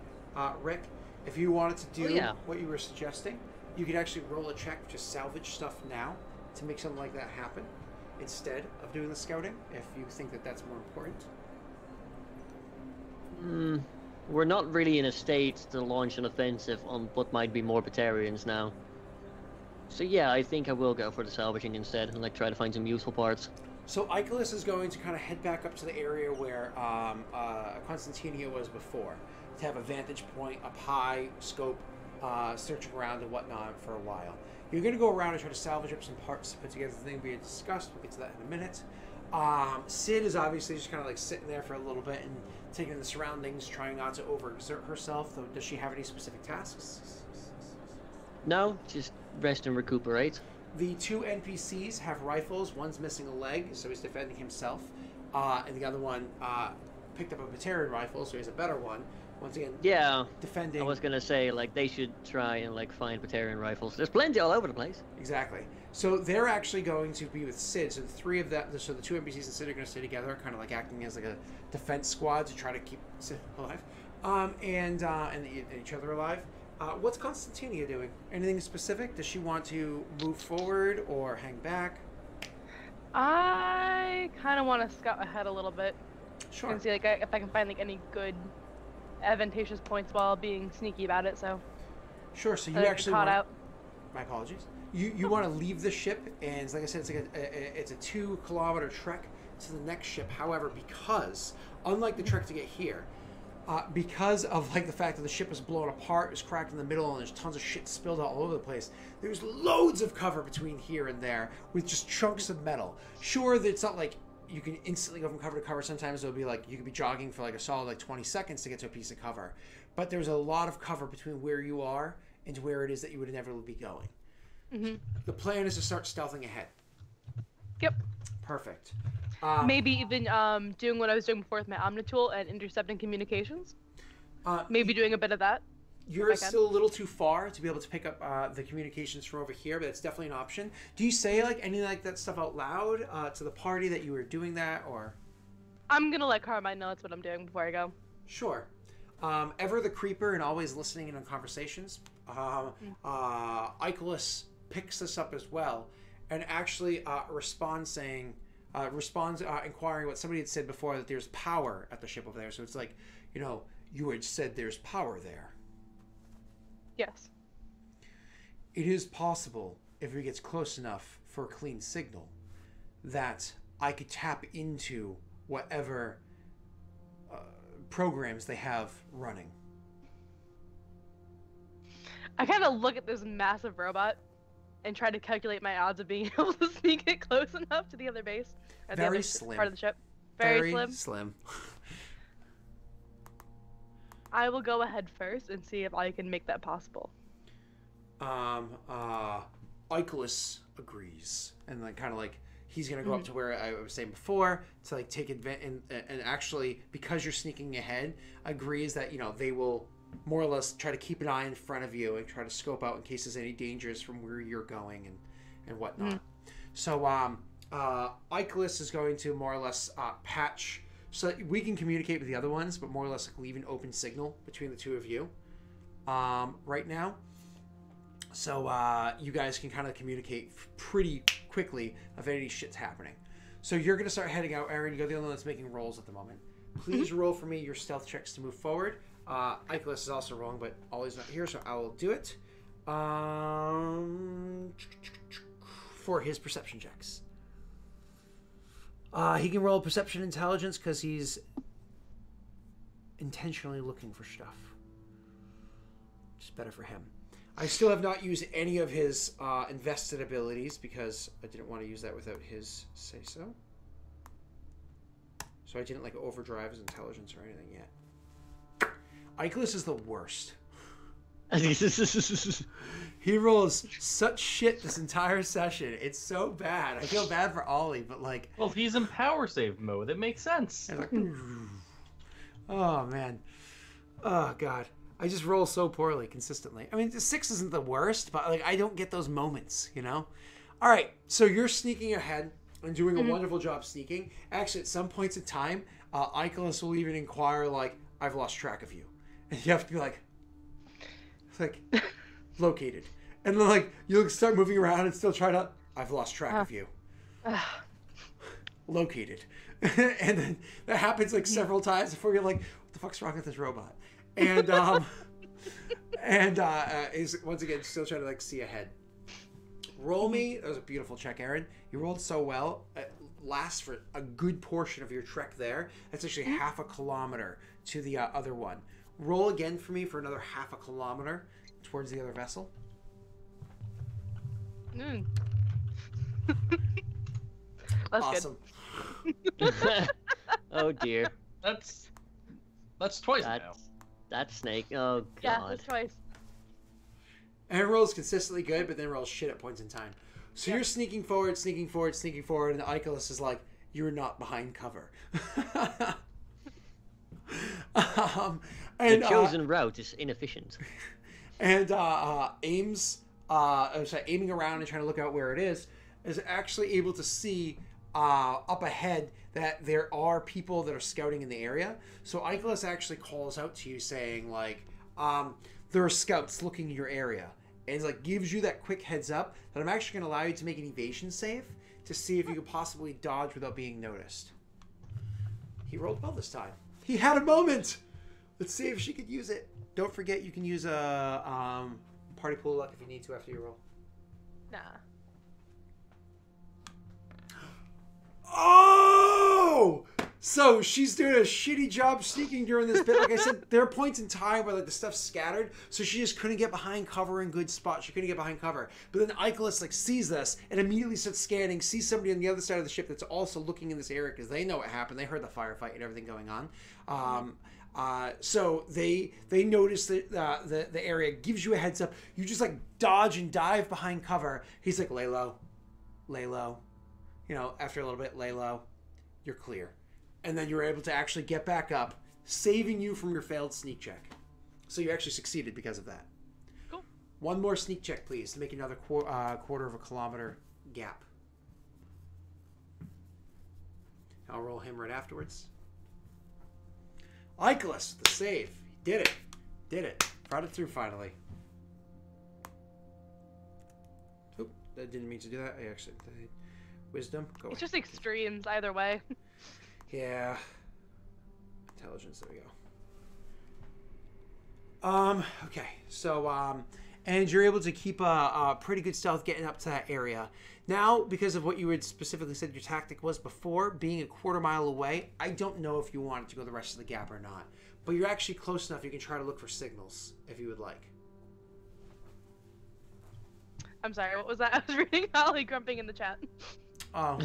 Rick. If you wanted to do what you were suggesting, you could actually roll a check to salvage stuff now to make something like that happen instead of doing the scouting, if you think that that's more important.
We're not really in a state to launch an offensive on what might be more Batarians now. So yeah, I think I will go for the salvaging instead and like try to find some useful parts.
So Icarus is going to kind of head back up to the area where Constantinia was before, to have a vantage point up high, scope, searching around and whatnot for a while. You're going to go around and try to salvage up some parts to put together the thing we had discussed. We'll get to that in a minute. Sid is obviously just kind of like sitting there for a little bit and taking in the surroundings, trying not to overexert herself. Though, does she have any specific tasks?
No, just rest and recuperate.
The 2 NPCs have rifles. One's missing a leg, so he's defending himself. And the other one picked up a Batarian rifle, so he has a better one. Once again, defending.
I was gonna say, like, they should try and like find Batarian rifles. There's plenty all over the place.
Exactly. So they're actually going to be with Sid. So the 3 of them, so the 2 NPCs and Sid are going to stay together, kind of like acting as like a defense squad to try to keep Sid alive, and each other alive. What's Constantinia doing? Anything specific? Does she want to move forward or hang back?
I kind of want to scout ahead a little bit.
Sure.
And see like if I can find like any good advantageous points while being sneaky about it. So.
Sure. So you actually caught out. My apologies. You want to leave the ship, and like I said, it's a 2 kilometer trek to the next ship. However, because unlike the trek to get here, because of like the fact that the ship was blown apart, it was cracked in the middle, and there's tons of shit spilled all over the place. There's loads of cover between here and there with just chunks of metal. Sure, that it's not like you can instantly go from cover to cover. Sometimes it'll be like you could be jogging for like a solid like 20 seconds to get to a piece of cover, but there's a lot of cover between where you are and where it is that you would inevitably be going. The plan is to start stealthing ahead.
Yep.
Perfect.
Maybe even doing what I was doing before with my Omnitool and intercepting communications. Maybe doing a bit of that.
You're still a little too far to be able to pick up the communications from over here, but it's definitely an option. Do you say like any like that stuff out loud to the party that you were doing that, or?
I'm gonna let Carmine know that's what I'm doing before I go.
Sure. Ever the creeper and always listening in on conversations, Icolus picks this up as well and actually responds inquiring what somebody had said before, that there's power at the ship over there. So it's like, you had said there's power there.
Yes.
It is possible, if it gets close enough for a clean signal, that I could tap into whatever programs they have running.
I kind of look at this massive robot and try to calculate my odds of being able to sneak it close enough to the other base. Or the
Very
other
slim.
part of the ship. Very
slim.
I will go ahead first and see if I can make that possible.
Icolus agrees, and like kind of like he's gonna go up to where I was saying before to like take advantage, and actually, because you're sneaking ahead, agrees that they will more or less try to keep an eye in front of you and try to scope out in case there's any dangers from where you're going and whatnot. So Icolus is going to more or less patch so that we can communicate with the other ones, but more or less like leave an open signal between the two of you right now. So you guys can kind of communicate pretty quickly if any shit's happening. So you're going to start heading out, Aaron. You're the only one that's making rolls at the moment. Please roll for me your stealth checks to move forward. Icolus is also wrong, but Ollie's not here, so I will do it. For his perception checks. He can roll perception intelligence because he's intentionally looking for stuff. It's better for him. I still have not used any of his invested abilities because I didn't want to use that without his say-so. So I didn't like overdrive his intelligence or anything yet. Icolus is the worst. He rolls such shit this entire session. It's so bad. I feel bad for Ollie, but like...
Well, he's in power save mode. It makes sense.
Like, oh, man. Oh, God. I just roll so poorly consistently. I mean, the 6 isn't the worst, but like I don't get those moments, All right, so you're sneaking ahead and doing a wonderful job sneaking. Actually, at some points in time, Icolus will even inquire, like, I've lost track of you. And you have to be like located. And then, like, you'll start moving around and still try to, I've lost track of you. Located. And then that happens, like, several times before you're like, what the fuck's wrong with this robot? And is once again still trying to like see ahead. Roll me. That was a beautiful check, Aaron. You rolled so well. It lasts for a good portion of your trek there. That's actually half a kilometer to the other one. Roll again for me for another half a kilometer towards the other vessel.
That's
Awesome.
Good. Oh dear.
That's twice now.
That snake. Oh god.
Yeah, that's twice.
And it rolls consistently good, but then rolls shit at points in time. So you're sneaking forward, and Icolus is like, you're not behind cover.
The chosen route is inefficient.
And aiming around and trying to look out where it is actually able to see up ahead that there are people that are scouting in the area. So Icolus actually calls out to you saying, like, there are scouts looking in your area. And it's like gives you that quick heads up that I'm actually going to allow you to make an evasion save to see if you could possibly dodge without being noticed. He rolled well this time. He had a moment! Let's see if she could use it. Don't forget you can use a party pool luck if you need to after you roll.
Nah.
Oh! So she's doing a shitty job sneaking during this bit. Like I said, there are points in time where like the stuff's scattered, so she just couldn't get behind cover in good spots. She couldn't get behind cover. But then Icolus like sees this and immediately starts scanning, sees somebody on the other side of the ship that's also looking in this area because they know what happened. They heard the firefight and everything going on. So they notice that the area, gives you a heads up. You just like dodge and dive behind cover. He's like, lay low. After a little bit, lay low. You're clear. And then you're able to actually get back up, saving you from your failed sneak check. So you actually succeeded because of that.
Cool.
One more sneak check, please, to make another quarter of a kilometer gap. I'll roll him right afterwards. Icarus, the save. He did it. Did it. Brought it through finally. Oop, I didn't mean to do that. I actually... Wisdom, go
It's
away.
just extremes either way.
Yeah. Intelligence, there we go. Okay. So, and you're able to keep a pretty good stealth getting up to that area. Now, because of what you had specifically said your tactic was before, being a quarter mile away, I don't know if you wanted to go the rest of the gap or not. But you're actually close enough you can try to look for signals, if you would like.
I'm sorry, what was that? I was reading Holly grumping in the chat.
Oh.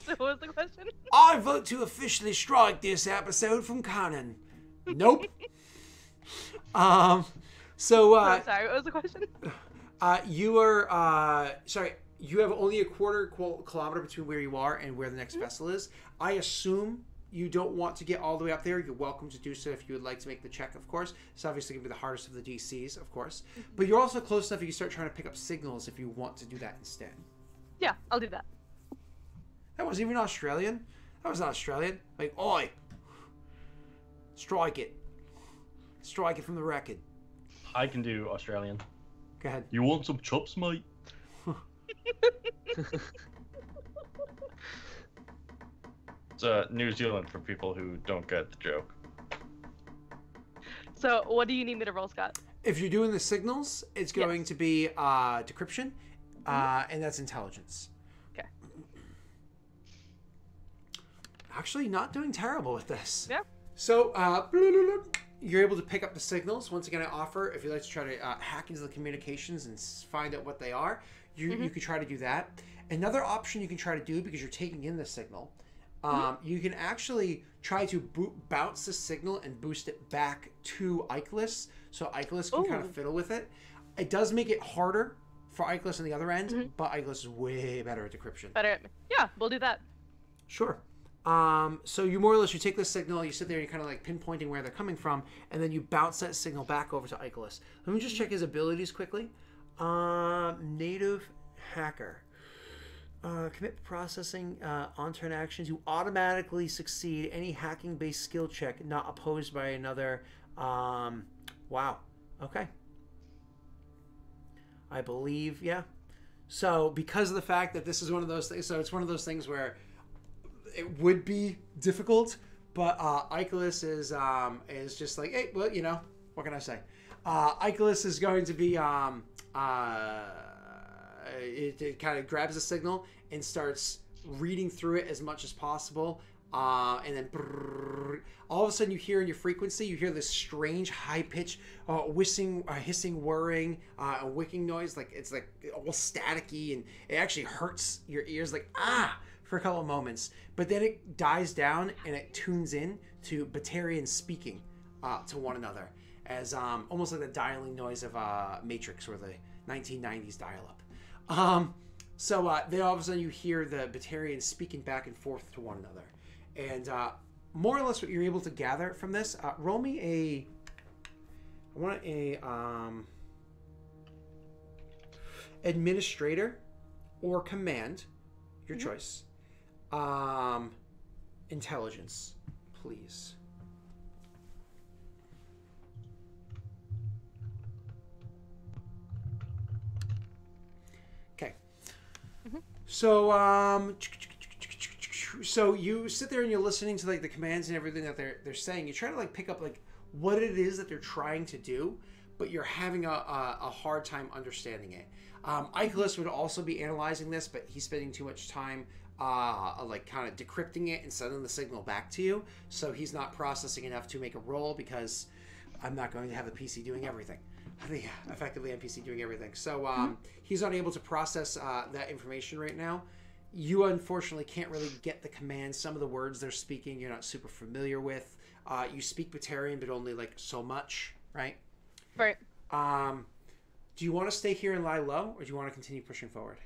So what was the question?
I vote to officially strike this episode from canon. Nope. So,
Oh, sorry, what was the question?
you are, sorry, you have only a quarter kilometer between where you are and where the next vessel is. I assume you don't want to get all the way up there. You're welcome to do so if you would like to make the check, of course. It's obviously going to be the hardest of the DCs, of course. But you're also close enough you can start trying to pick up signals if you want to do that instead.
Yeah, I'll do that.
That wasn't even Australian. That was not Australian. Like, oi. Strike it. Strike it from the record.
I can do Australian.
Go ahead.
You want some chops, mate? It's New Zealand for people who don't get the joke.
So what do you need me to roll, Scott?
If you're doing the signals, it's going to be decryption, and that's intelligence.
Okay.
Actually, not doing terrible with this.
Yeah.
So, you're able to pick up the signals. Once again, I offer, if you'd like to try to hack into the communications and find out what they are, you could try to do that. Another option you can try to do, because you're taking in the signal, you can actually try to bounce the signal and boost it back to Icarus, so Icarus can kind of fiddle with it. It does make it harder for Icarus on the other end, but Icarus is way better at decryption.
Yeah, we'll do that.
Sure. So you more or less, you take the signal, you sit there, you're kind of like pinpointing where they're coming from, and then you bounce that signal back over to Icarus. Let me just check his abilities quickly. Native hacker. Commit processing on-turn actions. You automatically succeed any hacking-based skill check not opposed by another. Wow. Okay. I believe, yeah. So because of the fact that this is one of those things, so it's one of those things where it would be difficult, but Icarus is just like, hey, well, you know, what can I say? Icarus is going to be it kind of grabs the signal and starts reading through it as much as possible, and then all of a sudden you hear in your frequency, you hear this strange high-pitched hissing, whirring, and wicking noise. Like it's like all staticky, and it actually hurts your ears, like for a couple of moments. But then it dies down and it tunes in to Batarians speaking to one another, as almost like the dialing noise of Matrix or the 1990s dial-up. So then all of a sudden you hear the Batarians speaking back and forth to one another. And more or less what you're able to gather from this, roll me I want a administrator or command, your choice. Intelligence, please. Okay. So so you sit there and you're listening to like the commands and everything that they're saying. You're trying to like pick up like what it is that they're trying to do, but you're having a hard time understanding it. Icarus would also be analyzing this, but he's spending too much time like kind of decrypting it and sending the signal back to you, so he's not processing enough to make a roll, because I'm not going to have the PC doing everything. Effectively NPC doing everything. So he's unable to process that information right now. You unfortunately can't really get the commands. Some of the words they're speaking you're not super familiar with. You speak Batarian, but only like so much, right?
Right.
Do you want to stay here and lie low, or do you want to continue pushing forward?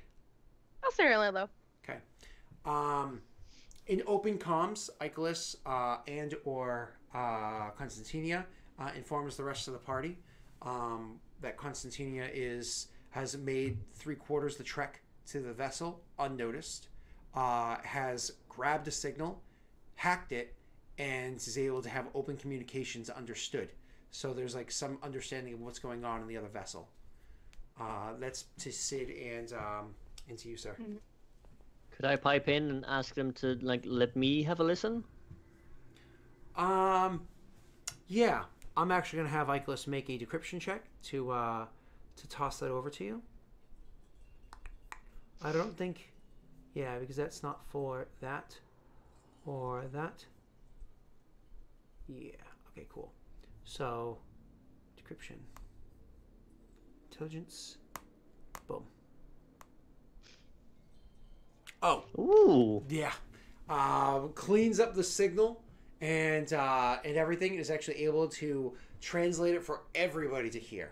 I'll stay really low.
Okay. In open comms, Icarus and or Constantinia informs the rest of the party that Constantinia has made 3/4 the trek to the vessel unnoticed, has grabbed a signal, hacked it, and is able to have open communications understood. So there's like some understanding of what's going on in the other vessel. That's to Sid and to you, sir.
Could I pipe in and ask them to like let me have a listen?
Yeah. I'm actually gonna have Icarus make a decryption check to toss that over to you. I don't think, yeah, because that's not for that or that. Yeah. Okay. Cool. So, decryption, intelligence, boom. Oh.
Ooh.
Yeah. Cleans up the signal and everything, is actually able to translate it for everybody to hear.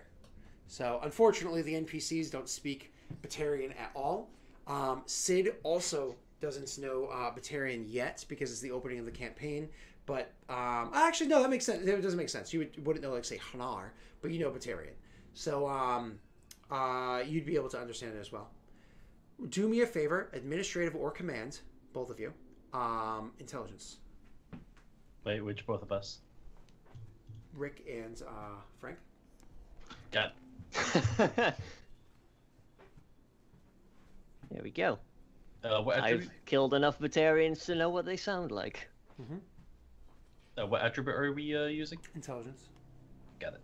So, unfortunately, the NPCs don't speak Batarian at all. Sid also doesn't know Batarian yet because it's the opening of the campaign. But actually, no, that makes sense. It doesn't make sense. You wouldn't know, like, say, Hanar, but you know Batarian. So you'd be able to understand it as well. Do me a favor, administrative or command, both of you. Intelligence.
Wait, which both of us?
Rick and Frank.
Got
There we go.
what
I've
attribute?
killed enough Batarians to know what they sound like.
What attribute are we using?
Intelligence.
Got it.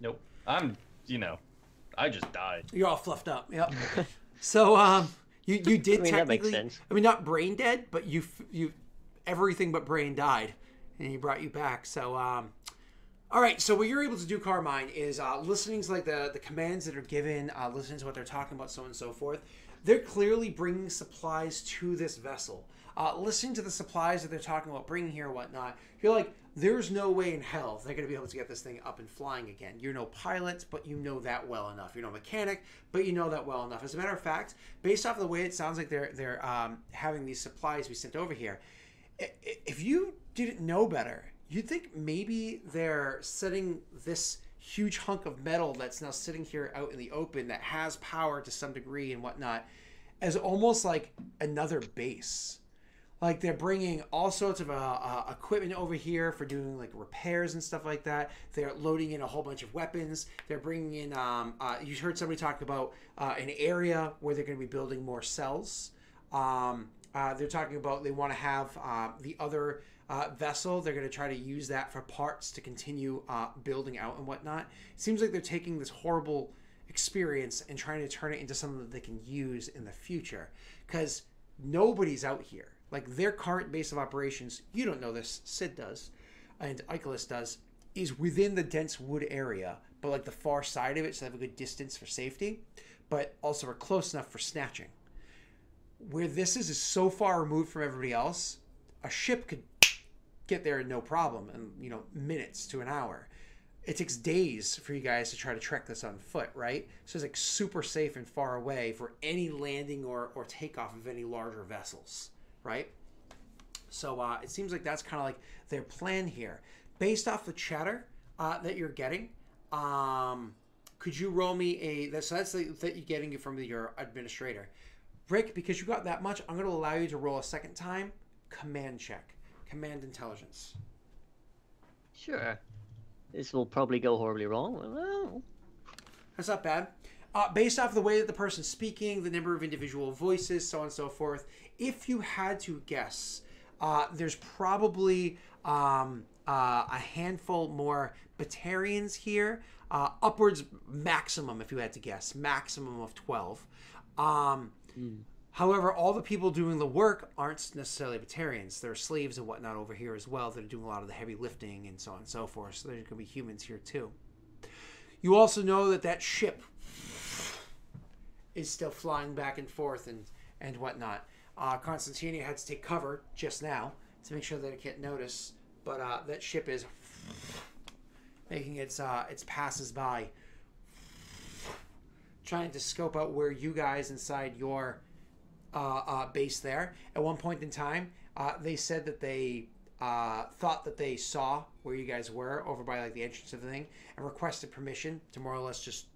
Nope. I just died.
You're all fluffed up. Yep. So you did
I mean, that makes
technically.
sense.
I mean, not brain dead, but you everything but brain died, and he brought you back. So all right. So what you're able to do, Carmine, is listening to like the commands that are given, listening to what they're talking about, so on and so forth. They're clearly bringing supplies to this vessel. Listening to the supplies that they're talking about bringing here and whatnot, you're like, there's no way in hell they're going to be able to get this thing up and flying again. You're no pilot, but you know that well enough. You're no mechanic, but you know that well enough. As a matter of fact, based off of the way it sounds like they're having these supplies be sent over here, if you didn't know better, you'd think maybe they're setting this huge hunk of metal that's now sitting here out in the open that has power to some degree and whatnot as almost like another base. Like they're bringing all sorts of equipment over here for doing like repairs and stuff like that. They're loading in a whole bunch of weapons. They're bringing in, you heard somebody talk about an area where they're going to be building more cells. They're talking about they want to have the other vessel. They're going to try to use that for parts to continue building out and whatnot. It seems like they're taking this horrible experience and trying to turn it into something that they can use in the future. Because nobody's out here. Like their current base of operations, you don't know this, Sid does, and Icarus does, is within the dense wood area, but like the far side of it, so they have a good distance for safety, but also are close enough for snatching. Where this is so far removed from everybody else, a ship could get there no problem in, minutes to an hour. It takes days for you guys to try to trek this on foot, right? So it's like super safe and far away for any landing or takeoff of any larger vessels, right? So it seems like that's kind of like their plan here. Based off the chatter that you're getting, could you roll me that's that you're getting from your administrator. Rick, because you got that much, I'm going to allow you to roll a second time. Command check. Command intelligence.
Sure. This will probably go horribly wrong. Well,
that's not bad. Based off the way that the person's speaking, the number of individual voices, so on and so forth, if you had to guess, there's probably a handful more Batarians here. Upwards maximum, if you had to guess, maximum of 12. However, all the people doing the work aren't necessarily Batarians. There are slaves and whatnot over here as well that are doing a lot of the heavy lifting and so on and so forth. So there's going to be humans here too. You also know that ship is still flying back and forth and whatnot. Constantinia had to take cover just now to make sure that it can't notice. But that ship is making its passes by, trying to scope out where you guys inside your base there. At one point in time, they said that they thought that they saw where you guys were over by like the entrance of the thing and requested permission to more or less just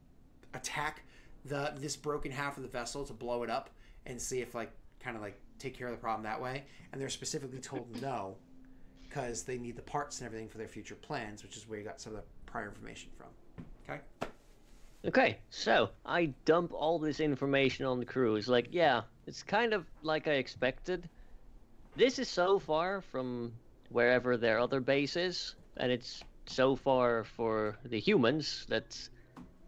attack this broken half of the vessel to blow it up and see if like kind of like take care of the problem that way, and they're specifically told no because they need the parts and everything for their future plans, which is where you got some of the prior information from. Okay.
Okay, so I dump all this information on the crew. It's like, yeah, it's kind of like I expected. This is so far from wherever their other base is, and it's so far for the humans that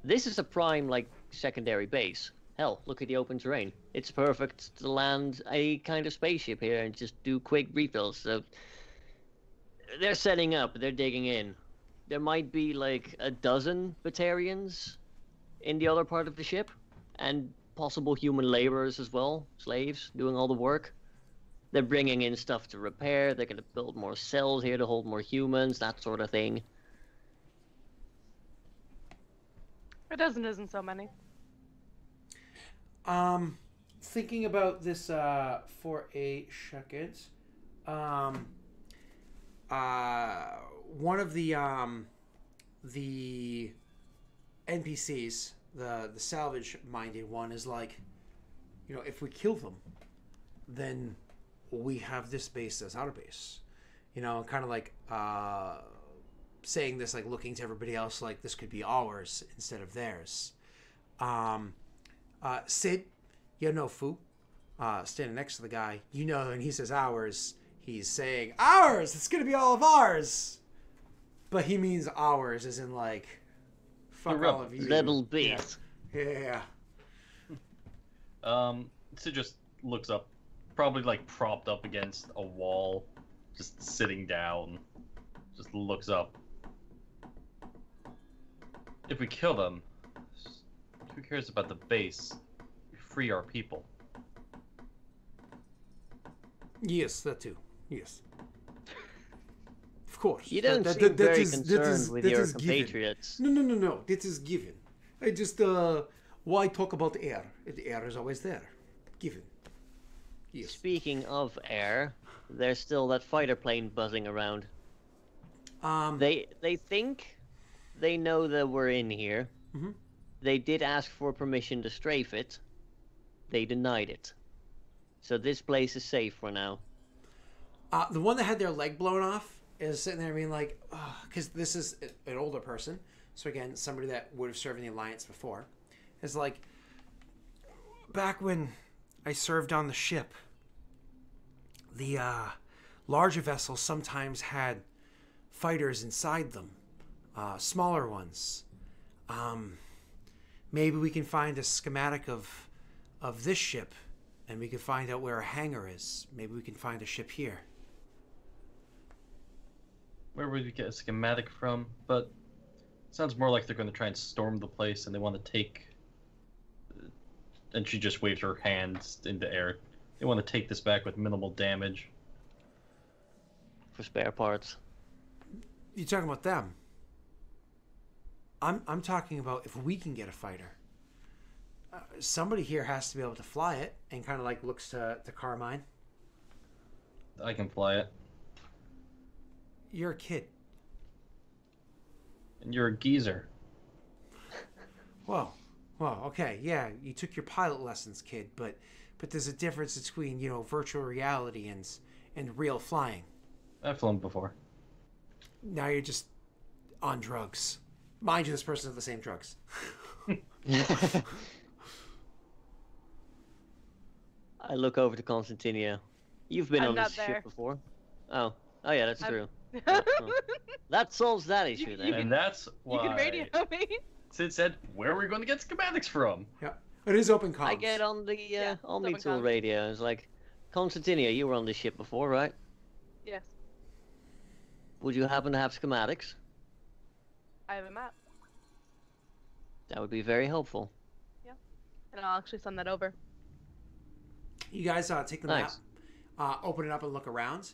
this is a prime, like, secondary base. Hell, look at the open terrain. It's perfect to land a kind of spaceship here and just do quick refills. So they're setting up, they're digging in. There might be like a dozen Batarians in the other part of the ship, and possible human laborers as well, slaves, doing all the work. They're bringing in stuff to repair, they're going to build more cells here to hold more humans, that sort of thing.
A dozen isn't so many.
Thinking about this for a second, one of the NPCs, the salvage-minded one, is like, you know, if we kill them, then we have this base as our base. You know, kind of like saying this, like looking to everybody else like this could be ours instead of theirs. Sid, you know Fu, standing next to the guy, you know, and he says ours, he's saying ours, it's gonna be all of ours. But he means ours as in like, fuck all of you.
Little bit.
Yeah.
Sid just looks up, probably like propped up against a wall, just sitting down, just looks up. If we kill them, who cares about the base? We free our people.
Yes, that too. Yes. Of course.
You don't seem very concerned with your compatriots.
Given. No. That is given. I just, why talk about air? The air is always there. Given. Yes.
Speaking of air, there's still that fighter plane buzzing around. They think they know that we're in here.
Mm-hmm.
They did ask for permission to strafe it. They denied it. So this place is safe for now.
The one that had their leg blown off is sitting there being like, because this is an older person. So again, somebody that would have served in the Alliance before. Is like, back when I served on the ship, the larger vessels sometimes had fighters inside them. Smaller ones. Maybe we can find a schematic of this ship, and we can find out where a hangar is. Maybe we can find a ship here.
Where would we get a schematic from? But it sounds more like they're going to try and storm the place, and they want to take. And she just waves her hands in the air. They want to take this back with minimal damage.
For spare parts.
You're talking about them. I'm talking about if we can get a fighter. Somebody here has to be able to fly it, and kind of like looks to Carmine.
I can fly it.
You're a kid.
And you're a geezer.
Well, okay, yeah, you took your pilot lessons, kid, but there's a difference between, you know, virtual reality and real flying.
I've flown before.
Now you're just on drugs. Mind you, this person's on the same drugs.
I look over to Constantinia. You've been
I'm
on
not
this
there.
ship before. Oh yeah, that's true. Well, that solves that issue then.
And that's why
You can radio me.
Sid said, where are we going to get schematics from?
Yeah, it is open comms.
I get on the Omni
open
Tool
comms.
radio. It's like, Constantinia, you were on this ship before, right?
Yes.
Would you happen to have schematics?
I have a map.
That would be very helpful.
And I'll actually send that over.
You guys take the
Nice.
map, open it up and look around.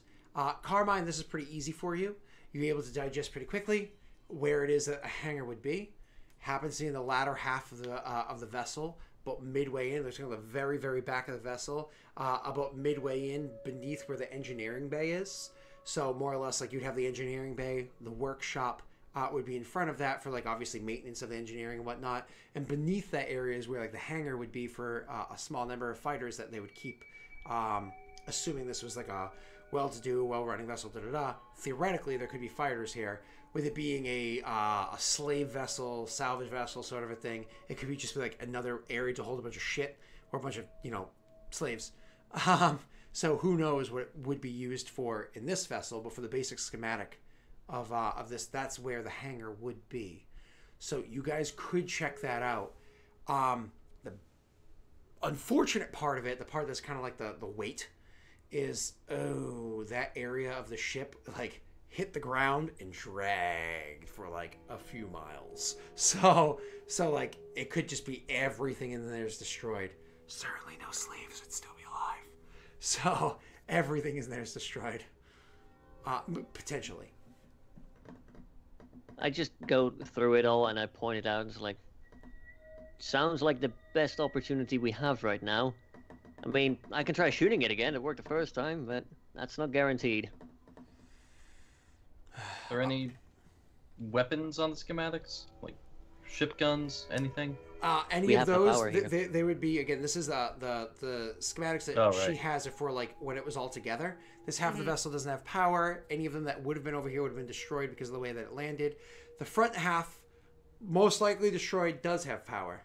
Carmine, this is pretty easy for you. You're able to digest pretty quickly where it is that a hangar would be. Happens to be in the latter half of the vessel, about midway in. There's kind of the very, very back of the vessel, about midway in beneath where the engineering bay is. So more or less like you'd have the engineering bay, the workshop would be in front of that for like obviously maintenance of the engineering and whatnot. And beneath that area is where like the hangar would be for a small number of fighters that they would keep assuming this was like a well-to-do, well-running vessel, theoretically there could be fighters here. With it being a slave vessel, salvage vessel sort of a thing, it could be just like another area to hold a bunch of shit or a bunch of, slaves. So who knows what it would be used for in this vessel, but for the basic schematic of this, that's where the hangar would be. So you guys could check that out. The unfortunate part of it, the part that's kind of like the weight, is that area of the ship like hit the ground and dragged for like a few miles. So like it could just be everything in there is destroyed. Certainly no slaves would still be alive. So everything in there is destroyed. Potentially.
I just go through it all and I point it out. It's like, sounds like the best opportunity we have right now. I mean, I can try shooting it again. It worked the first time, but that's not guaranteed.
Are there any weapons on the schematics? Like ship guns, anything?
Any
We
of
have the
those,
power here.
they would be, again, this is the schematics that
Oh,
she
right.
has it for like when it was all together. This half of the vessel doesn't have power. Any of them that would have been over here would have been destroyed because of the way that it landed. The front half, most likely destroyed, does have power.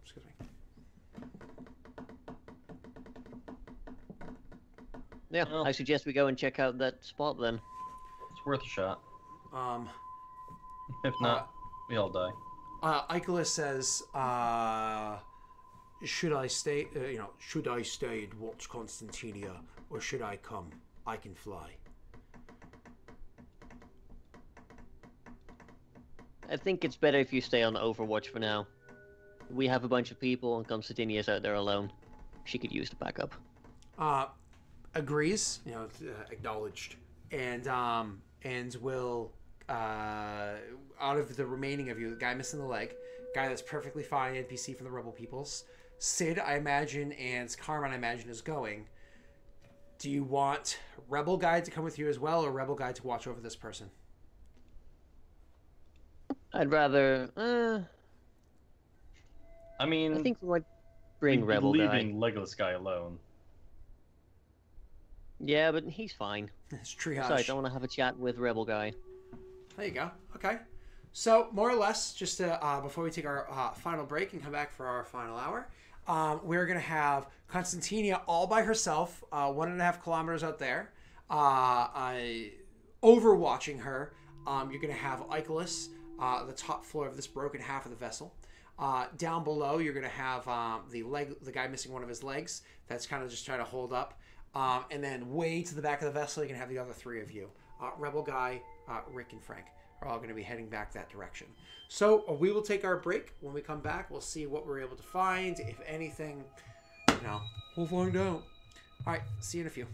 Excuse me.
Yeah,
Well-
I suggest we go and check out that spot then.
It's worth a shot.
Um,
If not, we all die.
Icola says, should I stay? Should I stay and watch Constantinia, or should I come? I can fly.
I think it's better if you stay on Overwatch for now. We have a bunch of people and Constantinia's out there alone. She could use the backup.
Agrees. Acknowledged, and will. Out of the remaining of you, the guy missing the leg, guy that's perfectly fine, NPC from the Rebel Peoples, Sid, I imagine, and Carmen, I imagine, is going. Do you want Rebel Guy to come with you as well, or Rebel Guy to watch over this person?
I'd rather.
I mean,
I think we might bring
we'd be
Rebel Guy.
leaving Legless Guy alone.
Yeah, but he's fine.
It's triage.
Besides, I want to have a chat with Rebel Guy.
There you go. Okay. So, more or less, just to, before we take our final break and come back for our final hour, we're going to have Constantinia all by herself, 1.5 kilometers out there, overwatching her. You're going to have Icolus, the top floor of this broken half of the vessel. Down below, you're going to have the guy missing one of his legs. That's kind of just trying to hold up. And then way to the back of the vessel, you can have the other three of you. Rebel Guy, Rick, and Frank are all going to be heading back that direction. So we will take our break. When we come back, we'll see what we're able to find. If anything, we'll find out. All right, see you in a few.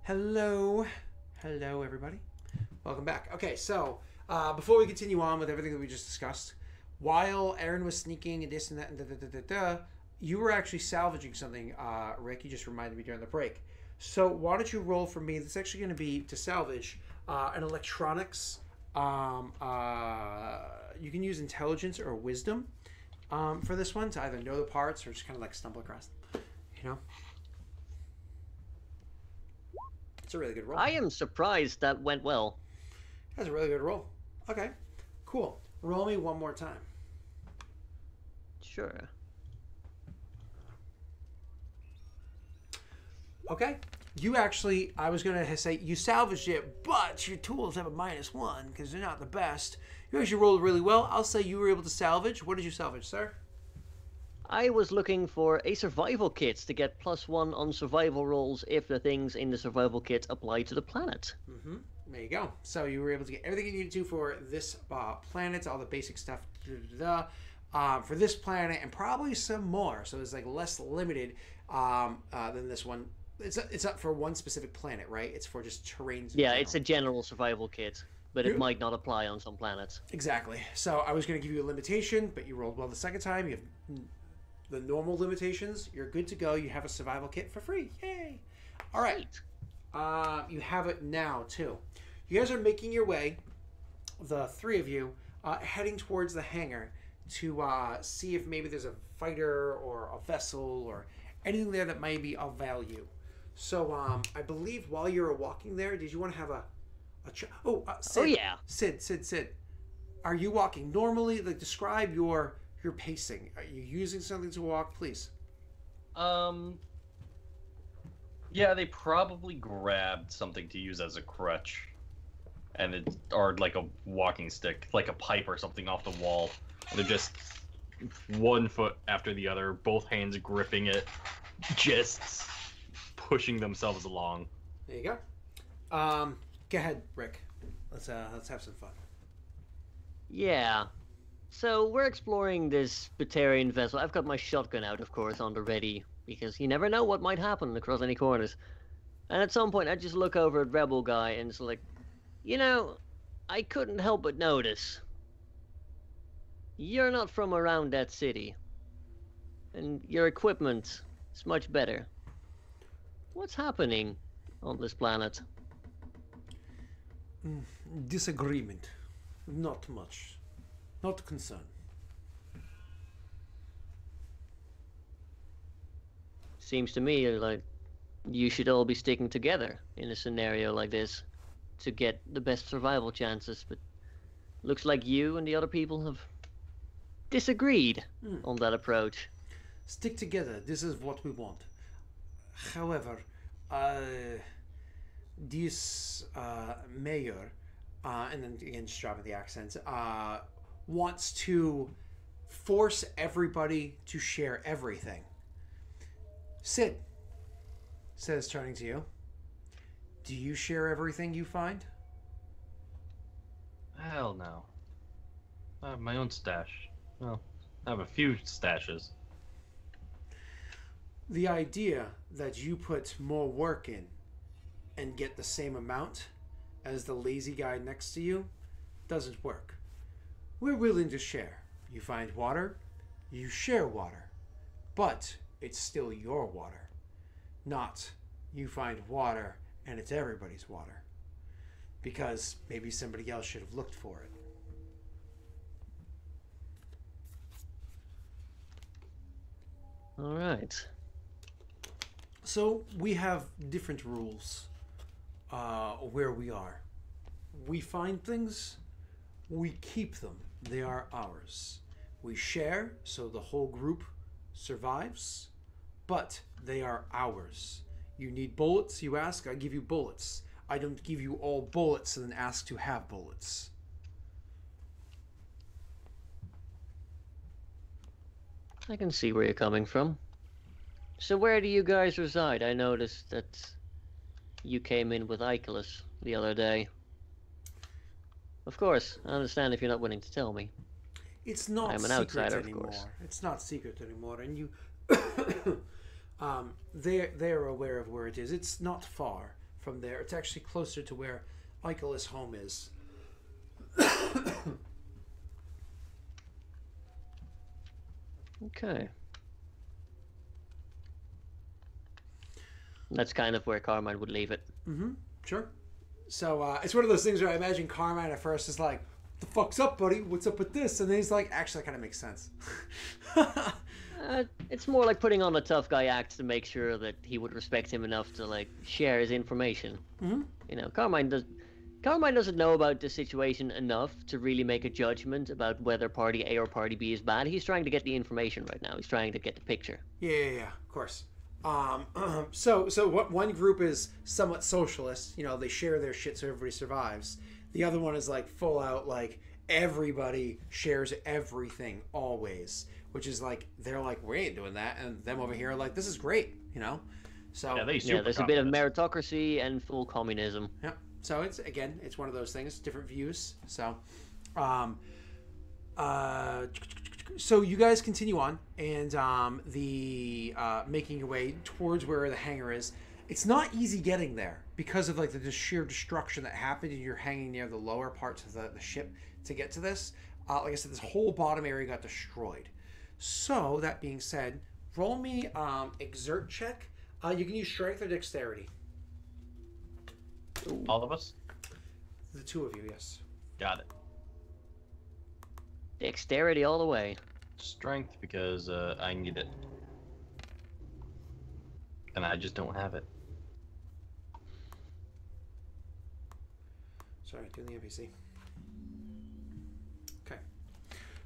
Hello. Hello, everybody. Welcome back. Okay, so before we continue on with everything that we just discussed, while Aaron was sneaking and this and that and da, you were actually salvaging something, Rick. You just reminded me during the break. So why don't you roll for me? That's actually going to be to salvage an electronics. You can use intelligence or wisdom for this one to either know the parts or just kind of like stumble across them. You know? It's a really good roll.
I am surprised that went well.
That's a really good roll. Okay, cool. Roll me one more time.
Sure.
Okay. You actually, I was going to say you salvaged it, but your tools have a -1 because they're not the best. You actually rolled really well. I'll say you were able to salvage. What did you salvage, sir?
I was looking for a survival kit to get +1 on survival rolls if the things in the survival kit apply to the planet.
Mm-hmm. There you go. So you were able to get everything you needed to for this planet, all the basic stuff for this planet, and probably some more. So it's like less limited than this one. It's not for one specific planet, right? It's for just terrains.
Yeah, it's a general survival kit, but it might not apply on some planets.
Exactly. So I was going to give you a limitation, but you rolled well the second time. You have the normal limitations. You're good to go. You have a survival kit for free. Yay! All right. You have it now too. You guys are making your way, the three of you, heading towards the hangar to see if maybe there's a fighter or a vessel or anything there that might be of value. So I believe while you were walking there, did you want to have a Sid,
Oh yeah.
Sid. Are you walking normally? Like, describe your pacing. Are you using something to walk, please?
Yeah, they probably grabbed something to use as a crutch, or like a walking stick, like a pipe or something off the wall. They're just one foot after the other, both hands gripping it, just pushing themselves along.
There you go. Go ahead, Rick. Let's have some fun.
Yeah. So we're exploring this Batarian vessel. I've got my shotgun out, of course, on the ready, because you never know what might happen across any corners. And at some point, I just look over at Rebel Guy and it's like, I couldn't help but notice. You're not from around that city. And your equipment is much better. What's happening on this planet?
Disagreement. Not much. Not concern.
Seems to me like you should all be sticking together in a scenario like this to get the best survival chances, but looks like you and the other people have disagreed on that approach.
Stick together. This is what we want. However, this mayor, and then again, just dropping the accents, wants to force everybody to share everything. Sid says, turning to you, do you share everything you find?
Hell no. I have my own stash. Well, I have a few stashes.
The idea that you put more work in and get the same amount as the lazy guy next to you doesn't work. We're willing to share. You find water, you share water. But it's still your water. Not you find water and it's everybody's water. Because maybe somebody else should have looked for it.
All right.
So we have different rules where we are. We find things, we keep them. They are ours. We share so the whole group survives, but they are ours. You need bullets, you ask, I give you bullets. I don't give you all bullets and then ask to have bullets.
I can see where you're coming from. So where do you guys reside? I noticed that you came in with Icarus the other day. Of course, I understand if you're not willing to tell me.
It's not
I'm an
secret
outsider, of
anymore.
course.
It's not secret anymore, and you, they're aware of where it is. It's not far from there. It's actually closer to where Michael's home is.
Okay. That's kind of where Carmine would leave it.
Mm-hmm. Sure. So it's one of those things where I imagine Carmine at first is like, "The fuck's up, buddy? What's up with this?" And then he's like, "Actually, that kind of makes sense."
It's more like putting on a tough guy act to make sure that he would respect him enough to like share his information.
Mm-hmm.
You know, Carmine doesn't know about the situation enough to really make a judgment about whether party A or party B is bad. He's trying to get the information right now. He's trying to get the picture.
Yeah, of course. So what one group is somewhat socialist, they share their shit so everybody survives. The other one is like full out like everybody shares everything always, which is like they're like, we ain't doing that, and them over here are like, this is great, So
there's a bit of meritocracy and full communism.
Yeah. So it's one of those things, different views. So so you guys continue on, and making your way towards where the hangar is. It's not easy getting there because of like the sheer destruction that happened, and you're hanging near the lower parts of the ship to get to this. Like I said, this whole bottom area got destroyed. So that being said, roll me exert check. You can use strength or dexterity.
All of us?
The two of you, yes.
Got it.
Dexterity all the way.
Strength because I need it. And I just don't have it.
Sorry, doing the NPC. Okay.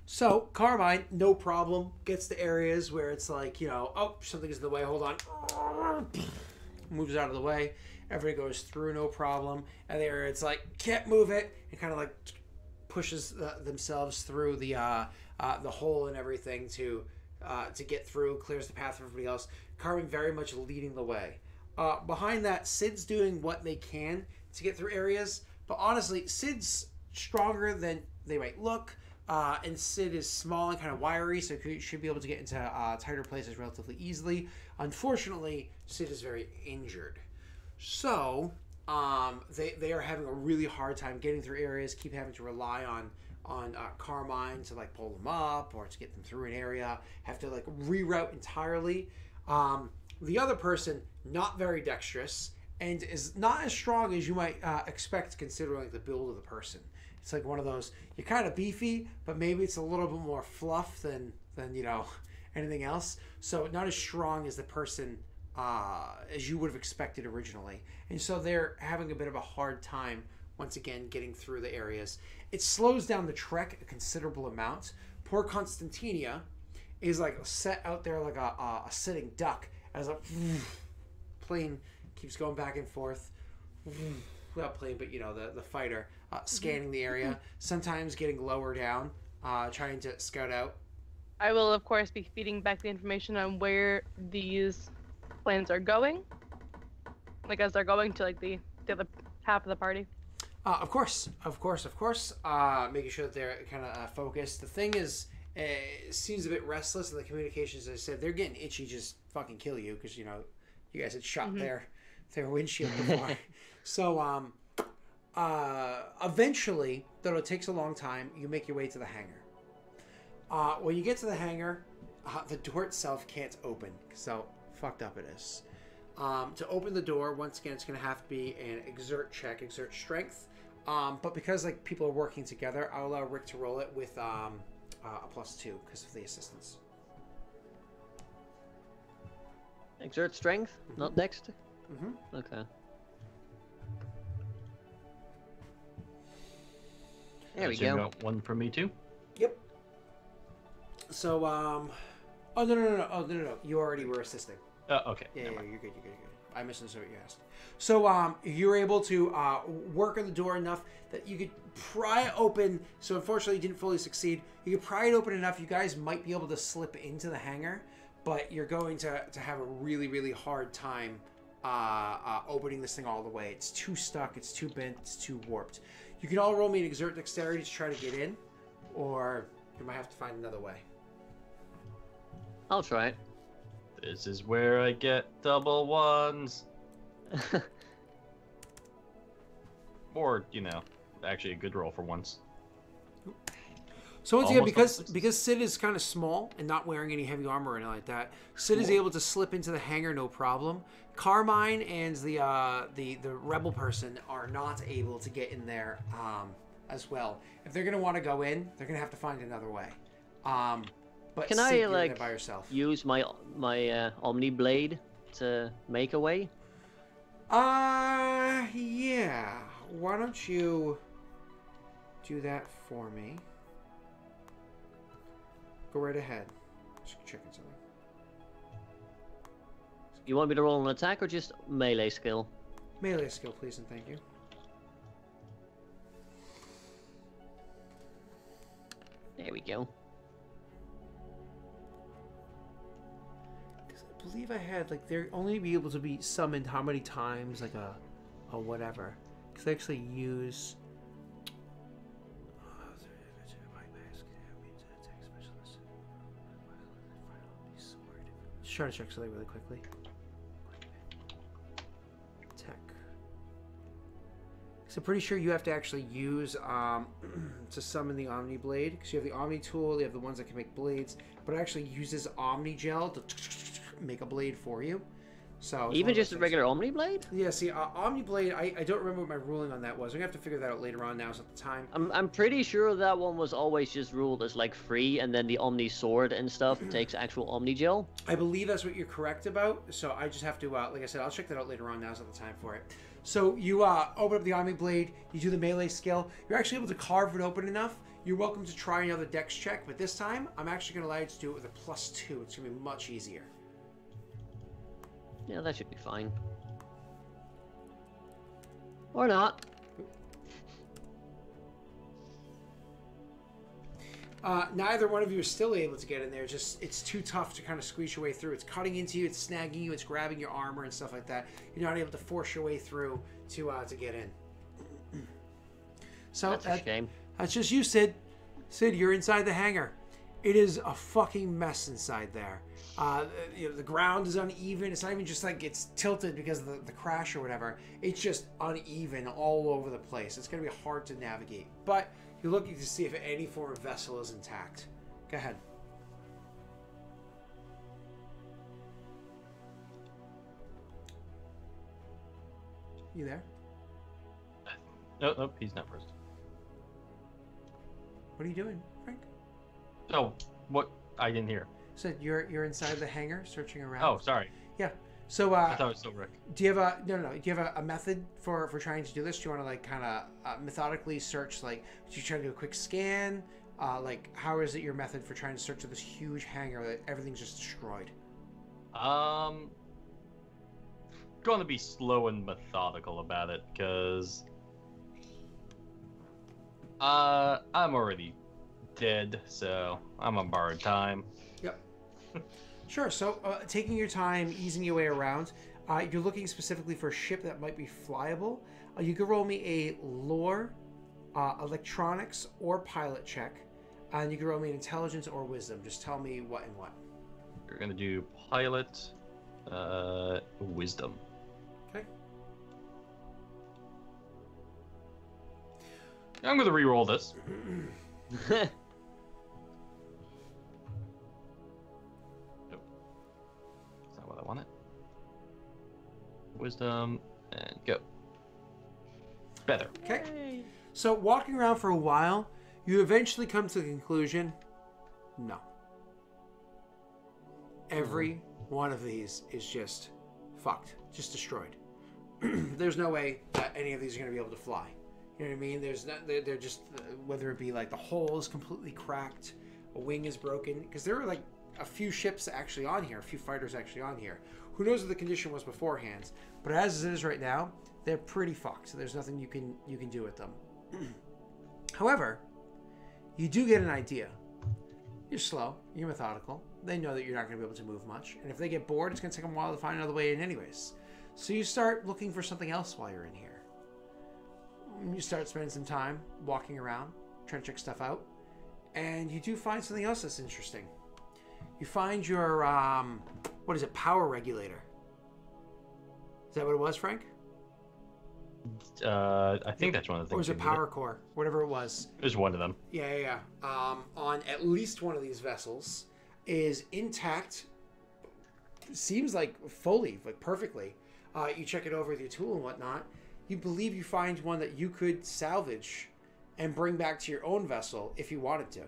So, Carmine, no problem, gets to areas where it's like, oh, something's in the way, hold on. Moves out of the way. Everybody goes through, no problem. And there it's like, can't move it. And kind of like pushes themselves through the hole and everything to get through, clears the path for everybody else. Carmen very much leading the way. Behind that, Sid's doing what they can to get through areas, but honestly, Sid's stronger than they might look, and Sid is small and kind of wiry, so he should be able to get into tighter places relatively easily. Unfortunately, Sid is very injured. So, they are having a really hard time getting through areas, keep having to rely on Carmine to like pull them up or to get them through an area, have to like reroute entirely. The other person, not very dexterous and is not as strong as you might expect considering like the build of the person. It's like one of those, you're kind of beefy, but maybe it's a little bit more fluff than anything else. So not as strong as the person as you would have expected originally. And so they're having a bit of a hard time, once again, getting through the areas. It slows down the trek a considerable amount. Poor Constantinia is like set out there like a sitting duck as a plane keeps going back and forth. Not plane, but the fighter scanning the area, sometimes getting lower down, trying to scout out.
I will, of course, be feeding back the information on where these planes are going, like as they're going to like the other half of the party.
Of course. Making sure that they're kind of focused. The thing is, it seems a bit restless, and the communications, as I said, they're getting itchy. Just fucking kill you because you guys had shot their windshield before. So eventually, though it takes a long time, you make your way to the hangar. When you get to the hangar, the door itself can't open. So fucked up it is. To open the door, once again, it's going to have to be an exert check, exert strength. But because like people are working together, I'll allow Rick to roll it with a +2 because of the assistance.
Exert strength, not dexter.
Mm-hmm.
Okay. There we go.
You got one for me too.
Yep. So oh no. You already were assisting.
Okay.
Yeah, you're good. I misunderstood what you asked. So you're able to work on the door enough that you could pry it open. So unfortunately, you didn't fully succeed. You could pry it open enough. You guys might be able to slip into the hangar, but you're going to have a really, really hard time opening this thing all the way. It's too stuck. It's too bent. It's too warped. You can all roll me an exert dexterity to try to get in, or you might have to find another way.
I'll try it.
This is where I get double ones. Or, you know, actually a good roll for once.
So once again,
Almost
because Sid is kind of small and not wearing any heavy armor or anything like that, Sid is able to slip into the hangar no problem. Carmine and the rebel person are not able to get in there as well. If they're gonna want to go in, they're gonna have to find another way. But
Can
Sid,
I
you're in
like
there by yourself.
use my Omni Blade to make a way?
Yeah. Why don't you do that for me? Go right ahead. Just checking something.
You want me to roll an attack or just melee skill?
Melee skill, please, and thank you.
There we go.
Because I believe I had, like, they're only be able to be summoned how many times, like a whatever. Because I actually use... Just trying to check something really quickly. Tech. So I'm pretty sure you have to actually use to summon the Omni Blade, because you have the Omni tool, you have the ones that can make blades, but it actually uses Omni Gel to make a blade for you. So
Even just a regular Omni Blade?
Yeah, see, Omni Blade, I don't remember what my ruling on that was. We're going to have to figure that out later on. Now is not the time.
I'm pretty sure that one was always just ruled as like free, and then the Omni Sword and stuff takes actual Omni Gel.
I believe that's what you're correct about. So I just have to, like I said, I'll check that out later on. Now's not the time for it. So you open up the Omni Blade, you do the melee skill. You're actually able to carve it open enough. You're welcome to try another dex check, but this time I'm actually going to allow you to do it with a +2. It's going to be much easier.
Yeah, that should be fine. Or not.
Neither one of you is still able to get in there. Just it's too tough to kind of squeeze your way through. It's cutting into you, it's snagging you, it's grabbing your armor and stuff like that. You're not able to force your way through to get in. So
That's a shame.
That's just you, Sid. Sid, you're inside the hangar. It is a fucking mess inside there. The ground is uneven. It's not even just like it's tilted because of the crash or whatever. It's just uneven all over the place. It's going to be hard to navigate. But you're looking to see if any form of vessel is intact. Go ahead. You there?
Nope, he's not first.
What are you doing, Frank?
Oh, what? I didn't hear.
So you're inside the hangar searching around.
Oh, sorry.
Yeah. So
I thought it was still Rick.
do you have a no? Do you have a method for trying to do this? Do you want to like kind of methodically search? Like, do you try to do a quick scan? Like, how is it your method for trying to search this huge hangar that everything's just destroyed?
Going to be slow and methodical about it because I'm already dead, so I'm on borrowed time.
Yep. Sure. So, taking your time, easing your way around, you're looking specifically for a ship that might be flyable. You can roll me a lore, electronics, or pilot check, and you can roll me an intelligence or wisdom. Just tell me what and what.
You're gonna do pilot, wisdom.
Okay.
I'm gonna re-roll this. Nope. That's not what I wanted. Wisdom and go. Better.
Okay. So walking around for a while, you eventually come to the conclusion, no. Every one of these is just fucked, just destroyed. There's no way that any of these are going to be able to fly. You know what I mean? There's not. They're just whether it be like the hull is completely cracked, a wing is broken. Because there are like a few ships actually on here, a few fighters actually on here. Who knows what the condition was beforehand? But as it is right now, they're pretty fucked. So there's nothing you can do with them. However, you do get an idea. You're slow. You're methodical. They know that you're not going to be able to move much. And if they get bored, it's going to take them a while to find another way in anyways. So you start looking for something else while you're in here. You start spending some time walking around, trying to check stuff out. And you do find something else that's interesting. You find your, what is it, power regulator. Is that what it was, Frank?
I think that's one of the
Or
things.
was it power core? Whatever it was.
It was one of them.
Yeah. On at least one of these vessels is intact. Seems like fully, like perfectly. You check it over with your tool and whatnot. You believe you find one that you could salvage and bring back to your own vessel if you wanted to.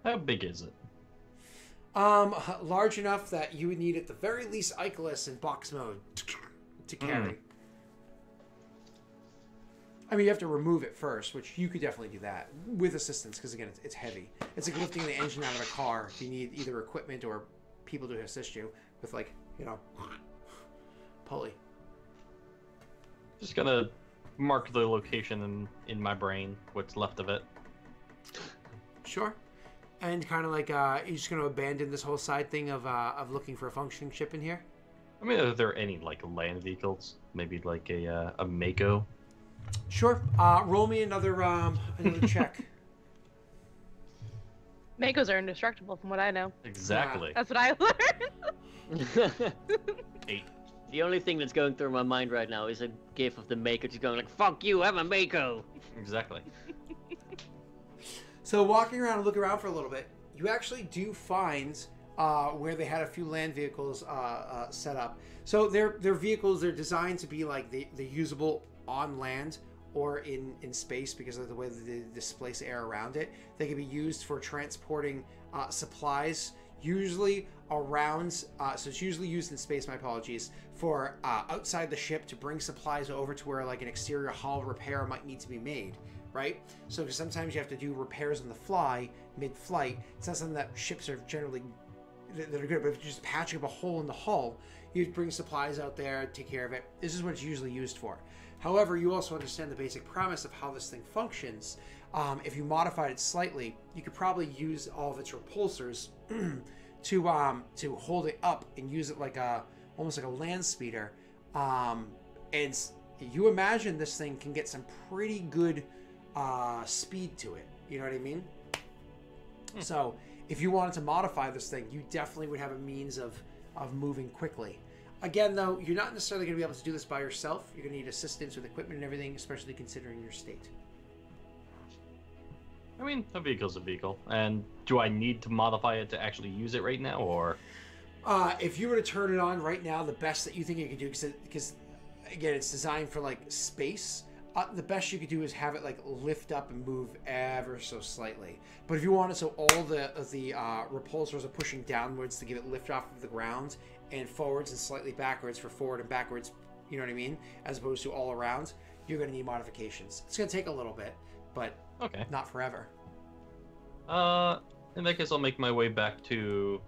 How big is it?
Large enough that you would need at the very least Icarus in box mode to carry. I mean, you have to remove it first, which you could definitely do that with assistance because, again, it's heavy. It's like lifting the engine out of a car. You need either equipment or people to assist you with, like, pulley.
Just gonna mark the location in my brain, what's left of it.
Sure. And kind of like, you're just going to abandon this whole side thing of looking for a functioning ship in here?
I mean, are there any, like, land vehicles? Maybe, like, a Mako?
Sure. Roll me another check.
Makos are indestructible, from what I know.
Exactly.
That's what I learned.
8.
The only thing that's going through my mind right now is a gif of the Mako just going like, "Fuck you, I'm a Mako."
Exactly.
So walking around and looking around for a little bit, you actually do find where they had a few land vehicles set up. So they're vehicles. They're designed to be like they're usable on land or in space because of the way that they displace air around it. They can be used for transporting supplies, usually around. So it's usually used in space. My apologies for outside the ship to bring supplies over to where like an exterior hull repair might need to be made. Right? So because sometimes you have to do repairs on the fly, mid-flight. It's not something that ships are generally that are good, but if you're just patching up a hole in the hull, you'd bring supplies out there, take care of it. This is what it's usually used for. However, you also understand the basic premise of how this thing functions. If you modified it slightly, you could probably use all of its repulsors to hold it up and use it like almost like a land speeder. And you imagine this thing can get some pretty good speed to it. You know what I mean? So if you wanted to modify this thing, you definitely would have a means of moving quickly. Again, though, you're not necessarily going to be able to do this by yourself. You're going to need assistance with equipment and everything, especially considering your state.
I mean, a vehicle's a vehicle. And do I need to modify it to actually use it right now, or?
If you were to turn it on right now, the best that you think you could do, because again, it's designed for like space. The best you could do is have it like lift up and move ever so slightly. But if you want it so all the repulsors are pushing downwards to give it lift off of the ground and forwards and slightly backwards for forward and backwards, you know what I mean? As opposed to all around, you're going to need modifications. It's going to take a little bit, but
okay, not
forever.
In that case, I'll make my way back to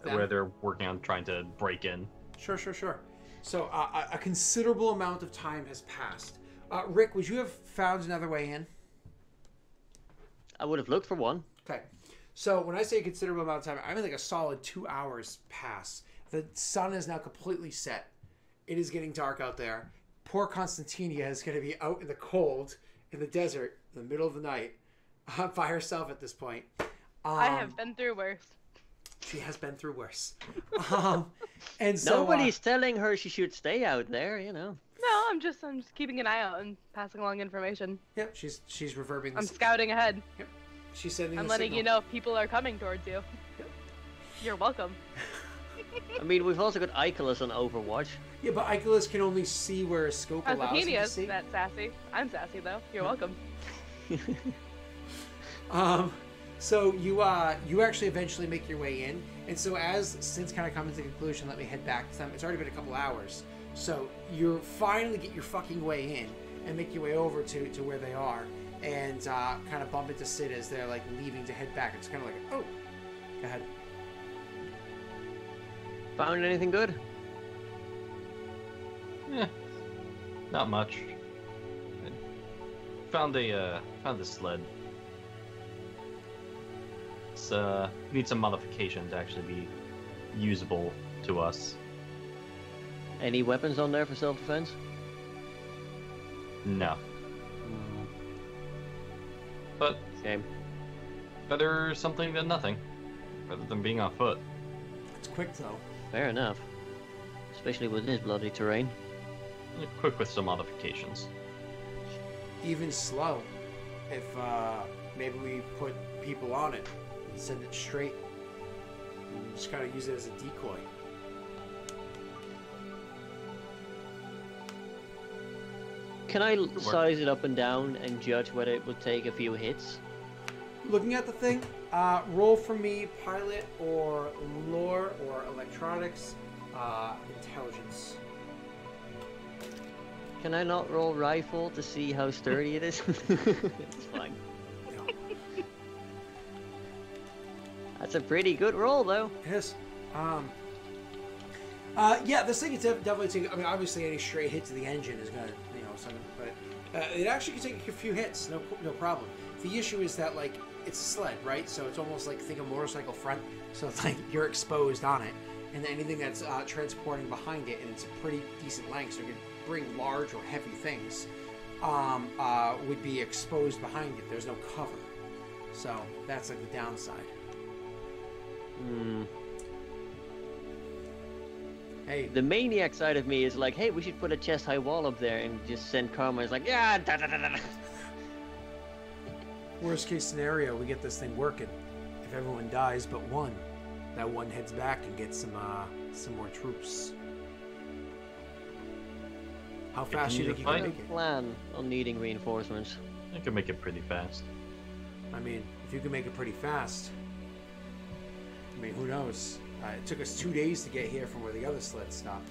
where they're working on trying to break in.
Sure. So a considerable amount of time has passed. Rick, would you have found another way in?
I would have looked for one.
Okay. So when I say a considerable amount of time, I mean like a solid 2 hours pass. The sun is now completely set. It is getting dark out there. Poor Constantinia is going to be out in the cold, in the desert, in the middle of the night, by herself at this point.
I have been through worse.
She has been through worse. And so
nobody's telling her she should stay out there, you know.
No, I'm just keeping an eye out and passing along information.
Yep, she's reverbing.
I'm scouting ahead.
Yep, she's sending.
I'm letting you know if people are coming towards you.
Yep.
You're welcome.
I mean, we've also got Icarus on Overwatch.
Yeah, but Icarus can only see where a scope allows him to see.
That's sassy. I'm sassy though. You're welcome.
So you actually eventually make your way in, and so since kind of coming to the conclusion, let me head back to them. It's already been a couple hours, so you finally get your fucking way in and make your way over to where they are, and kind of bump into Sid as they're like leaving to head back. It's kind of like, oh, go ahead.
Found anything good?
Yeah, not much. Found a sled. It's needs some modification to actually be usable to us.
Any weapons on there for self-defense?
No. But
shame.
Better something than nothing, rather than being on foot.
It's quick though.
Fair enough. Especially with this bloody terrain.
Quick with some modifications.
Even slow. If maybe we put people on it and send it straight. And just kind of use it as a decoy.
Can I size it up and down and judge whether it would take a few hits?
Looking at the thing, roll for me pilot or lore or electronics, intelligence.
Can I not roll rifle to see how sturdy it is? It's fine.
No.
That's a pretty good roll, though.
It is. Yeah, this thing is definitely taking. I mean, obviously, any straight hit to the engine is gonna, something. But it actually can take a few hits, no problem. The issue is that like it's a sled, right? So it's almost like think of motorcycle front. So it's like you're exposed on it, and anything that's transporting behind it, and it's a pretty decent length, so you can bring large or heavy things, would be exposed behind it. There's no cover, so that's like the downside.
Hmm.
Hey,
The maniac side of me is like, hey, we should put a chest-high wall up there and just send Karma. It's like, yeah, da da da da.
worst case scenario, we get this thing working. If everyone dies but one, that one heads back and gets some more troops. How fast do you think you can
fight?
make it?
Plan on needing reinforcements.
I can make it pretty fast.
I mean, if you can make it pretty fast, I mean, who knows? It took us 2 days to get here from where the other sled stopped.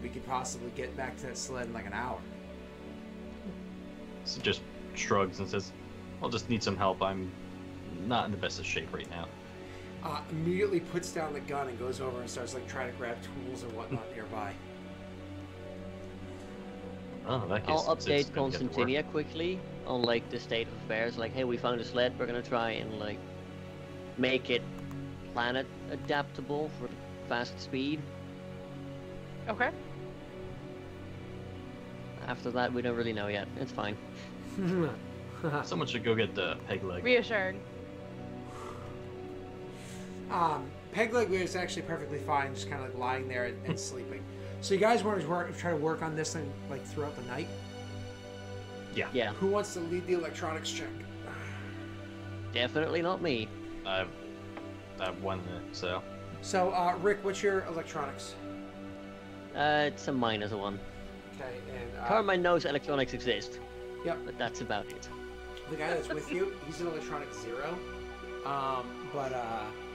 We could possibly get back to that sled in like an hour.
So just shrugs and says, I'll just need some help. I'm not in the best of shape right now.
Immediately puts down the gun and goes over and starts like trying to grab tools and whatnot nearby.
Oh, in that case,
I'll
it's
update
gonna get to work.
Constantinia quickly on like the state of affairs. Like, hey, we found a sled. We're gonna try and like make it planet adaptable for fast speed.
Okay.
After that, we don't really know yet. It's fine.
Someone should go get the peg leg.
Reassured.
Peg leg is actually perfectly fine, just kind of like lying there and sleeping. So you guys want to try to work on this thing like throughout the night?
Yeah.
Yeah,
Who wants to lead the electronics check?
definitely not me.
I have 1 minute, so
So, Rick, what's your electronics?
It's a minus one.
Okay, and
Carmine knows electronics exist,
yep,
but that's about it.
the guy that's with you, he's an electronics 0.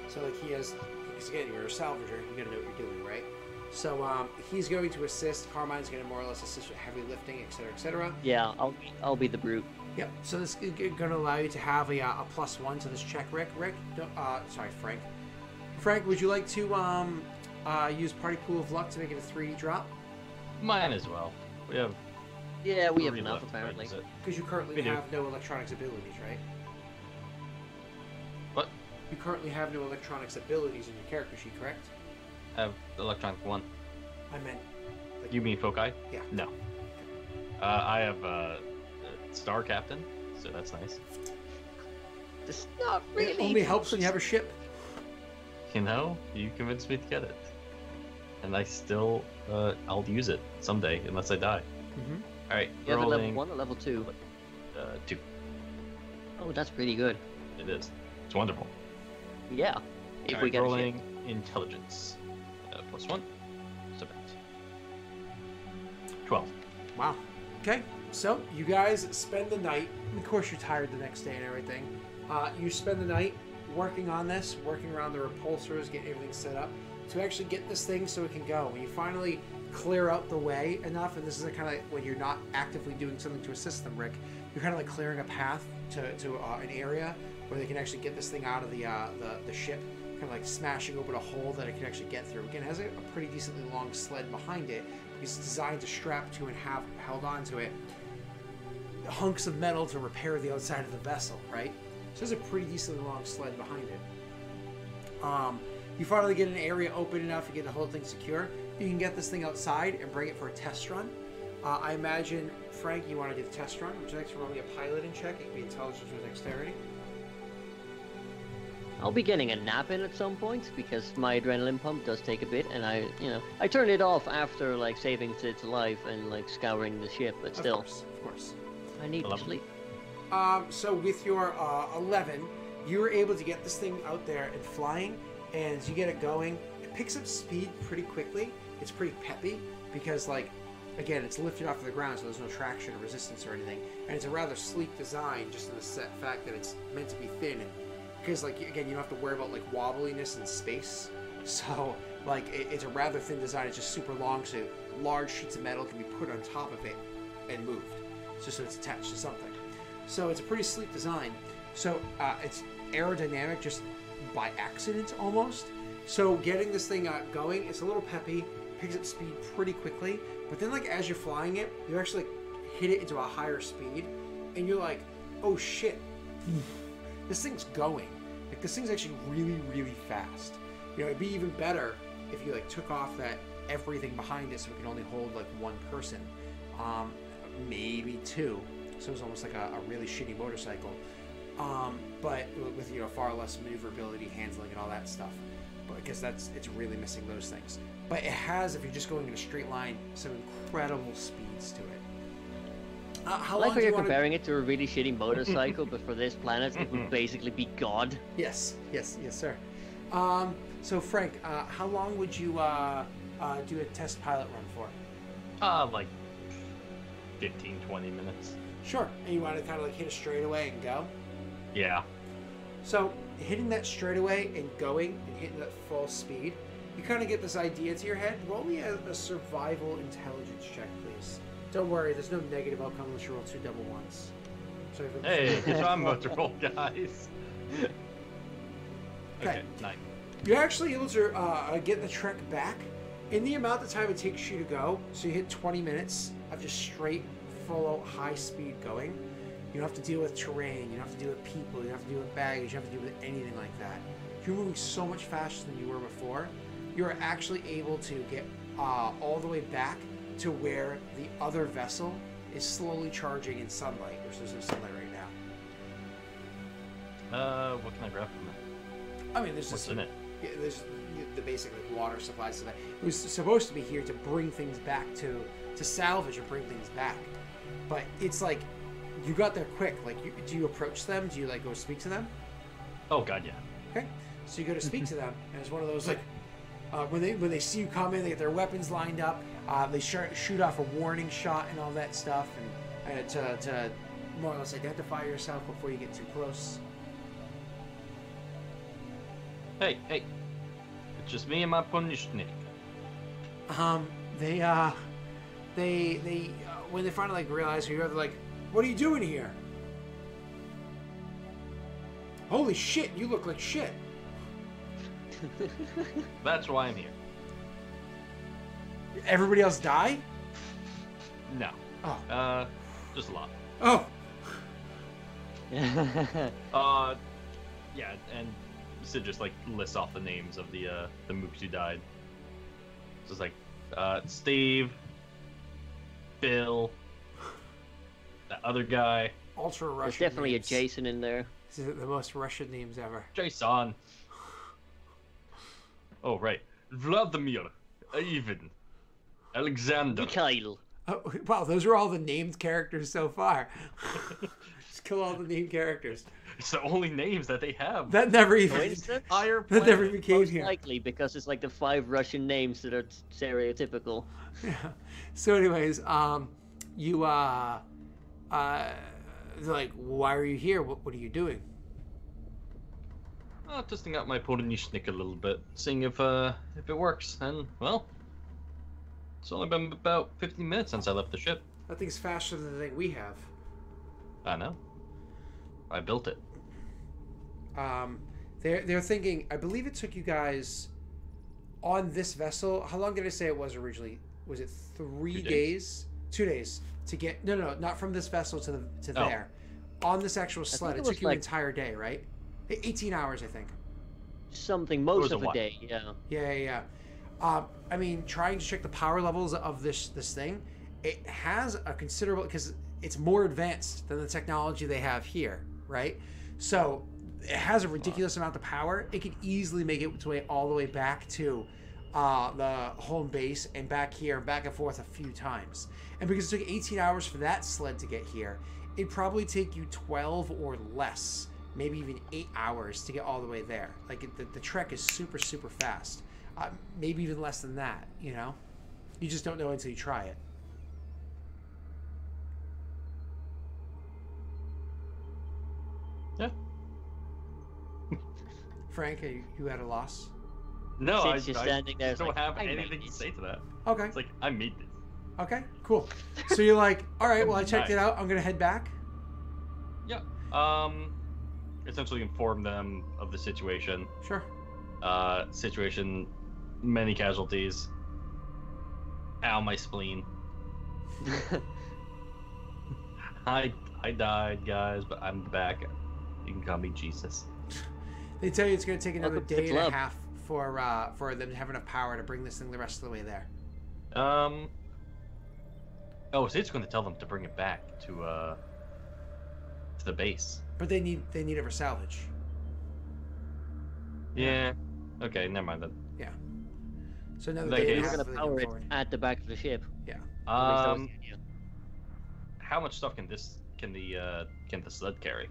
So like he has, because again, you're a salvager, you gotta know what you're doing, right? So he's going to assist. Carmine's going to more or less assist with heavy lifting, etc., etc.
Yeah, I'll be the brute.
Yep. So this is going to allow you to have a +1 to this check, Rick. Sorry, Frank. Frank, would you like to use Party Pool of Luck to make it a 3D drop?
mine as well. We have
Yeah, we have
3
enough
left, right,
apparently.
is it?
Because you currently
We do.
have no electronics abilities, right?
What?
You currently have no electronics abilities in your character sheet, correct?
I have electronic 1.
I meant. Like,
You mean Foci?
Yeah.
No. I have Star Captain, so that's nice.
It's not
It
really.
only helps when you have a ship.
You know, you convinced me to get it. And I still, I'll use it someday, unless I die.
Mm-hmm.
Alright,
You have a level
rolling
1 or level 2?
2.
Oh, that's pretty good.
It is. It's wonderful.
Yeah, if
Alright,
we get a
rolling
ship.
intelligence. +1. So that's 12.
Wow. Okay. So you guys spend the night. Of course, you're tired the next day and everything. You spend the night working on this, working around the repulsors, getting everything set up to actually get this thing so it can go. When you finally clear out the way enough, and this is kind of like when you're not actively doing something to assist them, Rick, you're kind of like clearing a path to an area where they can actually get this thing out of the ship, kind of like smashing open a hole that it can actually get through. Again, it has a pretty decently long sled behind it because it's designed to strap to and have held onto it hunks of metal to repair the outside of the vessel, right? So there's a pretty decently long sled behind it. You finally get an area open enough to get the whole thing secure. You can get this thing outside and bring it for a test run. I imagine, Frank, you want to do the test run. Would you like to roll me a piloting check? It can be intelligence or dexterity.
I'll be getting a nap in at some point because my adrenaline pump does take a bit, and I turned it off after like saving Sid's life and like scouring the ship, but still,
of course.
I need to sleep.
So with your 11, you were able to get this thing out there and flying, and as you get it going, it picks up speed pretty quickly. It's pretty peppy because, like, again, it's lifted off of the ground, so there's no traction or resistance or anything, and it's a rather sleek design, just in the fact that it's meant to be thin, and because, like, again, you don't have to worry about like wobbliness in space. So, like, it's a rather thin design. It's just super long, so large sheets of metal can be put on top of it and moved, just so it's attached to something. So it's a pretty sleek design. So it's aerodynamic just by accident almost. So getting this thing going, it's a little peppy, picks up speed pretty quickly. But then, like, as you're flying it, you actually like, hit it into a higher speed, and you're like, oh shit, this thing's going. Like, this thing's actually really, really fast. You know, it'd be even better if you like took off that everything behind it, so it can only hold like one person, maybe two. So it was almost like a really shitty motorcycle, but with, you know, far less maneuverability, handling, and all that stuff. But because it's really missing those things. But it has, if you're just going in a straight line, some incredible speeds to it. How
I like
long
how
do
you're
you wanna...
comparing it to a really shitty motorcycle, but for this planet, it would basically be God.
Yes, sir. So Frank, how long would you do a test pilot run for?
Like 15, 20 minutes.
Sure. And you want to kind of like hit a straightaway and go?
Yeah.
So hitting that straightaway and going and hitting that full speed, you kind of get this idea to your head. Roll me a survival intelligence check, please. Don't worry, there's no negative outcome unless you roll 2 double ones. Sorry for
Hey, that's what I'm about to roll, guys. Okay, 9.
You're actually able to get the trek back in the amount of time it takes you to go. So you hit 20 minutes of just straight, full, high speed going. You don't have to deal with terrain. You don't have to deal with people. You don't have to deal with baggage. You don't have to deal with anything like that. You're moving so much faster than you were before. You're actually able to get all the way back to where the other vessel is slowly charging in sunlight. There's no sunlight right now.
What can I grab from it?
I mean, there's
What's
just
in it?
Yeah, there's the basic like water supplies. So that it was supposed to be here to bring things back to salvage or bring things back, but it's like you got there quick. Like, do you approach them? Do you like go speak to them?
Oh god, yeah.
Okay, so you go to speak to them, and it's one of those like when they see you come in, they get their weapons lined up. They shoot off a warning shot and all that stuff, and to more or less identify yourself before you get too close.
Hey, it's just me and my punishnik.
They when they finally like realize who you are, they're like, "What are you doing here? Holy shit, you look like shit."
That's why I'm here.
Everybody else die?
No.
Oh.
Just a lot.
Oh.
Yeah, and Sid just like lists off the names of the mooks who died. So it's like Steve, Bill, that other guy.
Ultra Russian.
There's definitely
names.
a Jason in there.
These are the most Russian names ever.
Jason. Oh right, Vladimir, Ivan, Alexander.
Mikhail.
Oh, wow, those are all the named characters so far. Just kill all the named characters.
It's the only names that they have.
That never even.
Coincidence?
That never even came
Most
here.
likely because it's like the 5 Russian names that are stereotypical.
Yeah. So, anyways, you they're like, why are you here? What are you doing?
Testing out my punishnik a little bit, seeing if it works. And well, it's only been about 15 minutes since I left the ship.
That thing's faster than the thing we have.
I know. I built it.
They're thinking. I believe it took you guys on this vessel. How long did I say it was originally? Was it 3
2
days?
days?
2 days to get. No, not from this vessel to there. On this actual sled, it
it was
took you an
like-
entire day, right? 18 hours, I think.
Something, most
was a
of a
while.
day, yeah.
Yeah. I mean, trying to check the power levels of this thing, it has a considerable, because it's more advanced than the technology they have here, right? So it has a ridiculous amount of power. It could easily make its way all the way back to the home base and back here and back and forth a few times. And because it took 18 hours for that sled to get here, it'd probably take you 12 or less, maybe even 8 hours to get all the way there. Like the trek is super, super fast. Maybe even less than that, you know? You just don't know until you try it.
Yeah.
Frank, you at a loss?
No, I
Sid's just standing there, it's
don't
like,
have
I made
anything to
this.
say to that.
Okay.
It's like, I made this.
Okay, cool. So you're like, all right, well, I checked it
Nice.
out. I'm going to head back.
Yeah. Essentially inform them of the situation.
Sure.
Situation, many casualties. Ow, my spleen. I died, guys, but I'm back. You can call me Jesus.
They tell you it's going to take another
Welcome to the
day and a
club.
half for them to have enough power to bring this thing the rest of the way there.
Oh, so it's going to tell them to bring it back to the base.
But they need it for salvage.
Yeah. Okay, never mind then.
So another
That
day and a
case-
half
We're
for
gonna
them
power it
forward.
at the back of the ship.
Yeah.
At least that was the idea.
How much stuff can the sled carry?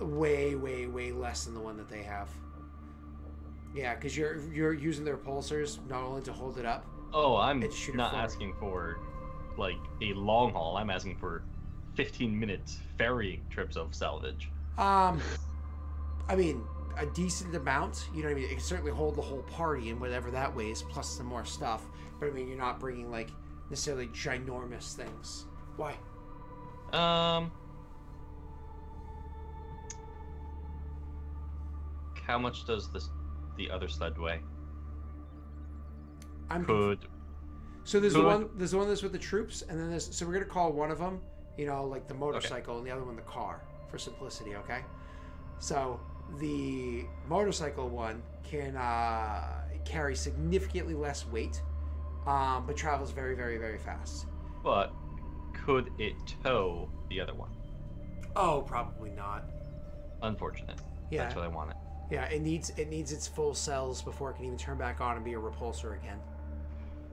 Way less than the one that they have. Yeah, because you're using their repulsors not only to hold it up.
Oh, I'm
It's shoot it
not
forward.
asking for like a long haul. I'm asking for 15 minutes ferrying trips of salvage.
I mean, a decent amount. You know what I mean? It can certainly hold the whole party and whatever that weighs, plus some more stuff. But I mean, you're not bringing like necessarily ginormous things. Why?
How much does the other sled weigh?
So there's the
could-
one that's with the troops, and then so we're gonna call one of them, you know, like the motorcycle, and the other one the car for simplicity. Okay. So the motorcycle one can carry significantly less weight, but travels very, very, very fast.
But could it tow the other one?
Oh, probably not.
Unfortunate.
Yeah.
That's what I wanted.
Yeah, it needs its full cells before it can even turn back on and be a repulsor again.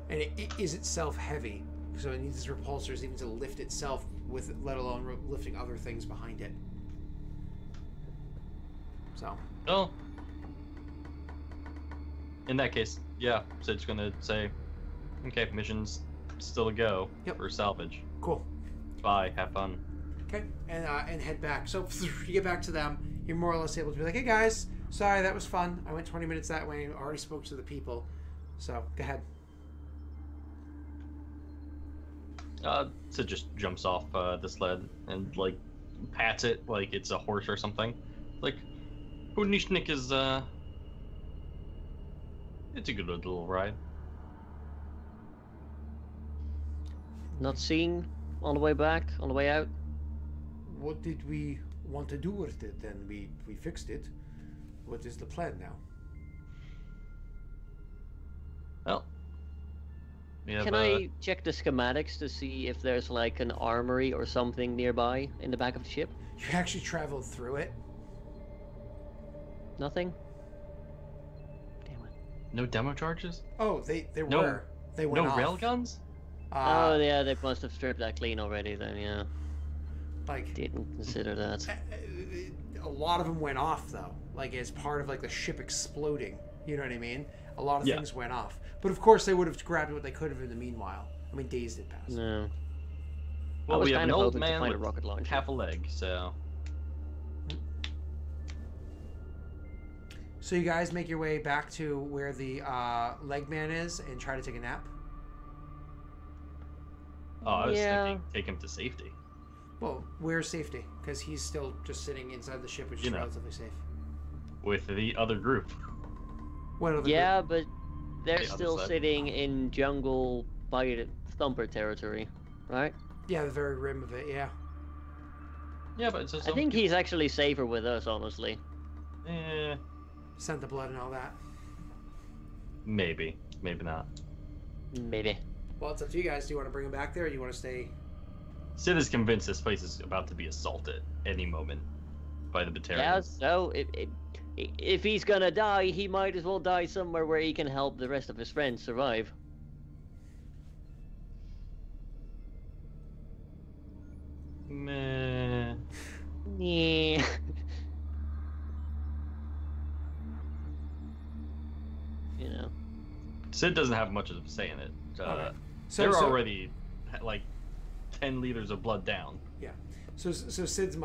And it is itself heavy, so it needs its repulsors even to lift itself, with let alone lifting other things behind it. So.
Oh. In that case, yeah. So it's gonna say, okay, mission's still a go for salvage.
Cool.
Bye. Have fun.
Okay, and head back. So you get back to them. You're more or less able to be like, hey guys, sorry, that was fun. I went 20 minutes that way and already spoke to the people. So go ahead.
Sid just jumps off the sled and like pats it like it's a horse or something. Like, Hudnishnik is it's a good little ride.
Not seen on the way back, on the way out.
What did we want to do with it then? We fixed it. What is the plan now?
Well, we have,
Can I check the schematics to see if there's like an armory or something nearby in the back of the ship?
You actually traveled through it.
Nothing? Damn it.
no demo charges?
Oh, they
No-
were. They went
No
off.
railguns?
Oh yeah, they must have stripped that clean already then, yeah.
Like
Didn't consider that.
a lot of them went off though, like as part of like the ship exploding. You know what I mean? A lot of
Yeah.
things went off, but of course they would have grabbed what they could have in the meanwhile. I mean, days did pass.
No.
Well,
was
we have
kind
an
of
old
hoping to
man
find a
with
rocket launcher.
half a leg, so
So you guys make your way back to where the leg man is and try to take a nap.
I was
Yeah.
thinking take him to safety.
Well, where's safety? Because he's still just sitting inside the ship, which is
You know.
relatively safe.
With the other group.
What other
Yeah, but they're
The other
still
side.
sitting in jungle by the Thumper territory, right?
Yeah, the very rim of it. Yeah.
Yeah, but it's just
I think he's actually safer with us, honestly.
Sent the blood and all that.
Maybe not.
Maybe.
Well, it's up to you guys. Do you want to bring him back there, or do you want to stay?
Sid is convinced this place is about to be assaulted any moment. by the Batarian.
Yeah, so if he's gonna die, he might as well die somewhere where he can help the rest of his friends survive.
Meh.
Yeah. You know.
Sid doesn't have much of a say in it.
Okay.
They're already like 10 liters of blood down.
Yeah. So Sid's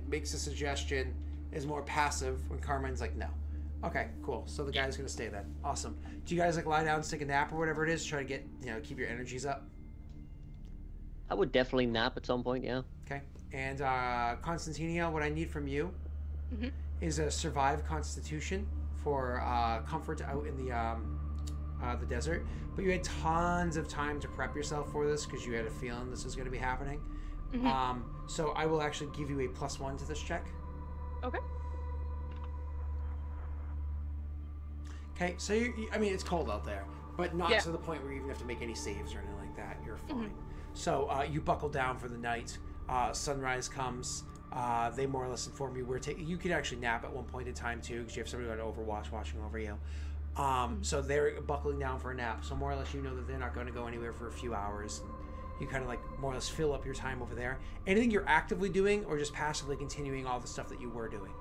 makes a suggestion, is more passive when Carmine's like, no. Okay, cool. So the guy's gonna stay then. Awesome. Do you guys like lie down and take a nap or whatever it is, try to get keep your energies up?
I would definitely nap at some point, yeah.
Okay. And Constantinia, what I need from you
Mm-hmm.
is a survive Constitution for comfort out in the desert. But you had tons of time to prep yourself for this because you had a feeling this was going to be happening.
Mm-hmm.
So I will actually give you a +1 to this check.
Okay.
Okay. So I mean, it's cold out there, but not
Yeah.
to the point where you even have to make any saves or anything like that. You're fine. So you buckle down for the night. Sunrise comes. They more or less inform you you could actually nap at one point in time too, because you have somebody on Overwatch watching over you. So they're buckling down for a nap. So more or less, you know that they're not going to go anywhere for a few hours. You kind of like more or less fill up your time over there. Anything you're actively doing, or just passively continuing all the stuff that you were doing?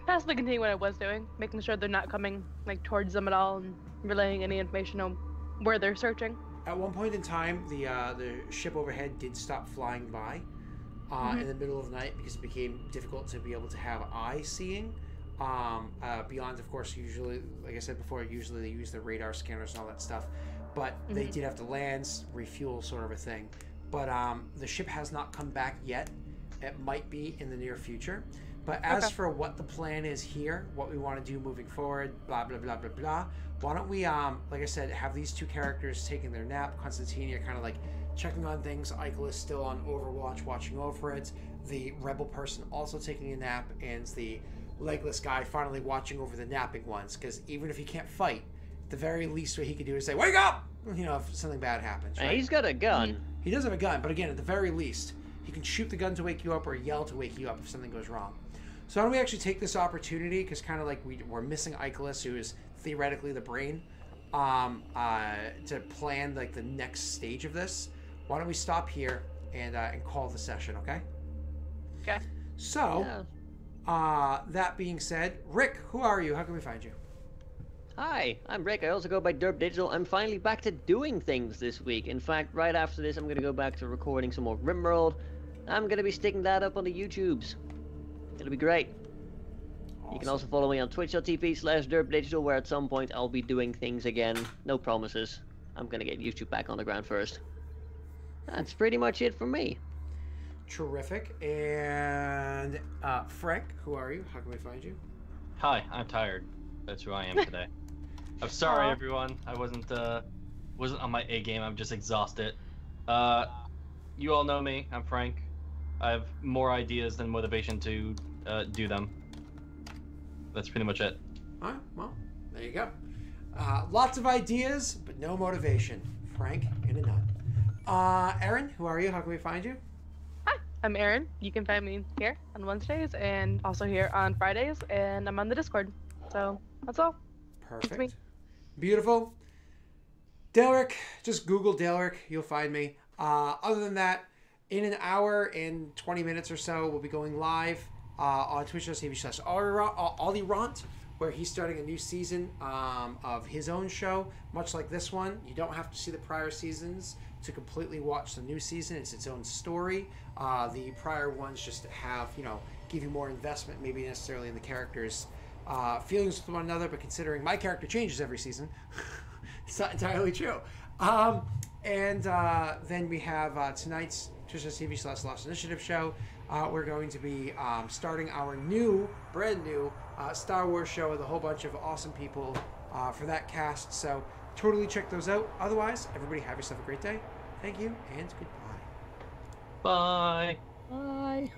Passively continue what I was doing, making sure they're not coming like towards them at all, and relaying any information on where they're searching.
At one point in time, the ship overhead did stop flying by in the middle of the night because it became difficult to be able to have eye seeing. Beyond, of course, usually, like I said before, usually they use the radar scanners and all that stuff. But they did have to land, refuel, sort of a thing. But the ship has not come back yet. It might be in the near future. But as for what the plan is here, what we want to do moving forward, blah, blah, blah, blah, blah, why don't we, like I said, have these two characters taking their nap, Constantinia kind of like checking on things, Eichel still on Overwatch, watching over it, the rebel person also taking a nap, and the legless guy finally watching over the napping ones, because even if he can't fight, the very least what he could do is say, wake up! If something bad happens, right?
He's got a gun.
He does have a gun, but again, at the very least, he can shoot the gun to wake you up or yell to wake you up if something goes wrong. So why don't we actually take this opportunity, because kind of like we're missing Eichelis, who is theoretically the brain, to plan like the next stage of this. Why don't we stop here and call the session, okay?
Okay.
So, that being said, Rick, who are you? How can we find you?
Hi, I'm Rick. I also go by Derp Digital. I'm finally back to doing things this week. In fact, right after this, I'm going to go back to recording some more Rimworld. I'm going to be sticking that up on the YouTubes. It'll be great.
Awesome.
You can also follow me on twitch.tv/derpdigital, where at some point I'll be doing things again. No promises. I'm going to get YouTube back on the ground first. That's pretty much it for me.
Terrific. And Frank, who are you? How can we find you?
Hi, I'm tired. That's who I am today. I'm sorry, everyone. I wasn't on my A game. I'm just exhausted. You all know me. I'm Frank. I have more ideas than motivation to do them. That's pretty much it.
All right, well, there you go. Lots of ideas, but no motivation. Frank in a nut. Aaron, who are you? How can we find you?
Hi, I'm Aaron. You can find me here on Wednesdays and also here on Fridays, and I'm on the Discord. So that's all.
Perfect.
Me.
Beautiful. Delric, just Google Delric. You'll find me. Other than that, in an hour and 20 minutes or so, we'll be going live on twitch.tv/Olirant, where he's starting a new season of his own show, much like this one. You don't have to see the prior seasons to completely watch the new season. It's its own story. The prior ones just have, give you more investment, maybe necessarily in the characters' feelings with one another, but considering my character changes every season, it's not entirely true. And then we have tonight's twitch.tv/Lost Initiative show. We're going to be starting our brand new Star Wars show with a whole bunch of awesome people for that cast. So totally check those out. Otherwise, everybody have yourself a great day. Thank you and goodbye.
Bye.
Bye.